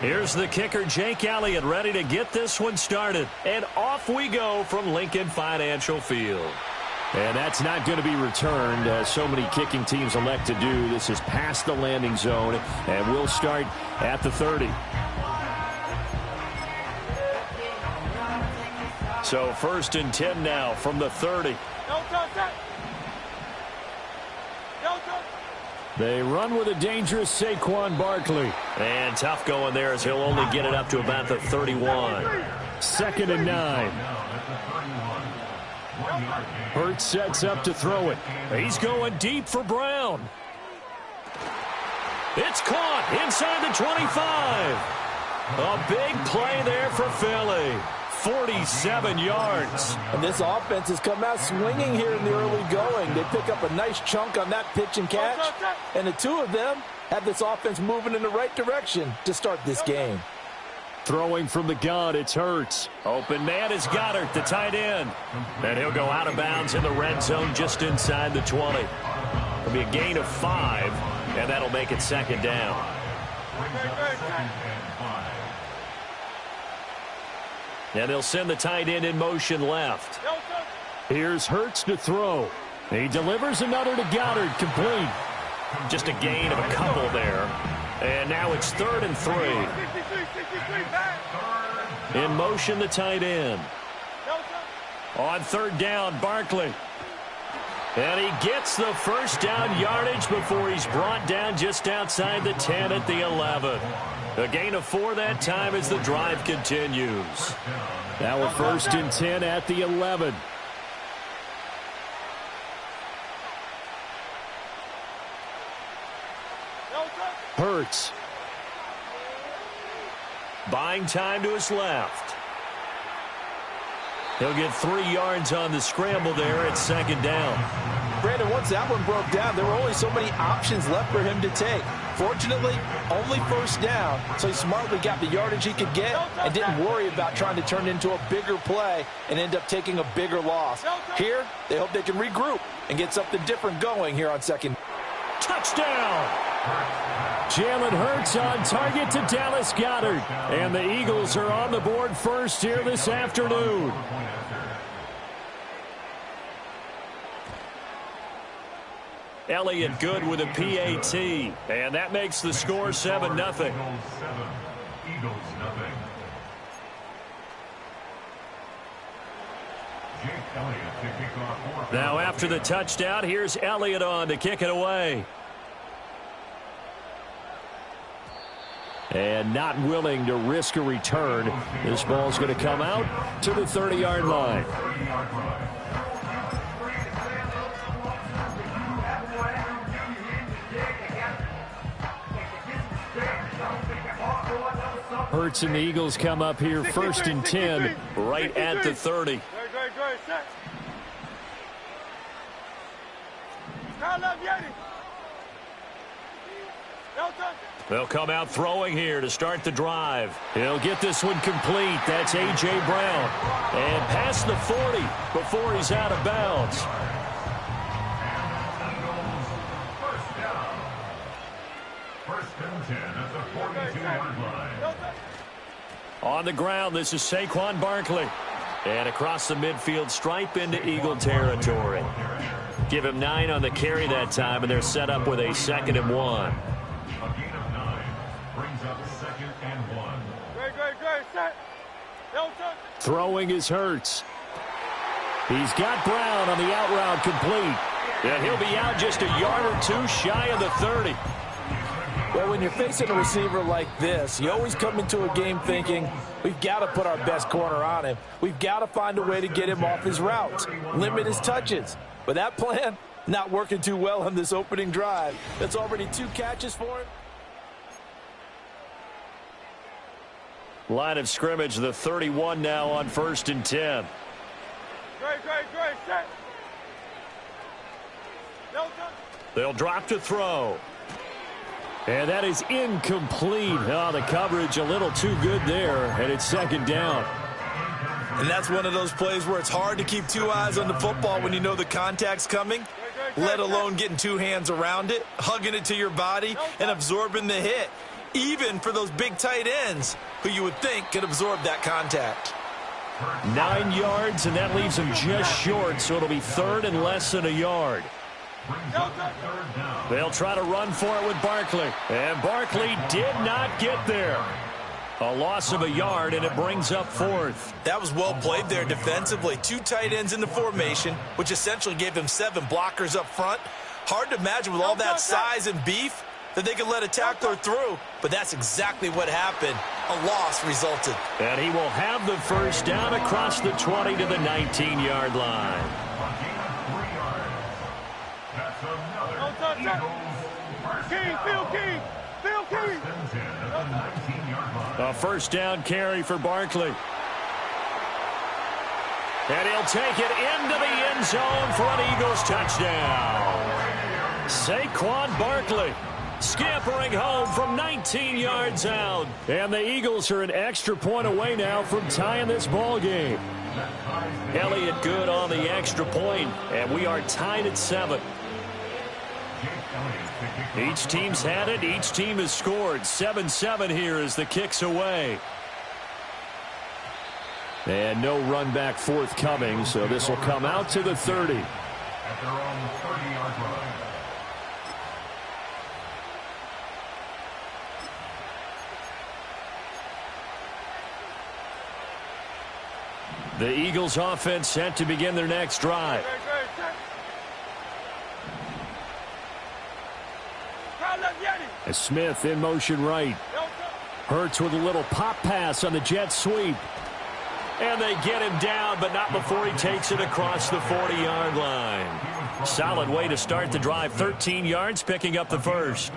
Here's the kicker, Jake Elliott, ready to get this one started. And off we go from Lincoln Financial Field. And that's not going to be returned, as so many kicking teams elect to do. This is past the landing zone, and we'll start at the 30. So 1st and 10 now from the 30. They run with a dangerous Saquon Barkley. And tough going there, as he'll only get it up to about the 31. 2nd and 9. Hurts sets up to throw it. He's going deep for Brown. It's caught inside the 25. A big play there for Philly. 47 yards. And this offense has come out swinging here in the early going. They pick up a nice chunk on that pitch and catch. And the two of them have this offense moving in the right direction to start this game. Throwing from the gun, it's Hurts. Open man is Goddard, the tight end. And he'll go out of bounds in the red zone just inside the 20. It'll be a gain of 5, and that'll make it 2nd down. And they'll send the tight end in motion left. Here's Hurts to throw. He delivers another to Goddard, complete. Just a gain of a couple there. And now it's 3rd and 3. In motion, the tight end. On 3rd down, Barkley. And he gets the first down yardage before he's brought down just outside the 10 at the 11. A gain of 4 that time as the drive continues. Now a 1st and 10 at the 11. Hurts. Buying time to his left. He'll get 3 yards on the scramble there at 2nd down. Brandon, once that one broke down, there were only so many options left for him to take. Fortunately, only 1st down, so he smartly got the yardage he could get and didn't worry about trying to turn it into a bigger play and end up taking a bigger loss. Here, they hope they can regroup and get something different going here on 2nd. Touchdown! Jalen Hurts on target to Dallas Goedert. And the Eagles are on the board first here this afternoon. Elliott good with a PAT. And that makes the score 7-0. Eagles 7, Eagles 0. Jake Now after the touchdown, here's Elliott on to kick it away. And not willing to risk a return. This ball's going to come out to the 30-yard line. Hurts and the Eagles come up here 1st and 10 right at the 30. They'll come out throwing here to start the drive. He'll get this one complete. That's A.J. Brown. And past the 40 before he's out of bounds. On the ground, this is Saquon Barkley. And across the midfield stripe into Eagle territory. Give him 9 on the carry that time, and they're set up with a 2nd and 1. Throwing is Hurts. He's got Brown on the out route complete. And he'll be out just a yard or two shy of the 30. Well, when you're facing a receiver like this, you always come into a game thinking, we've got to put our best corner on him. We've got to find a way to get him off his routes, limit his touches. But that plan, not working too well on this opening drive. That's already 2 catches for him. Line of scrimmage, the 31 now on 1st and 10. They'll drop to throw. And that is incomplete. Oh, the coverage a little too good there, and it's 2nd down. And that's one of those plays where it's hard to keep 2 eyes on the football when you know the contact's coming, let alone getting 2 hands around it, hugging it to your body, and absorbing the hit. Even for those big tight ends who you would think could absorb that contact. 9 yards, and that leaves him just short, so it'll be 3rd and less than a yard. They'll try to run for it with Barkley. And Barkley did not get there. A loss of a yard, and it brings up 4th. That was well played there defensively. 2 tight ends in the formation, which essentially gave him 7 blockers up front. Hard to imagine with all that size and beef that they could let a tackler through, but that's exactly what happened. A loss resulted. And he will have the 1st down across the 20 to the 19-yard line. A 1st down carry for Barkley. And he'll take it into the end zone for an Eagles touchdown. Saquon Barkley scampering home from 19 yards out. And the Eagles are an extra point away now from tying this ball game. Elliott good on the extra point, and we are tied at 7. Each team's had it. Each team has scored. 7-7 here as the kick's away. And no run back forthcoming, so this will come out to the 30. At their own 30-yard line. The Eagles offense set to begin their next drive. Smith in motion right. Hurts with a little pop pass on the jet sweep. And they get him down, but not before he takes it across the 40-yard line. Solid way to start the drive. 13 yards, picking up the 1st.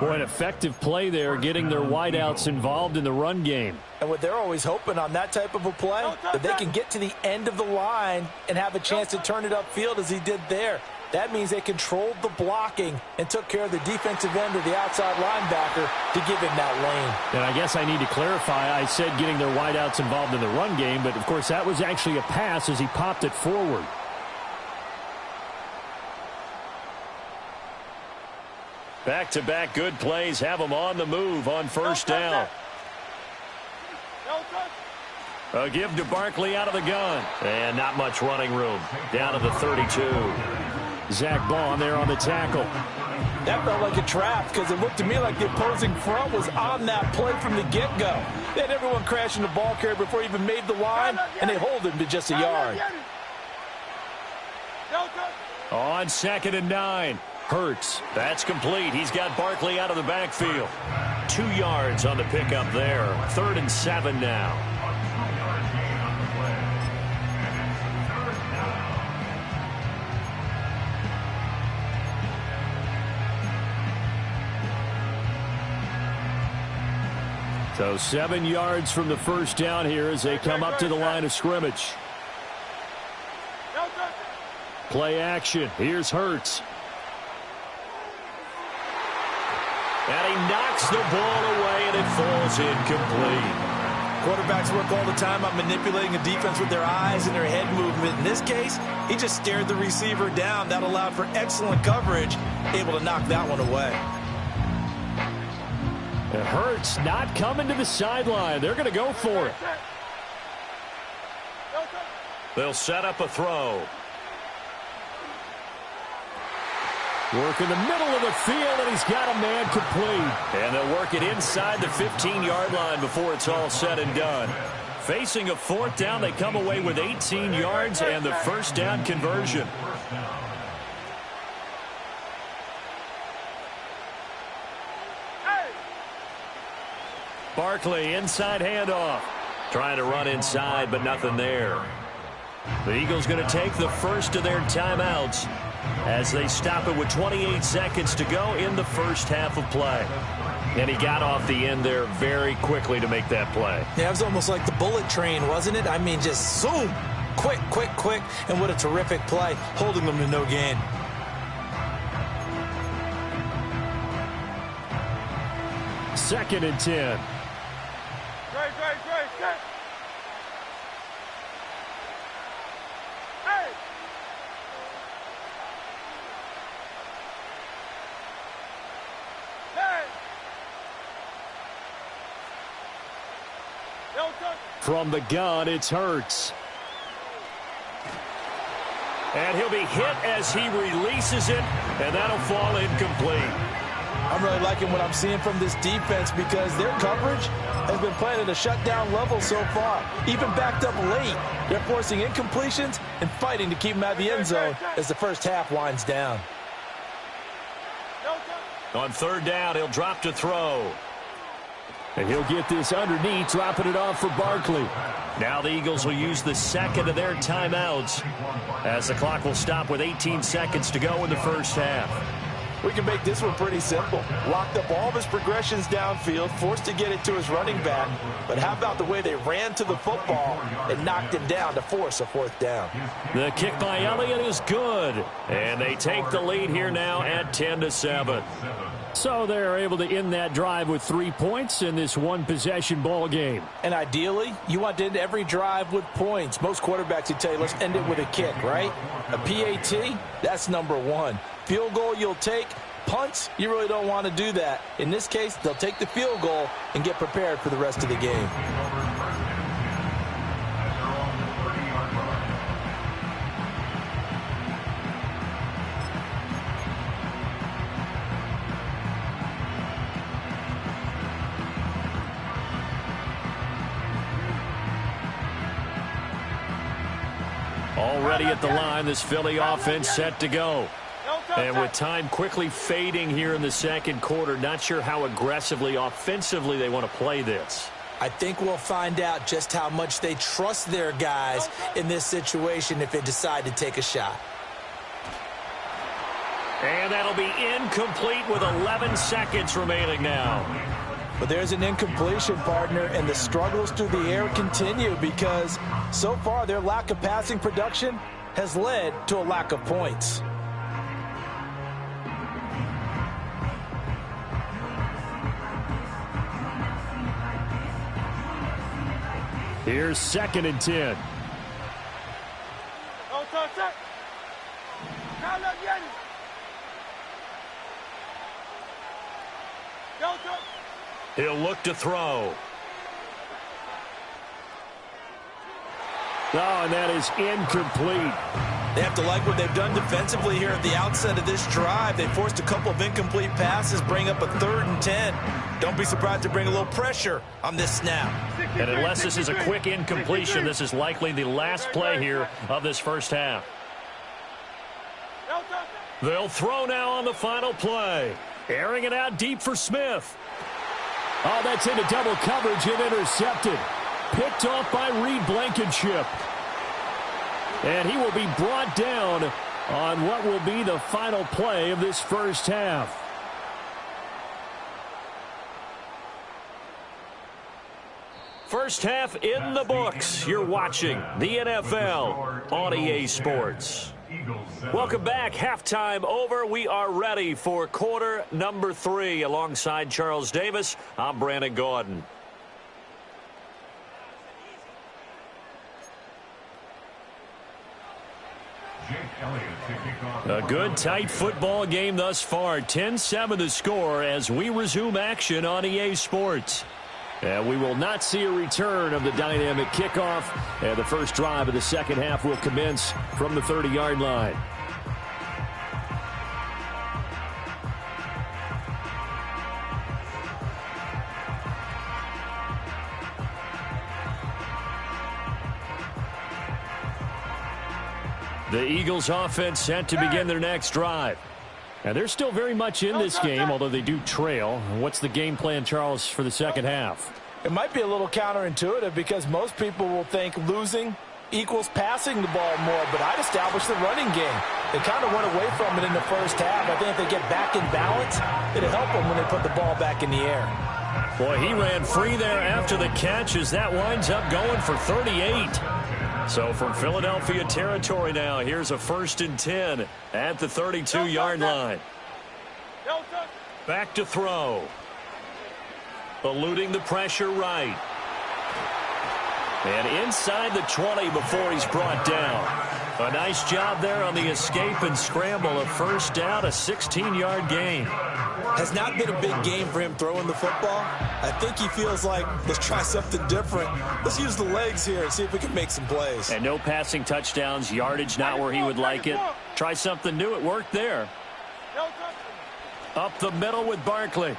Boy, an effective play there, getting their wideouts involved in the run game. And what they're always hoping on that type of a play, that they can get to the end of the line and have a chance to turn it upfield as he did there. That means they controlled the blocking and took care of the defensive end of the outside linebacker to give him that lane. And I guess I need to clarify, I said getting their wideouts involved in the run game, but of course that was actually a pass as he popped it forward. Back-to-back good plays have them on the move on 1st down. A give to Barkley out of the gun. And not much running room. Down to the 32. Zach Bond there on the tackle. That felt like a trap because it looked to me like the opposing front was on that play from the get-go. They had everyone crashing the ball carrier before he even made the line, and they hold him to just a yard. On 2nd and 9. Hurts. That's complete. He's got Barkley out of the backfield. 2 yards on the pickup there. 3rd and 7 now. So 7 yards from the first down here as they come up to the line of scrimmage. Play action. Here's Hurts. And he knocks the ball away, and it falls incomplete. Quarterbacks work all the time on manipulating a defense with their eyes and their head movement. In this case, he just stared the receiver down. That allowed for excellent coverage, able to knock that one away. And Hurts not coming to the sideline. They're going to go for it. They'll set up a throw. Work in the middle of the field, and he's got a man complete. And they'll work it inside the 15-yard line before it's all said and done. Facing a 4th down, they come away with 18 yards and the first down conversion. Barkley, inside handoff. Trying to run inside, but nothing there. The Eagles going to take the first of their timeouts as they stop it with 28 seconds to go in the first half of play. And he got off the end there very quickly to make that play. Yeah, it was almost like the bullet train, wasn't it? I mean, just zoom. Quick, quick, quick. And what a terrific play, holding them to no gain. Second and 10. From the gun, it's Hurts. And he'll be hit as he releases it, and that'll fall incomplete. I'm really liking what I'm seeing from this defense because their coverage has been playing at a shutdown level so far. Even backed up late, they're forcing incompletions and fighting to keep them out of the end zone as the first half winds down. On 3rd down, he'll drop to throw. And he'll get this underneath, dropping it off for Barkley. Now the Eagles will use the second of their timeouts as the clock will stop with 18 seconds to go in the first half. We can make this one pretty simple. Locked up all of his progressions downfield, forced to get it to his running back. But how about the way they ran to the football and knocked him down to force a 4th down? The kick by Elliott is good. And they take the lead here now at 10-7. So they're able to end that drive with 3 points in this one-possession ball game. And ideally, you want to end every drive with points. Most quarterbacks would tell you, let's end it with a kick, right? A PAT, that's number 1. Field goal you'll take. Punts, you really don't want to do that. In this case, they'll take the field goal and get prepared for the rest of the game. Already at the line, this Philly offense set to go. And with time quickly fading here in the second quarter, not sure how aggressively, offensively they want to play this. I think we'll find out just how much they trust their guys in this situation if they decide to take a shot. And that'll be incomplete with 11 seconds remaining now. But there's an incompletion, partner, and the struggles through the air continue because so far their lack of passing production has led to a lack of points. Here's 2nd and 10. He'll look to throw. Oh, and that is incomplete. They have to like what they've done defensively here at the outset of this drive. They forced a couple of incomplete passes, bring up a 3rd and 10. Don't be surprised to bring a little pressure on this snap. And unless this is a quick incompletion, this is likely the last play here of this first half. They'll throw now on the final play. Airing it out deep for Smith. Oh, that's into double coverage and intercepted. Picked off by Reed Blankenship. And he will be brought down on what will be the final play of this first half. First half in the books. You're watching the NFL on EA Sports. Welcome back. Halftime over. We are ready for quarter number 3. Alongside Charles Davis, I'm Brandon Gaudin. A good, tight football game thus far. 10-7 the score as we resume action on EA Sports. And we will not see a return of the dynamic kickoff. And the first drive of the second half will commence from the 30-yard line. The Eagles offense set to begin their next drive. And they're still very much in this game, although they do trail. What's the game plan, Charles, for the second half? It might be a little counterintuitive because most people will think losing equals passing the ball more, but I'd establish the running game. They kind of went away from it in the first half. I think if they get back in balance, it'll help them when they put the ball back in the air. Boy, he ran free there after the catch as that winds up going for 38. So from Philadelphia territory now, here's a 1st and 10 at the 32-yard line. Back to throw. Eluding the pressure right. And inside the 20 before he's brought down. A nice job there on the escape and scramble. A first down, a 16-yard gain. Has not been a big game for him throwing the football. I think he feels like, let's try something different. Let's use the legs here and see if we can make some plays. And no passing touchdowns, yardage not where he would like it. Try something new. It worked there. Up the middle with Barkley.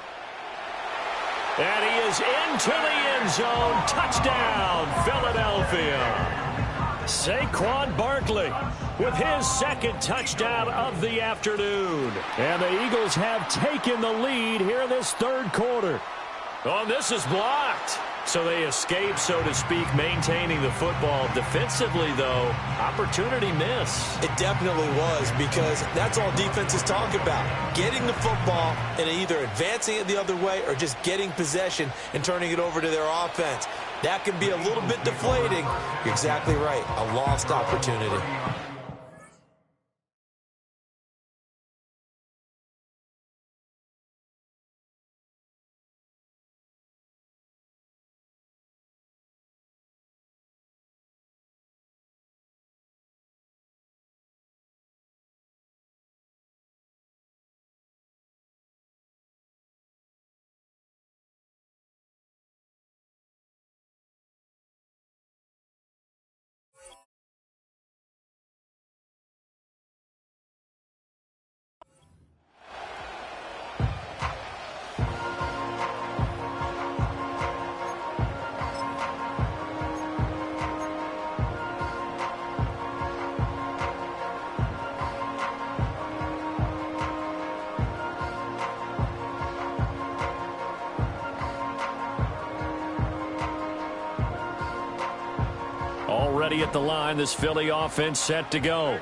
And he is into the end zone. Touchdown, Philadelphia. Saquon Barkley with his second touchdown of the afternoon. And the Eagles have taken the lead here in this third quarter. Oh, this is blocked. So they escape, so to speak, maintaining the football. Defensively, though, opportunity miss. It definitely was, because that's all defenses talk about. Getting the football and either advancing it the other way or just getting possession and turning it over to their offense. That can be a little bit deflating. You're exactly right. A lost opportunity. Already at the line, this Philly offense set to go.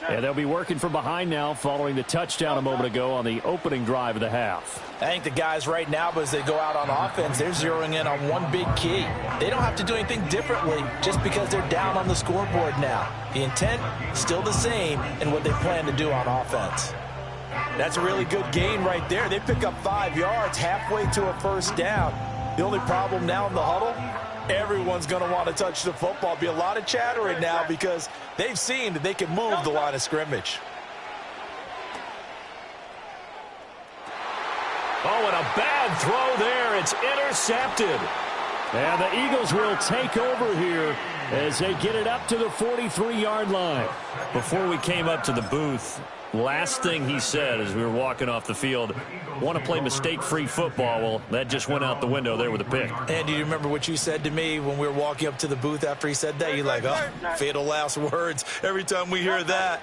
And they'll be working from behind now following the touchdown a moment ago on the opening drive of the half. I think the guys right now, as they go out on offense, they're zeroing in on one big key. They don't have to do anything differently just because they're down on the scoreboard now. The intent still the same in what they plan to do on offense. That's a really good gain right there. They pick up 5 yards halfway to a first down. The only problem now in the huddle, everyone's going to want to touch the football. Be a lot of chattering now because they've seen that they can move the line of scrimmage. Oh, and a bad throw there. It's intercepted. And the Eagles will take over here as they get it up to the 43-yard line. Before we came up to the booth, last thing he said as we were walking off the field, want to play mistake-free football. Well, that just went out the window there with a pick. And do you remember what you said to me when we were walking up to the booth after he said that? You're like, oh, fatal last words every time we hear that.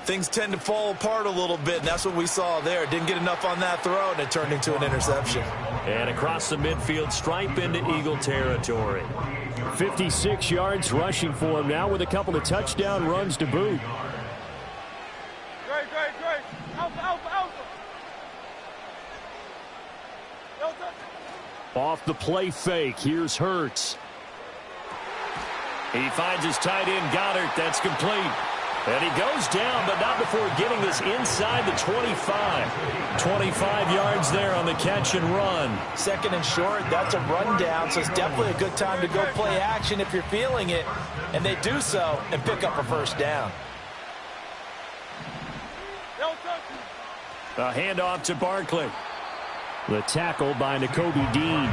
things tend to fall apart a little bit, and that's what we saw there. Didn't get enough on that throw, and it turned into an interception. And across the midfield stripe into Eagle territory. 56 yards rushing for him now with a couple of touchdown runs to boot. Great. Alpha. Off the play fake, here's Hurts. He finds his tight end, Goddard. That's complete. And he goes down, but not before getting this inside the 25. 25 yards there on the catch and run. Second and short, that's a rundown, so it's definitely a good time to go play action if you're feeling it. And they do so and pick up a first down. A handoff to Barkley. The tackle by Nakobe Dean.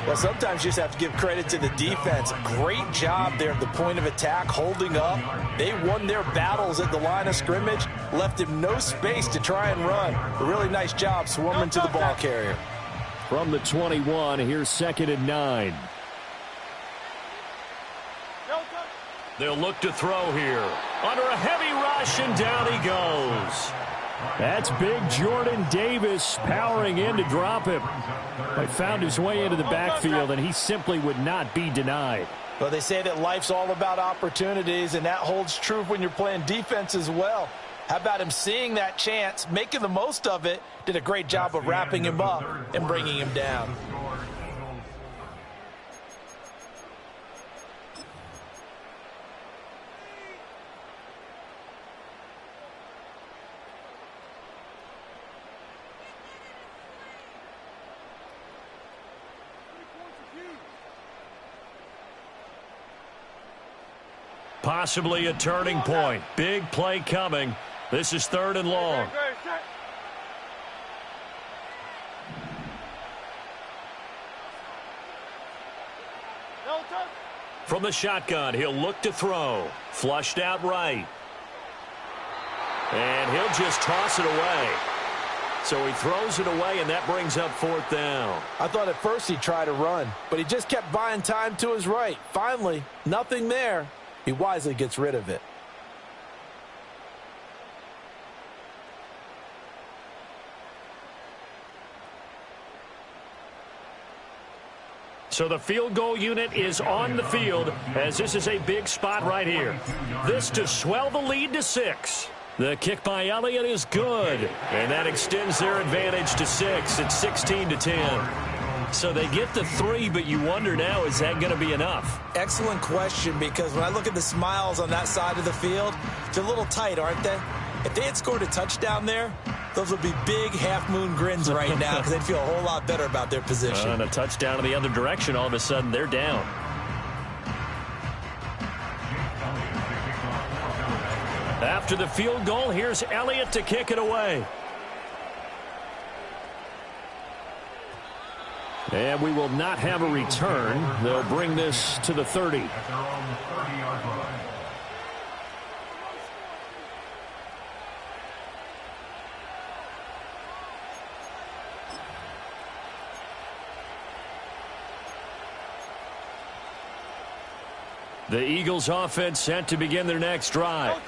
Well, sometimes you just have to give credit to the defense. Great job there at the point of attack, holding up. They won their battles at the line of scrimmage, left him no space to try and run. A really nice job swarming to the ball carrier. From the 21, here's 2nd and 9. They'll look to throw here. Under a heavy rush, and down he goes. That's big Jordan Davis powering in to drop him. He found his way into the backfield, and he simply would not be denied. Well, they say that life's all about opportunities, and that holds true when you're playing defense as well. How about him seeing that chance, making the most of it, did a great job of wrapping him up and bringing him down. Possibly a turning point. Big play coming. This is 3rd and long. From the shotgun, he'll look to throw. Flushed out right. And he'll just toss it away. So he throws it away, and that brings up 4th down. I thought at first he'd try to run, but he just kept buying time to his right. Finally, nothing there. He wisely gets rid of it. So the field goal unit is on the field, as this is a big spot right here. This to swell the lead to 6. The kick by Elliott is good, and that extends their advantage to 6. It's 16-10. So they get the 3, but you wonder now, is that going to be enough? Excellent question, because when I look at the smiles on that side of the field, they're a little tight, aren't they? If they had scored a touchdown there, those would be big half-moon grins right now because they'd feel a whole lot better about their position. And a touchdown in the other direction, all of a sudden they're down. After the field goal, here's Elliott to kick it away. And we will not have a return. They'll bring this to the 30. The Eagles offense set to begin their next drive.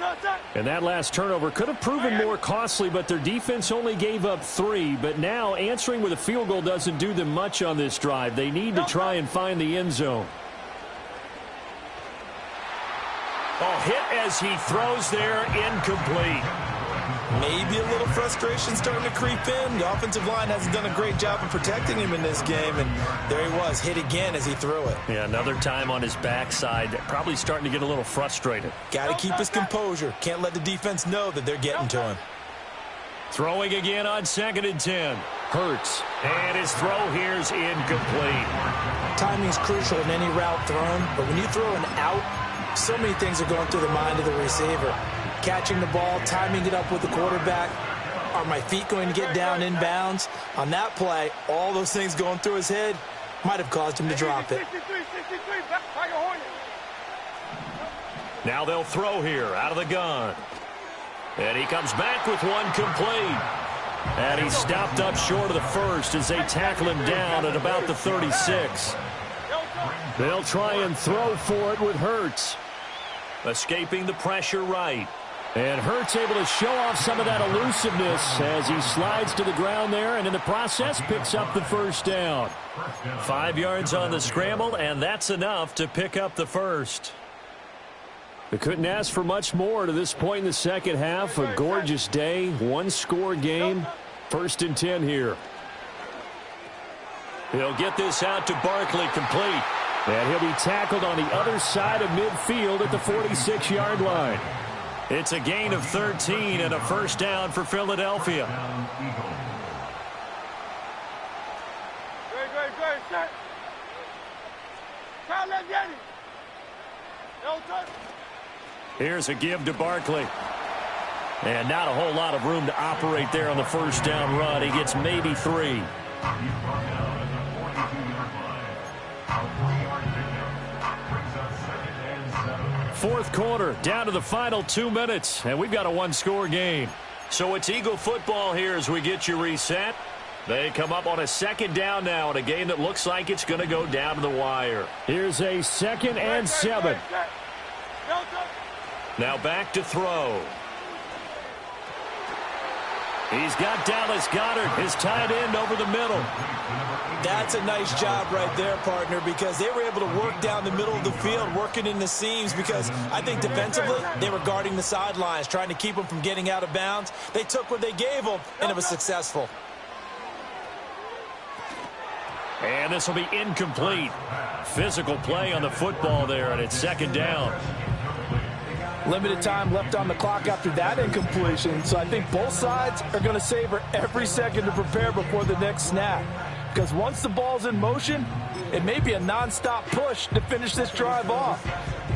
And that last turnover could have proven more costly, but their defense only gave up 3. But now answering with a field goal doesn't do them much on this drive. They need to try and find the end zone. Oh, hit as he throws there, incomplete. Maybe a little frustration starting to creep in. The offensive line hasn't done a great job of protecting him in this game, and there he was, hit again as he threw it. Yeah, another time on his backside, probably starting to get a little frustrated. Got to keep his composure. Can't let the defense know that they're getting to him. Throwing again on 2nd and 10. Hurts, and his throw here's incomplete. Timing's crucial in any route thrown, but when you throw an out, so many things are going through the mind of the receiver. Catching the ball, timing it up with the quarterback. Are my feet going to get down in bounds? On that play, all those things going through his head might have caused him to drop it. Now they'll throw here out of the gun. And he comes back with one complete. And he stopped up short of the first as they tackle him down at about the 36. They'll try and throw for it with Hurts. Escaping the pressure right. And Hurts able to show off some of that elusiveness as he slides to the ground there, and in the process picks up the first down. 5 yards on the scramble, and that's enough to pick up the first. They couldn't ask for much more to this point in the second half. A gorgeous day, one-score game. 1st and 10 here. He'll get this out to Barkley, complete. And he'll be tackled on the other side of midfield at the 46-yard line. It's a gain of 13 and a first down for Philadelphia. Great, set. Let's get it. Here's a give to Barkley. And not a whole lot of room to operate there on the first down run. He gets maybe 3. Fourth quarter, down to the final 2 minutes, and we've got a one-score game. So it's Eagle football here as we get you reset. They come up on a second down now in a game that looks like it's going to go down to the wire. Here's a 2nd and 7. Now back to throw. He's got Dallas Goedert, his tight end, over the middle. That's a nice job right there, partner, because they were able to work down the middle of the field, working in the seams, because I think defensively they were guarding the sidelines, trying to keep them from getting out of bounds. They took what they gave them, and it was successful. And this will be incomplete. Physical play on the football there, and it's 2nd down. Limited time left on the clock after that incompletion, so I think both sides are going to savor every second to prepare before the next snap. Because once the ball's in motion, it may be a nonstop push to finish this drive off.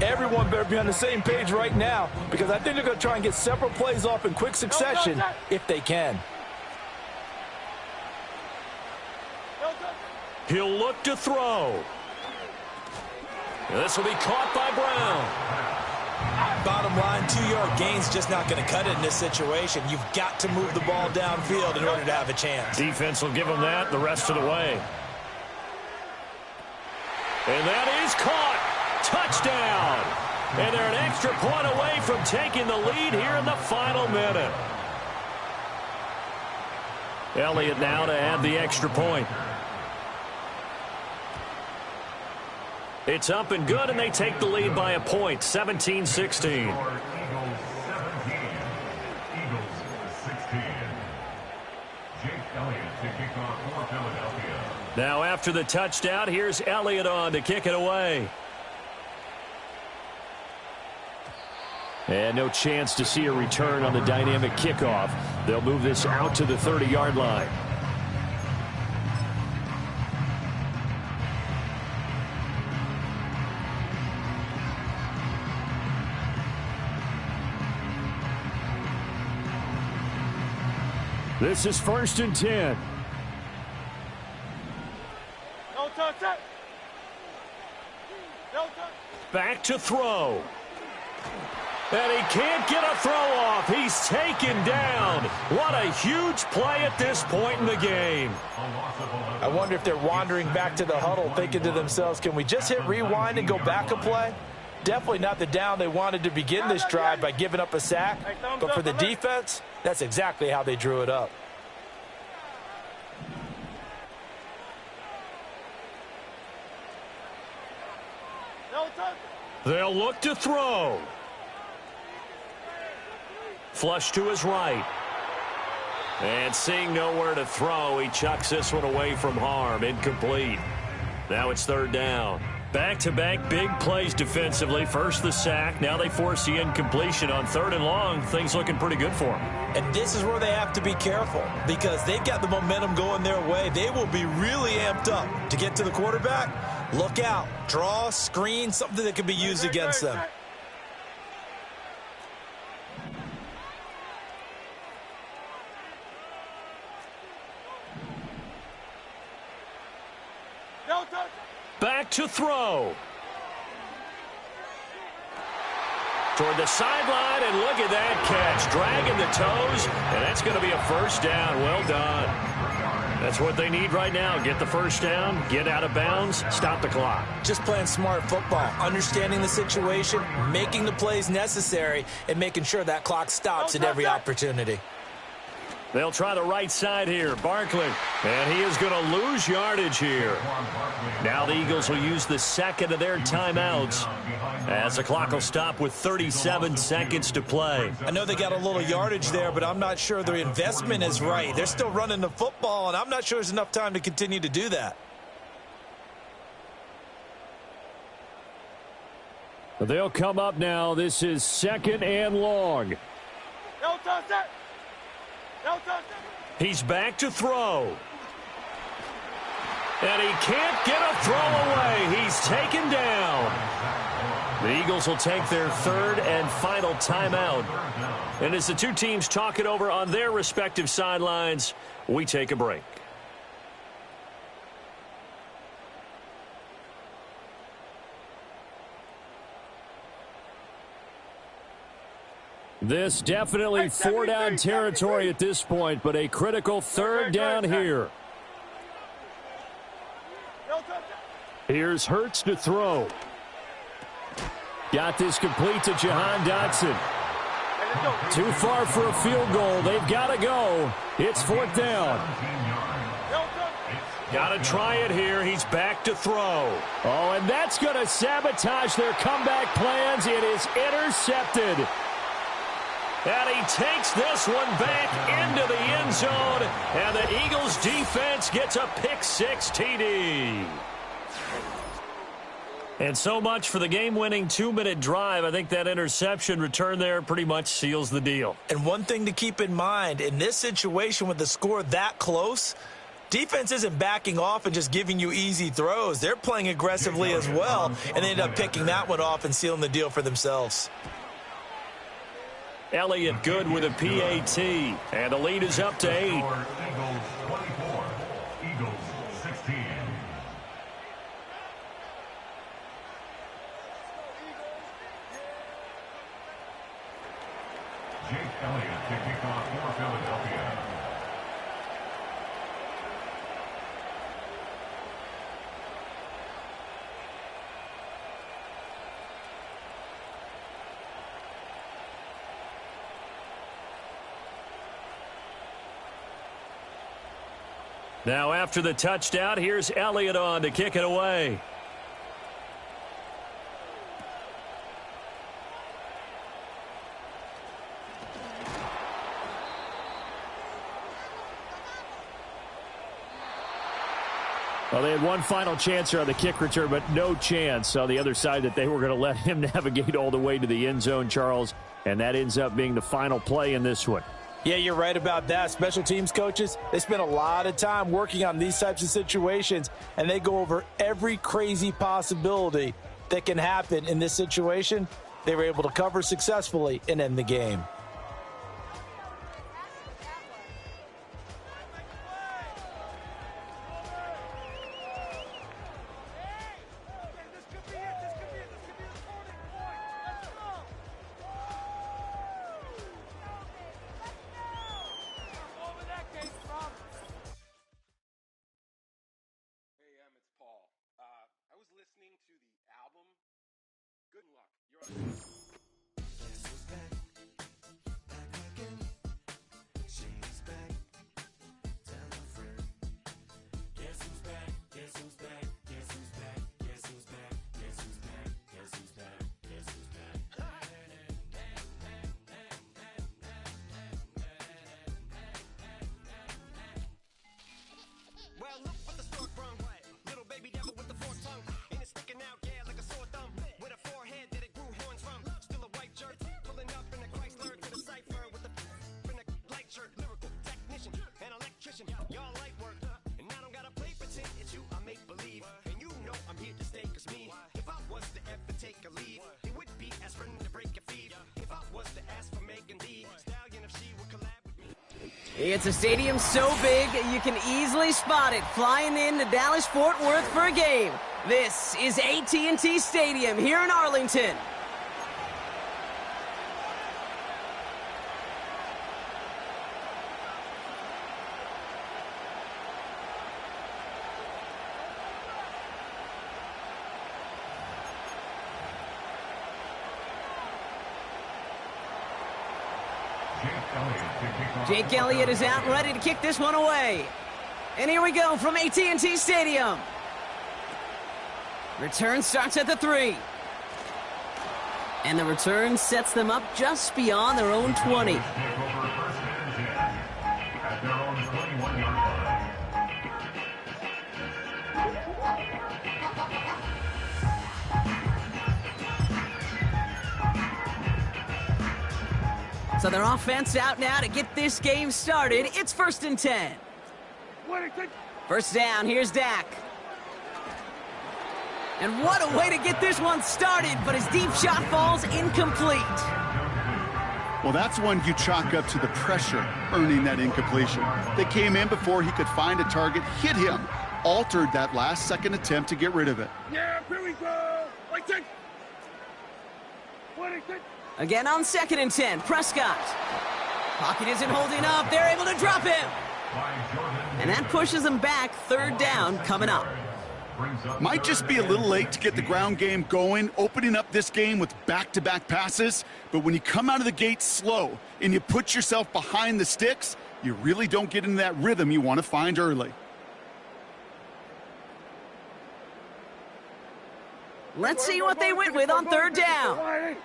Everyone better be on the same page right now, because I think they're going to try and get several plays off in quick succession if they can. He'll look to throw. This will be caught by Brown. Bottom line, 2-yard gain's just not going to cut it in this situation. You've got to move the ball downfield in order to have a chance. Defense will give them that the rest of the way. And that is caught. Touchdown. And they're an extra point away from taking the lead here in the final minute. Elliott now to add the extra point. It's up and good, and they take the lead by a point, 17-16. Eagles 17. Eagles 16. Jake Elliott to kick off for Philadelphia. Now after the touchdown, here's Elliott on to kick it away. And no chance to see a return on the dynamic kickoff. They'll move this out to the 30-yard line. This is 1st and 10. No touch it. No touch. Back to throw. And he can't get a throw off. He's taken down. What a huge play at this point in the game. I wonder if they're wandering back to the huddle thinking to themselves, can we just hit rewind and go back a play? Definitely not the down they wanted to begin this drive by giving up a sack. But for the defense, that's exactly how they drew it up. They'll look to throw. Flush to his right. And seeing nowhere to throw, he chucks this one away from harm. Incomplete. Now it's 3rd down. Back-to-back big plays defensively. First the sack. Now they force the incompletion on 3rd and long. Things looking pretty good for them. And this is where they have to be careful because they've got the momentum going their way. They will be really amped up to get to the quarterback. Look out. Draw, screen, something that can be used against them. Back to throw. Toward the sideline, and look at that catch. Dragging the toes, and that's going to be a first down. Well done. That's what they need right now. Get the first down, get out of bounds, stop the clock. Just playing smart football, understanding the situation, making the plays necessary, and making sure that clock stops at every opportunity. They'll try the right side here. Barkley. And he is going to lose yardage here. Now the Eagles will use the second of their timeouts as the clock will stop with 37 seconds to play. I know they got a little yardage there, but I'm not sure their investment is right. They're still running the football, and I'm not sure there's enough time to continue to do that. But they'll come up now. This is 2nd and long. He's back to throw. And he can't get a throw away. He's taken down. The Eagles will take their third and final timeout. And as the two teams talk it over on their respective sidelines, we take a break. This definitely 4-down territory at this point, but a critical 3rd down here. Here's Hurts to throw. Got this complete to Jahan Dotson. Too far for a field goal. They've got to go. It's 4th down. Got to try it here. He's back to throw. Oh, and that's going to sabotage their comeback plans. It is intercepted. And he takes this one back into the end zone. And the Eagles defense gets a pick-6 TD. And so much for the game-winning 2-minute drive. I think that interception return there pretty much seals the deal. And one thing to keep in mind, in this situation with the score that close, defense isn't backing off and just giving you easy throws. They're playing aggressively as well, and they end up picking that one off and sealing the deal for themselves. Elliott good with a PAT, and the lead is up to 8. Eagles 24, Eagles 16. Jake Elliott to kick off for Philadelphia. Now after the touchdown, here's Elliott on to kick it away. Well, they had one final chance here on the kick return, but no chance on the other side that they were going to let him navigate all the way to the end zone, Charles, and that ends up being the final play in this one. Yeah, you're right about that. Special teams coaches, they spend a lot of time working on these types of situations, and they go over every crazy possibility that can happen in this situation. They were able to cover successfully and end the game. It's a stadium so big you can easily spot it flying in to Dallas-Fort Worth for a game. This is AT&T Stadium here in Arlington. Jake Elliott is out ready to kick this one away. And here we go from AT&T Stadium. Return starts at the 3. And the return sets them up just beyond their own 20. So their offense out now to get this game started. It's 1st and 10. First down, here's Dak. And what a way to get this one started, but his deep shot falls incomplete. Well, that's one you chalk up to the pressure earning that incompletion. They came in before he could find a target, hit him, altered that last-second attempt to get rid of it. Yeah, here we go. Again on 2nd and 10, Prescott. Pocket isn't holding up. They're able to drop him. And that pushes them back. 3rd down coming up. Might just be a little late to get the ground game going, opening up this game with back-to-back passes. But when you come out of the gate slow and you put yourself behind the sticks, you really don't get into that rhythm you want to find early. Let's see what they went with on 3rd down.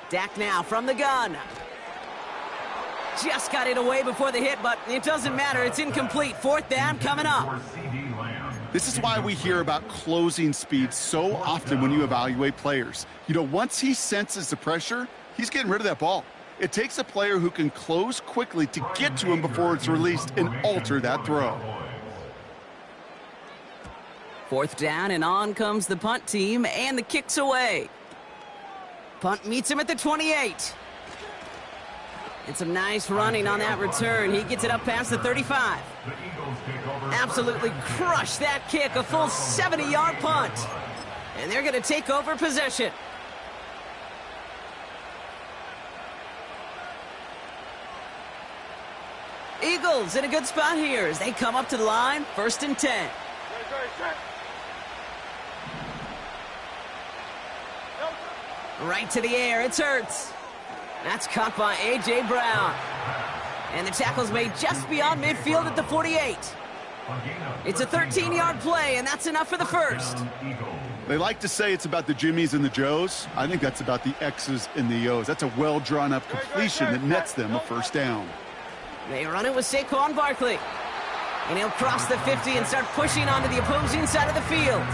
Dak now from the gun. Just got it away before the hit, but it doesn't matter. It's incomplete. 4th down coming up. This is why we hear about closing speed so often when you evaluate players. You know, once he senses the pressure, he's getting rid of that ball. It takes a player who can close quickly to get to him before it's released and alter that throw. 4th down, and on comes the punt team, and the kick's away. Punt meets him at the 28. And some nice running on that return. He gets it up past the 35. Absolutely crushed that kick, a full 70-yard punt. And they're going to take over possession. Eagles in a good spot here as they come up to the line. 1st and 10. Right to the air, it's Hurts. That's caught by A.J. Brown. And the tackle's made just beyond midfield at the 48. It's a 13-yard play, and that's enough for the first. They like to say it's about the Jimmies and the Joes. I think that's about the X's and the O's. That's a well-drawn-up completion that nets them a 1st down. They run it with Saquon Barkley. And he'll cross the 50 and start pushing onto the opposing side of the field.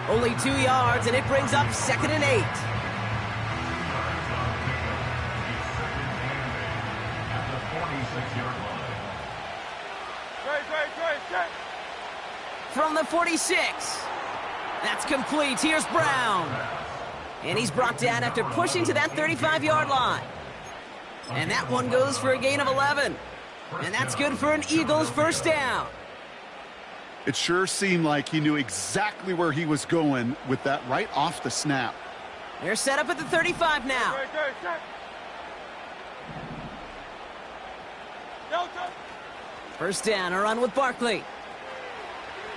Only 2 yards, and it brings up 2nd and 8. From the 46. That's complete. Here's Brown. And he's brought down after pushing to that 35-yard line. And that one goes for a gain of 11. And that's good for an Eagles 1st down. It sure seemed like he knew exactly where he was going with that right off the snap. They're set up at the 35 now. First down, a run with Barkley.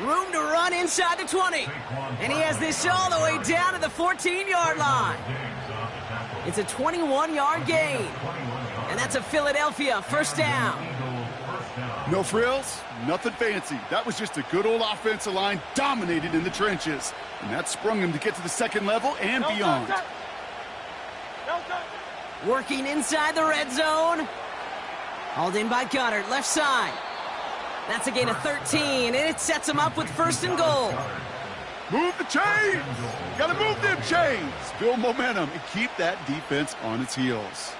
Room to run inside the 20. And he has this all the way down to the 14-yard line. It's a 21-yard gain. And that's a Philadelphia 1st down. No frills, nothing fancy. That was just a good old offensive line dominated in the trenches. And that sprung him to get to the 2nd level and beyond. Working inside the red zone. Hauled in by Goddard, left side. That's a gain of 13, and it sets him up with 1st and goal. Move the chains! Gotta move them chains! Build momentum and keep that defense on its heels.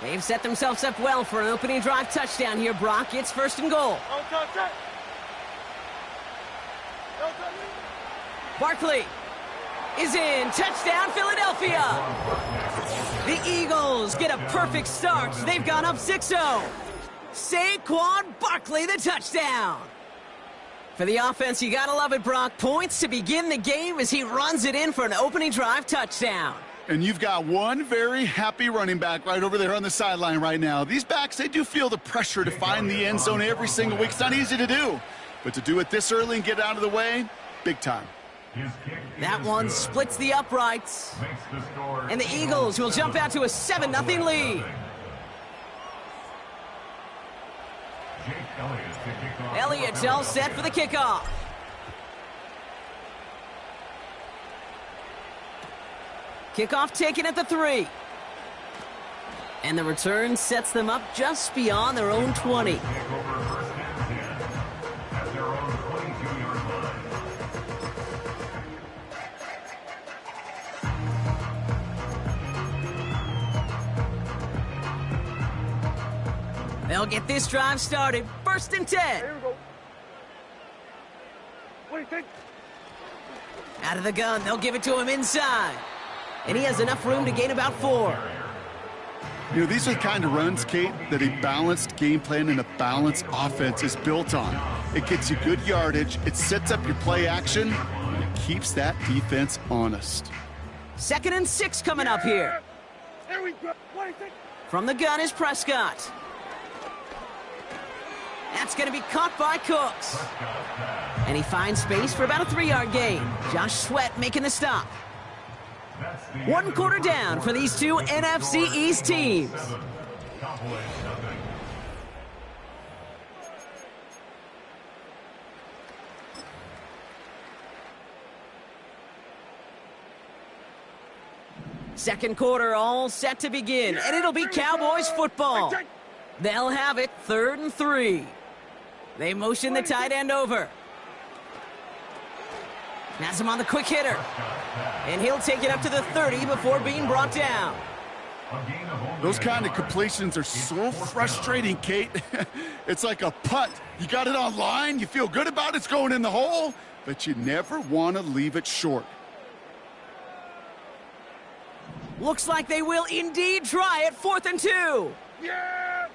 They've set themselves up well for an opening drive touchdown here, Brock. It's 1st and goal. Barkley is in. Touchdown, Philadelphia. The Eagles get a perfect start. They've gone up 6-0. Saquon Barkley, the touchdown. For the offense, you gotta love it, Brock. Points to begin the game as he runs it in for an opening drive touchdown. And you've got one very happy running back right over there on the sideline right now. These backs, they do feel the pressure to find the end zone every single week. It's not easy to do. But to do it this early and get out of the way, big time. His kick That is one good. splits the uprights. Makes the score And the Eagles will jump out to a 7-0 lead. Jake Elliott to kick off. Elliott's all set for the kickoff. Kickoff taken at the 3. And the return sets them up just beyond their own 20. Take over first and 10 at their own 22-yard line. They'll get this drive started. First and 10. Here we go. What do you think? Out of the gun, they'll give it to him inside. And he has enough room to gain about 4. You know, these are the kind of runs, Kate, that a balanced game plan and a balanced offense is built on. It gets you good yardage, it sets up your play action, and it keeps that defense honest. 2nd and 6 coming up here. Here we go. What do you think? From the gun is Prescott. That's going to be caught by Cooks. And he finds space for about a 3-yard gain. Josh Sweat making the stop. 1 quarter down for these two NFC East teams. Second quarter all set to begin, and it'll be Cowboys football. They'll have it 3rd and 3. They motion the tight end over. Has him on the quick hitter. And he'll take it up to the 30 before being brought down. Those kind of completions are so frustrating, Kate. It's like a punt. You got it on line, you feel good about it's going in the hole, but you never want to leave it short. Looks like they will indeed try it. 4th and 2. Yeah!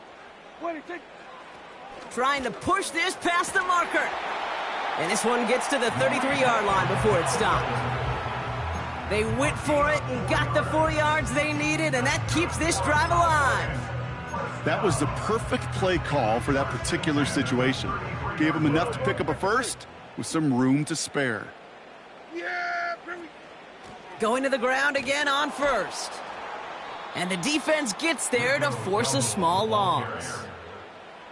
What do you think? Trying to push this past the marker. And this one gets to the 33-yard line before it stopped. They went for it and got the 4 yards they needed, and that keeps this drive alive. That was the perfect play call for that particular situation. Gave them enough to pick up a first with some room to spare. Yeah! Going to the ground again on 1st. And the defense gets there to force a small loss.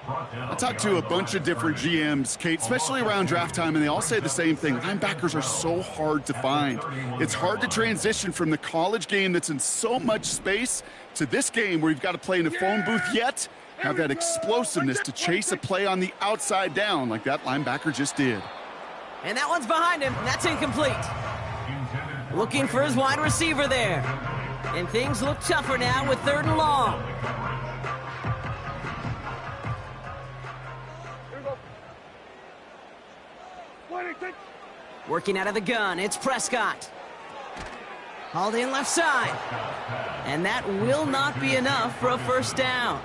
I talked to a bunch of different GMs, Kate, especially around draft time, and they all say the same thing. Linebackers are so hard to find. It's hard to transition from the college game that's in so much space to this game where you've got to play in a phone booth yet have that explosiveness to chase a play on the outside down like that linebacker just did. And that one's behind him. That's incomplete. Looking for his wide receiver there. And things look tougher now with 3rd and long. Working out of the gun, it's Prescott. Hauled in left side. And that will not be enough for a first down.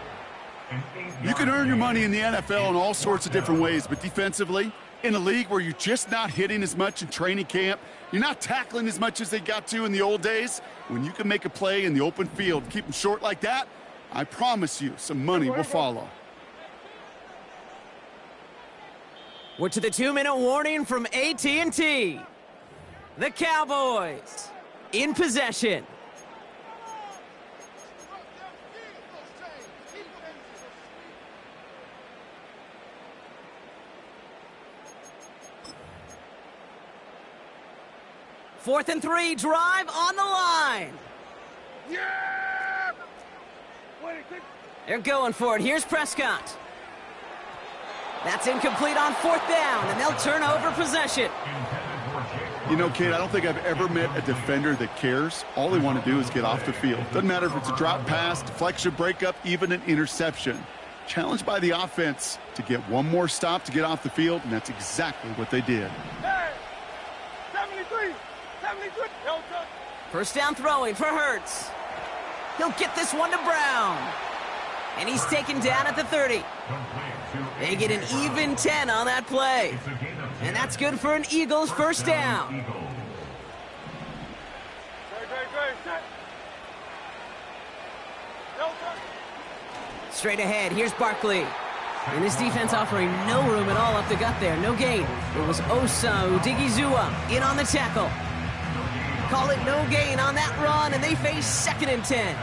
You can earn your money in the NFL in all sorts of different ways, but defensively, in a league where you're just not hitting as much in training camp, you're not tackling as much as they got to in the old days, when you can make a play in the open field, keep them short like that, I promise you some money will follow. We're to the 2-minute warning from AT&T. The Cowboys in possession. Fourth and 3, drive on the line. Yeah! They're going for it. Here's Prescott. That's incomplete on 4th down, and they'll turn over possession. You know, Kate, I don't think I've ever met a defender that cares. All they want to do is get off the field. Doesn't matter if it's a drop pass, deflection, breakup, even an interception. Challenged by the offense to get one more stop to get off the field, and that's exactly what they did. Hey! 73! 73! First down throwing for Hurts. He'll get this one to Brown. And he's taken down at the 30. They get an even 10 on that play. And that's good for an Eagles first down. Straight ahead, here's Barkley. And this defense offering no room at all up the gut there. No gain. It was Osa Odigizua in on the tackle. Call it no gain on that run, and they face 2nd and 10.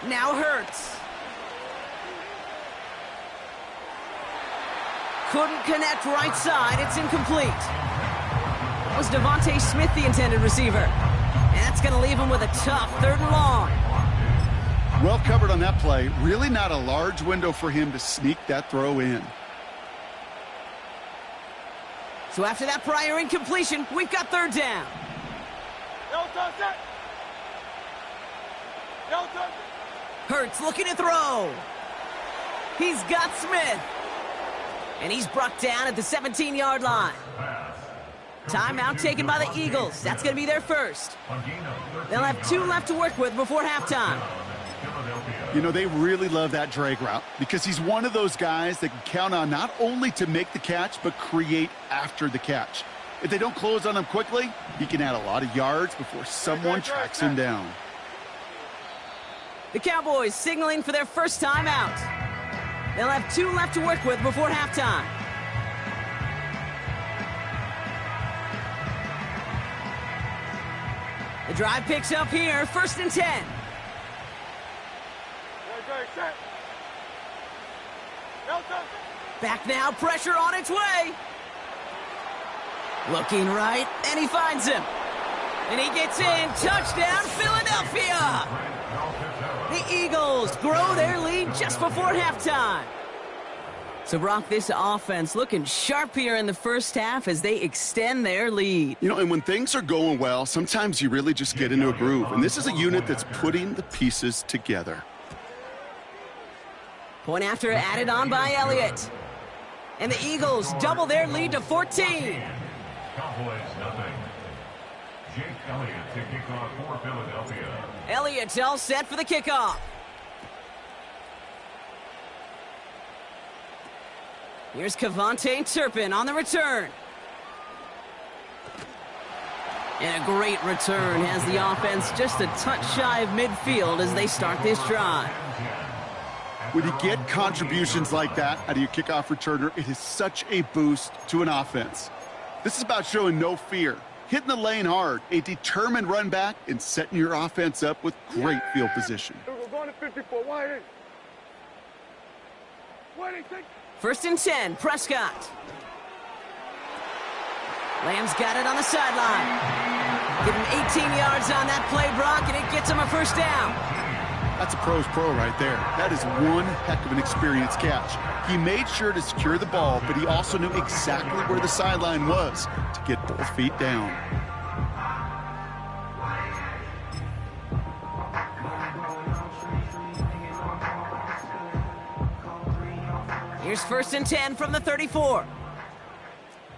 Now Hurts. Couldn't connect right side. It's incomplete. That was Devontae Smith, the intended receiver. And that's going to leave him with a tough 3rd and long. Well covered on that play. Really not a large window for him to sneak that throw in. So after that prior incompletion, we've got 3rd down. Hurts looking to throw. He's got Smith. And he's brought down at the 17-yard line. Timeout taken by the Eagles. That's going to be their first. They'll have 2 left to work with before halftime. You know, they really love that drag route because he's one of those guys that can count on not only to make the catch, but create after the catch. If they don't close on him quickly, he can add a lot of yards before someone tracks him down. The Cowboys signaling for their first timeout. They'll have 2 left to work with before halftime. The drive picks up here, 1st and 10. Back now, pressure on its way. Looking right, and he finds him. And he gets in, touchdown, Philadelphia! The Eagles grow their lead just before halftime. So, Brock, this offense looking sharp here in the first half as they extend their lead. You know, and when things are going well, sometimes you really just get into a groove. And this is a unit that's putting the pieces together. Point after added on by Elliott. And the Eagles double their lead to 14. Cowboys nothing. Jake Elliott to kick off for Philadelphia. Elliott's all set for the kickoff. Here's Kevontae Turpin on the return. And a great return has the offense just a touch shy of midfield as they start this drive. When you get contributions like that out of your kickoff returner, it is such a boost to an offense. This is about showing no fear, hitting the lane hard, a determined run back, and setting your offense up with great field position. We're going to 54. Wide in. 1st and 10, Prescott. Lamb's got it on the sideline. Give him 18 yards on that play, Brock, and it gets him a 1st down. That's a pro's pro right there. That is one heck of an experienced catch. He made sure to secure the ball, but he also knew exactly where the sideline was to get both feet down. Here's 1st and 10 from the 34.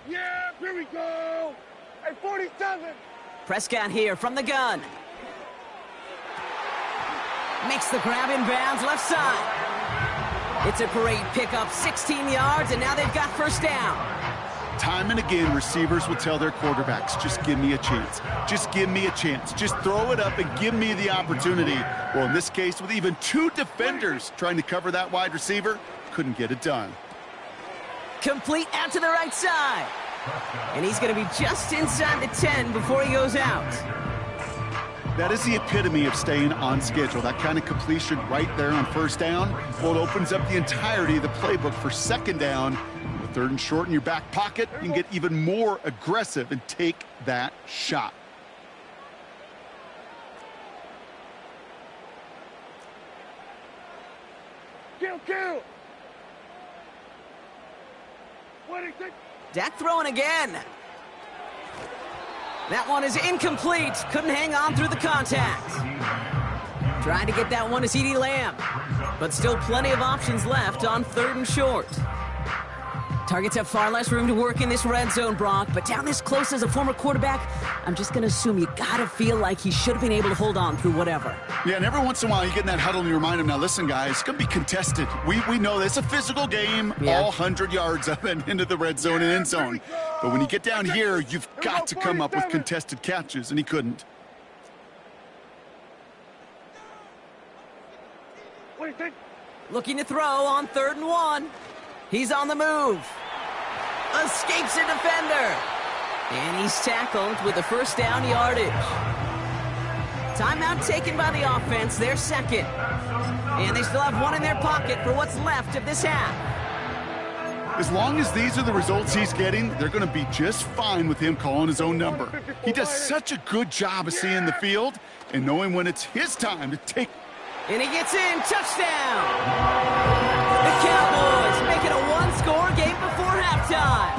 Yeah, here we go. At 47. Prescott here from the gun. Makes the grab in bounds left side. It's a great pickup, 16 yards, and now they've got 1st down. Time and again, receivers will tell their quarterbacks, just give me a chance. Just give me a chance. Just throw it up and give me the opportunity. Well, in this case, with even 2 defenders trying to cover that wide receiver, couldn't get it done. Complete out to the right side. And he's going to be just inside the 10 before he goes out. That is the epitome of staying on schedule. That kind of completion right there on 1st down. Well, it opens up the entirety of the playbook for 2nd down. With 3rd and short in your back pocket, you can get even more aggressive and take that shot. Kill. What is it? Dak throwing again. That one is incomplete. Couldn't hang on through the contact. Trying to get that one to CeeDee Lamb. But still plenty of options left on 3rd and short. Targets have far less room to work in this red zone, Brock. But down this close as a former quarterback, I'm just going to assume you got to feel like he should have been able to hold on through whatever. Yeah, and every once in a while you get in that huddle and you remind him, now listen, guys, it's going to be contested. We know this. It's a physical game, all 100 yards up and into the red zone and end zone. But when you get down here, you've got to come up with contested catches, and he couldn't. Looking to throw on 3rd and 1. He's on the move. Escapes a defender. And he's tackled with the first down yardage. Timeout taken by the offense, their second. And they still have one in their pocket for what's left of this half. As long as these are the results he's getting, they're going to be just fine with him calling his own number. He does such a good job of seeing the field and knowing when it's his time to take. And he gets in, touchdown! The Cowboys make it a one-score game before halftime.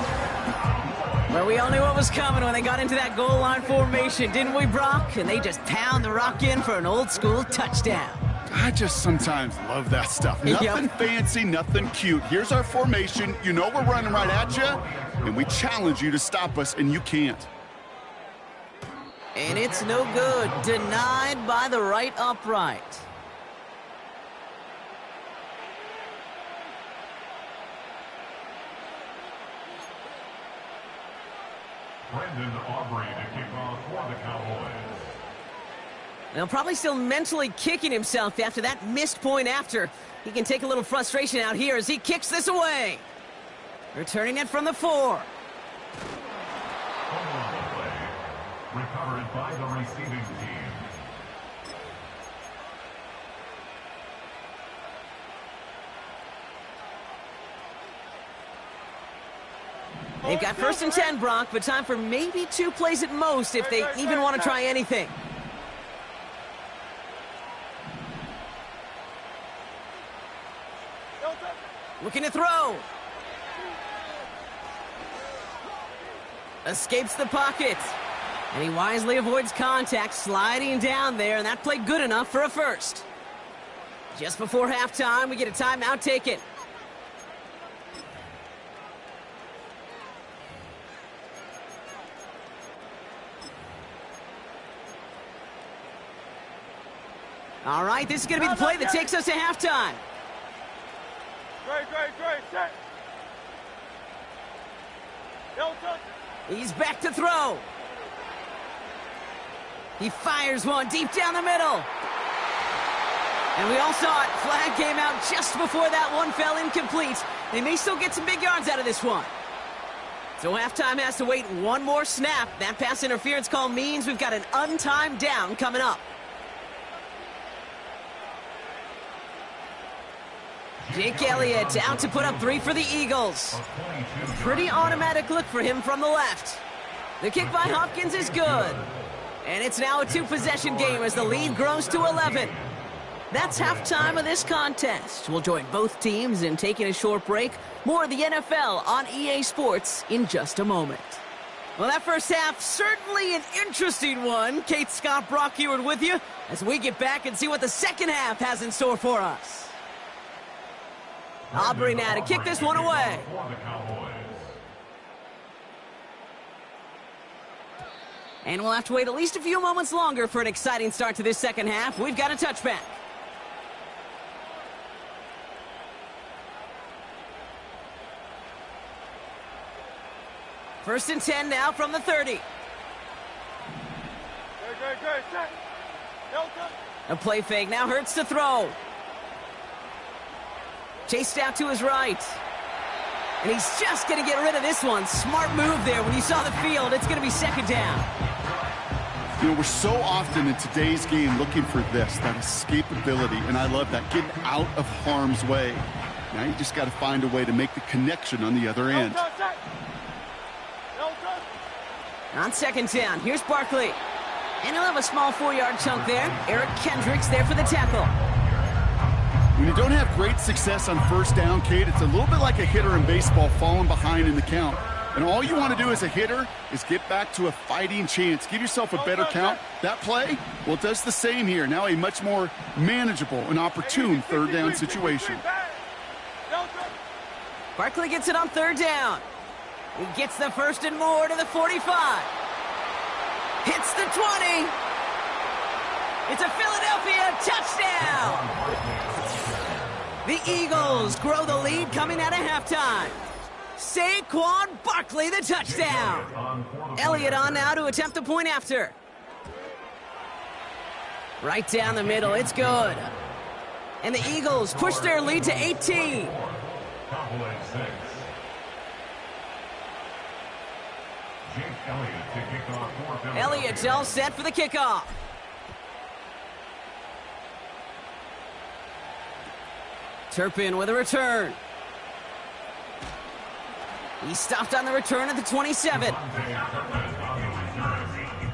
Well, we all knew what was coming when they got into that goal line formation, didn't we, Brock? And they just pound the rock in for an old-school touchdown. I just sometimes love that stuff. Nothing fancy, nothing cute. Here's our formation. You know we're running right at you, and we challenge you to stop us, and you can't. And it's no good. Denied by the right upright. Brendan Aubrey to kick off for the Cowboys. Now, probably still mentally kicking himself after that missed point after. He can take a little frustration out here as he kicks this away. Returning it from the 4. Recovered by the receiving team. They've got 1st and 10, Brock, but time for maybe 2 plays at most if they even want to try anything. Looking to throw. Escapes the pocket. And he wisely avoids contact, sliding down there, and that played good enough for a first. Just before halftime, we get a timeout taken. All right, this is going to be the play that takes us to halftime. Great, set. He's back to throw. He fires one deep down the middle. And we all saw it. Flag came out just before that one fell incomplete. They may still get some big yards out of this one. So halftime has to wait one more snap. That pass interference call means we've got an untimed down coming up. Jake Elliott out to put up 3 for the Eagles. Pretty automatic look for him from the left. The kick by Hopkins is good. And it's now a 2-possession game as the lead grows to 11. That's halftime of this contest. We'll join both teams in taking a short break. More of the NFL on EA Sports in just a moment. Well, that first half, certainly an interesting one. Kate Scott, Brock Heward with you as we get back and see what the second half has in store for us. Aubrey now to kick this one away. And we'll have to wait at least a few moments longer for an exciting start to this second half. We've got a touchback. First and 10 now from the 30. A play fake now hurts to throw. Chased out to his right. And he's just going to get rid of this one. Smart move there. When you saw the field, it's going to be second down. You know, we're so often in today's game looking for this, that escapability, and I love that, getting out of harm's way. Now you just got to find a way to make the connection on the other end. On second down, here's Barkley. And he'll have a small 4-yard chunk there. Eric Kendricks there for the tackle. When you don't have great success on first down, Kate, it's a little bit like a hitter in baseball falling behind in the count. And all you want to do as a hitter is get back to a fighting chance. Give yourself a better count. That play, well, it does the same here. Now a much more manageable and opportune third down situation. Barkley gets it on third down. He gets the first and more to the 45. Hits the 20. It's a Philadelphia touchdown. The Eagles grow the lead coming out of halftime. Saquon Barkley, the touchdown. Elliott on now to attempt the point after. Right down the middle, it's good. And the Eagles push their lead to 18. Cowboys 6. Jake Elliott to kick off for Philadelphia. Elliott's all set for the kickoff. Turpin with a return. He stopped on the return at the 27.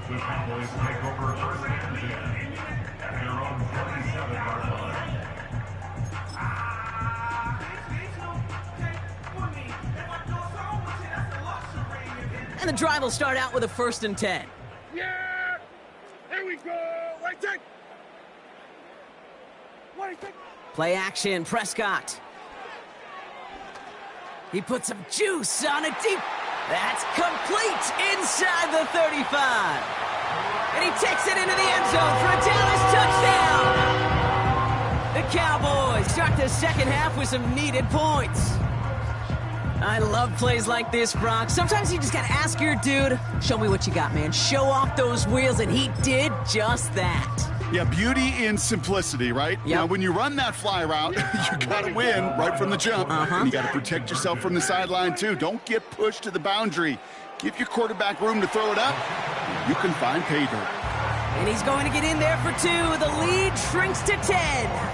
The Cowboys take over first and 10 at their own 27-yard line. And the drive will start out with a 1st and 10. Yeah! Here we go! Wait, take! Wait, take! Play action, Prescott. He puts some juice on a deep. That's complete inside the 35. And he takes it into the end zone for a Dallas touchdown. The Cowboys start the second half with some needed points. I love plays like this, Brock. Sometimes you just gotta ask your dude, show me what you got, man. Show off those wheels, and he did just that. Yeah, beauty in simplicity, right? Yep. Now, when you run that fly route, you got to win right from the jump. And you got to protect yourself from the sideline, too. Don't get pushed to the boundary. Give your quarterback room to throw it up. You can find pay dirt. And he's going to get in there for 2. The lead shrinks to 10.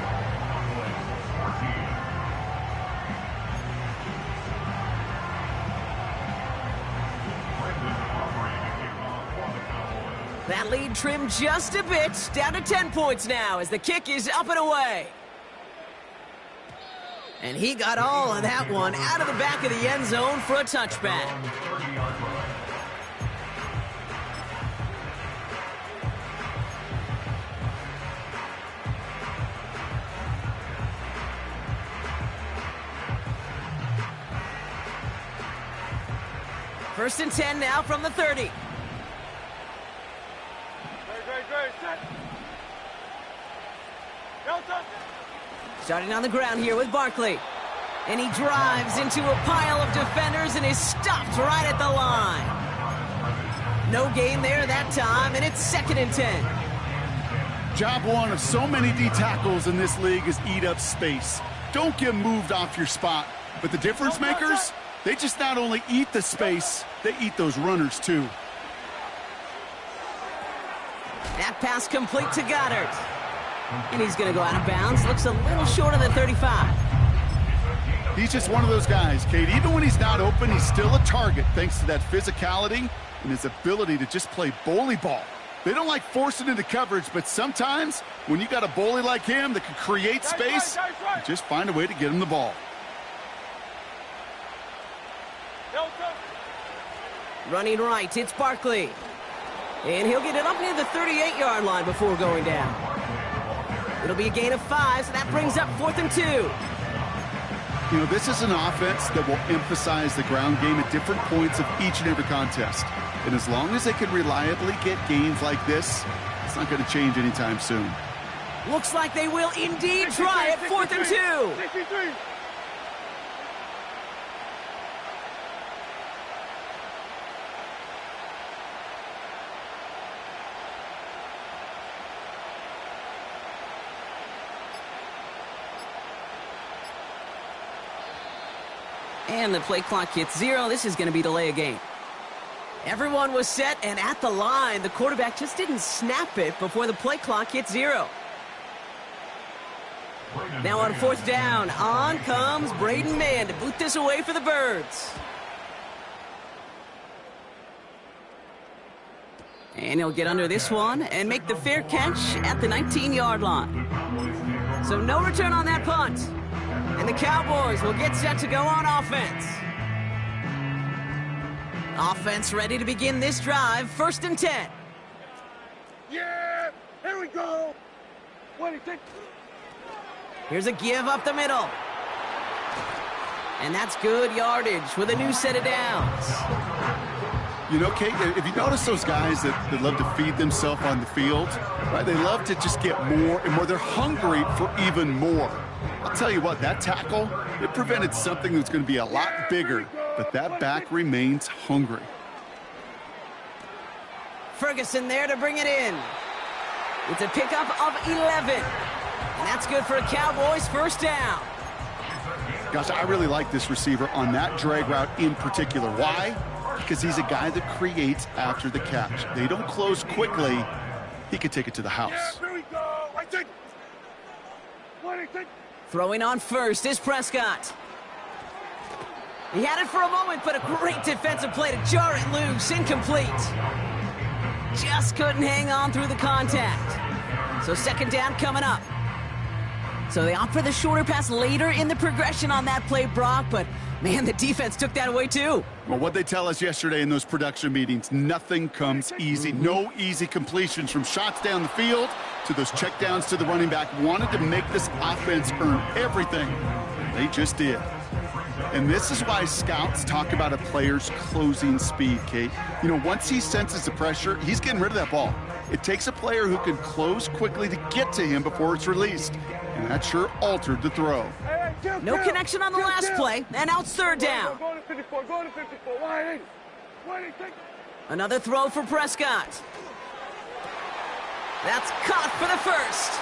That lead trimmed just a bit, down to 10 points now as the kick is up and away. And he got all of that one out of the back of the end zone for a touchback. First and 10 now from the 30. Starting on the ground here with Barkley. And he drives into a pile of defenders and is stopped right at the line. No gain there that time, and it's 2nd and 10. Job one of so many D tackles in this league is eat up space. Don't get moved off your spot. But the difference makers, they just not only eat the space, they eat those runners too. That pass complete to Goddard. And he's going to go out of bounds. Looks a little short of the 35. He's just one of those guys, Kate. Even when he's not open, he's still a target thanks to that physicality and his ability to just play bully ball. They don't like forcing into coverage, but sometimes when you got a bully like him that can create space, you just find a way to get him the ball. Running right, it's Barkley. And he'll get it up near the 38-yard line before going down. It'll be a gain of 5, so that brings up 4th and 2. You know, this is an offense that will emphasize the ground game at different points of each and every contest. And as long as they can reliably get games like this, it's not going to change anytime soon. Looks like they will indeed try it. 4th and 2. 63. And the play clock hits 0. This is going to be delay a game. Everyone was set and at the line. The quarterback just didn't snap it before the play clock hit 0. Now on 4th down, on comes Braden Mann to boot this away for the Birds. And he'll get under this one and make the fair catch at the 19-yard line. So no return on that punt. And the Cowboys will get set to go on offense. Offense ready to begin this drive. 1st and 10. Yeah! Here we go! Here's a give up the middle. And that's good yardage with a new set of downs. You know, Kate, if you notice those guys that love to feed themselves on the field, right? They love to just get more and more. They're hungry for even more. I'll tell you what, that tackle, it prevented something that's going to be a lot bigger, but that back remains hungry. Ferguson there to bring it in. It's a pickup of 11. And that's good for a Cowboys first down. Gosh, I really like this receiver on that drag route in particular. Why? Because he's a guy that creates after the catch. They don't close quickly. He could take it to the house. Yeah, here we go. I think. Throwing on first is Prescott. He had it for a moment, but a great defensive play to jar it loose. Incomplete. Just couldn't hang on through the contact. So second down coming up. So they opt for the shorter pass later in the progression on that play, Brock, but man, the defense took that away too. Well, what they tell us yesterday in those production meetings, nothing comes easy. No easy completions from shots down the field to those checkdowns to the running back. Wanted to make this offense earn everything. They just did. And this is why scouts talk about a player's closing speed, Kate. You know, once he senses the pressure, he's getting rid of that ball. It takes a player who can close quickly to get to him before it's released. And that sure altered the throw. No connection on the last play, and now it's third down. Go to 54, go to 54. Why? Another throw for Prescott. That's caught for the first.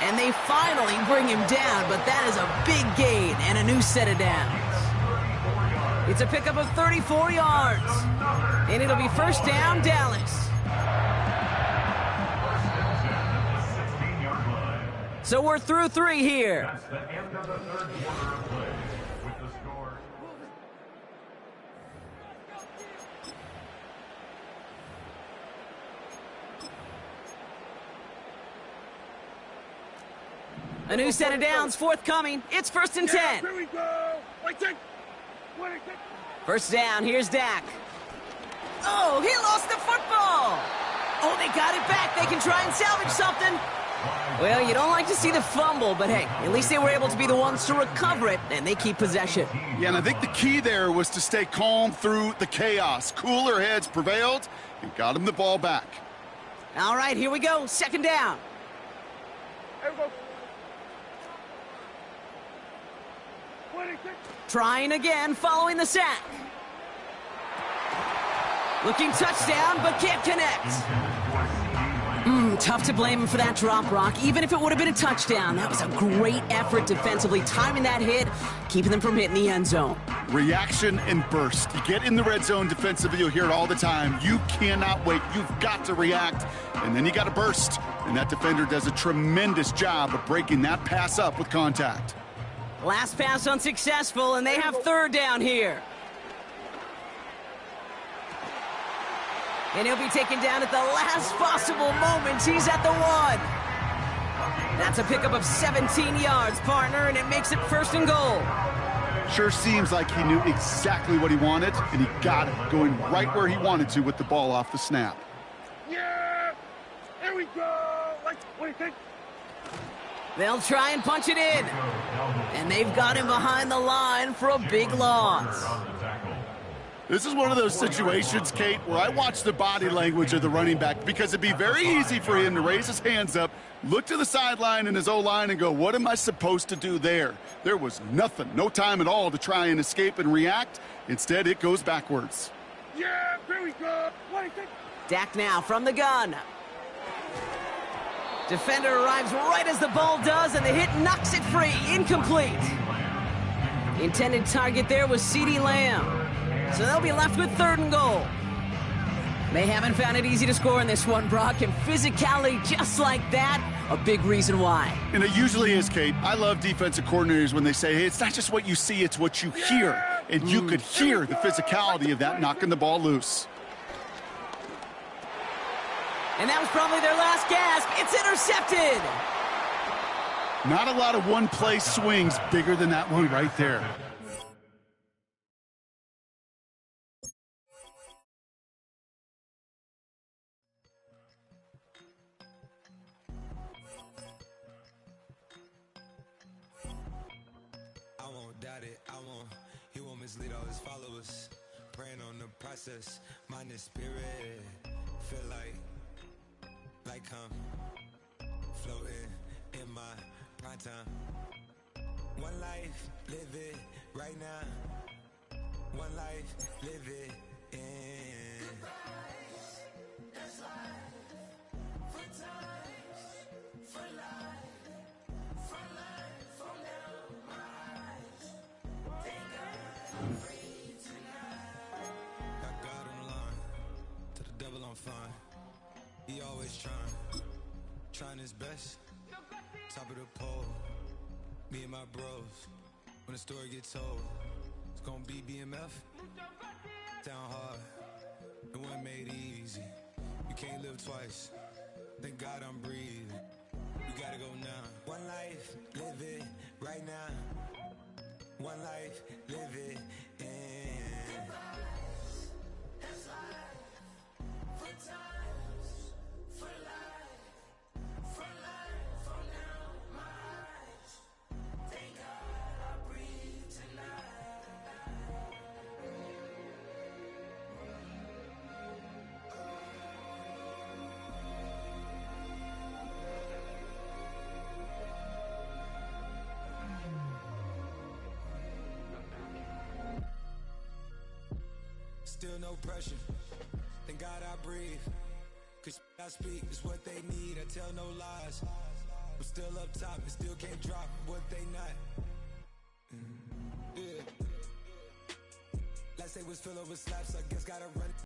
And they finally bring him down, but that is a big gain and a new set of downs. It's a pickup of 34 yards. And it'll be first down, Dallas. So we're through 3 here. That's the end of the third quarter of play with the score. A new set of downs forthcoming. It's first and 10. Here we go. First down, here's Dak. Oh, he lost the football. Oh, they got it back. They can try and salvage something. Well, you don't like to see the fumble, but hey, at least they were able to be the ones to recover it, and they keep possession. Yeah, and I think the key there was to stay calm through the chaos. Cooler heads prevailed and got him the ball back. All right, here we go. Second down. Here we go. Trying again following the sack. Looking touchdown, but can't connect. Tough to blame him for that drop, Brock. Even if it would have been a touchdown, that was a great effort defensively, timing that hit, keeping them from hitting the end zone. Reaction and burst. You get in the red zone defensively, you'll hear it all the time. You cannot wait. You've got to react, and then you got to burst. And that defender does a tremendous job of breaking that pass up with contact. Last pass unsuccessful, and they have third down here. And he'll be taken down at the last possible moment. He's at the 1. That's a pickup of 17 yards, partner, and it makes it first and goal. Sure seems like he knew exactly what he wanted, and he got it, going right where he wanted to with the ball off the snap. Yeah! Here we go! What do you think? They'll try and punch it in. And they've got him behind the line for a big loss. This is one of those situations, Kate, where I watch the body language of the running back because it'd be very easy for him to raise his hands up, look to the sideline in his O-line and go, what am I supposed to do there? There was nothing, no time at all to try and escape and react. Instead, it goes backwards. Yeah, here we go. What do you think? Dak now from the gun. Defender arrives right as the ball does, and the hit knocks it free. Incomplete. The intended target there was CeeDee Lamb. So they'll be left with third and goal. They haven't found it easy to score in this one, Brock, and physicality just like that, a big reason why. And it usually is, Kate. I love defensive coordinators when they say, hey, it's not just what you see, it's what you hear. And you could hear the physicality of that knocking the ball loose. And that was probably their last gasp. It's intercepted. Not a lot of one-play swings bigger than that one right there. Lead all his followers, praying on the process. Mind and spirit, feel like I'm floating in my prime time. One life, live it right now. One life, live it in. That's life, for times, for life. always trying his best. Top of the pole, me and my bros. When the story gets told, it's gonna be BMF. Down hard, it wasn't made easy. You can't live twice. Thank God I'm breathing. We gotta go now. One life, live it right now. One life, live it in. That's life. For times, for life. For life, for now, my eyes. Thank God I breathe tonight. Still no pressure. Thank God I breathe. Cause I speak is what they need. I tell no lies. I'm still up top and still can't drop what they not. Yeah. Last day was filled over slaps. I guess gotta run.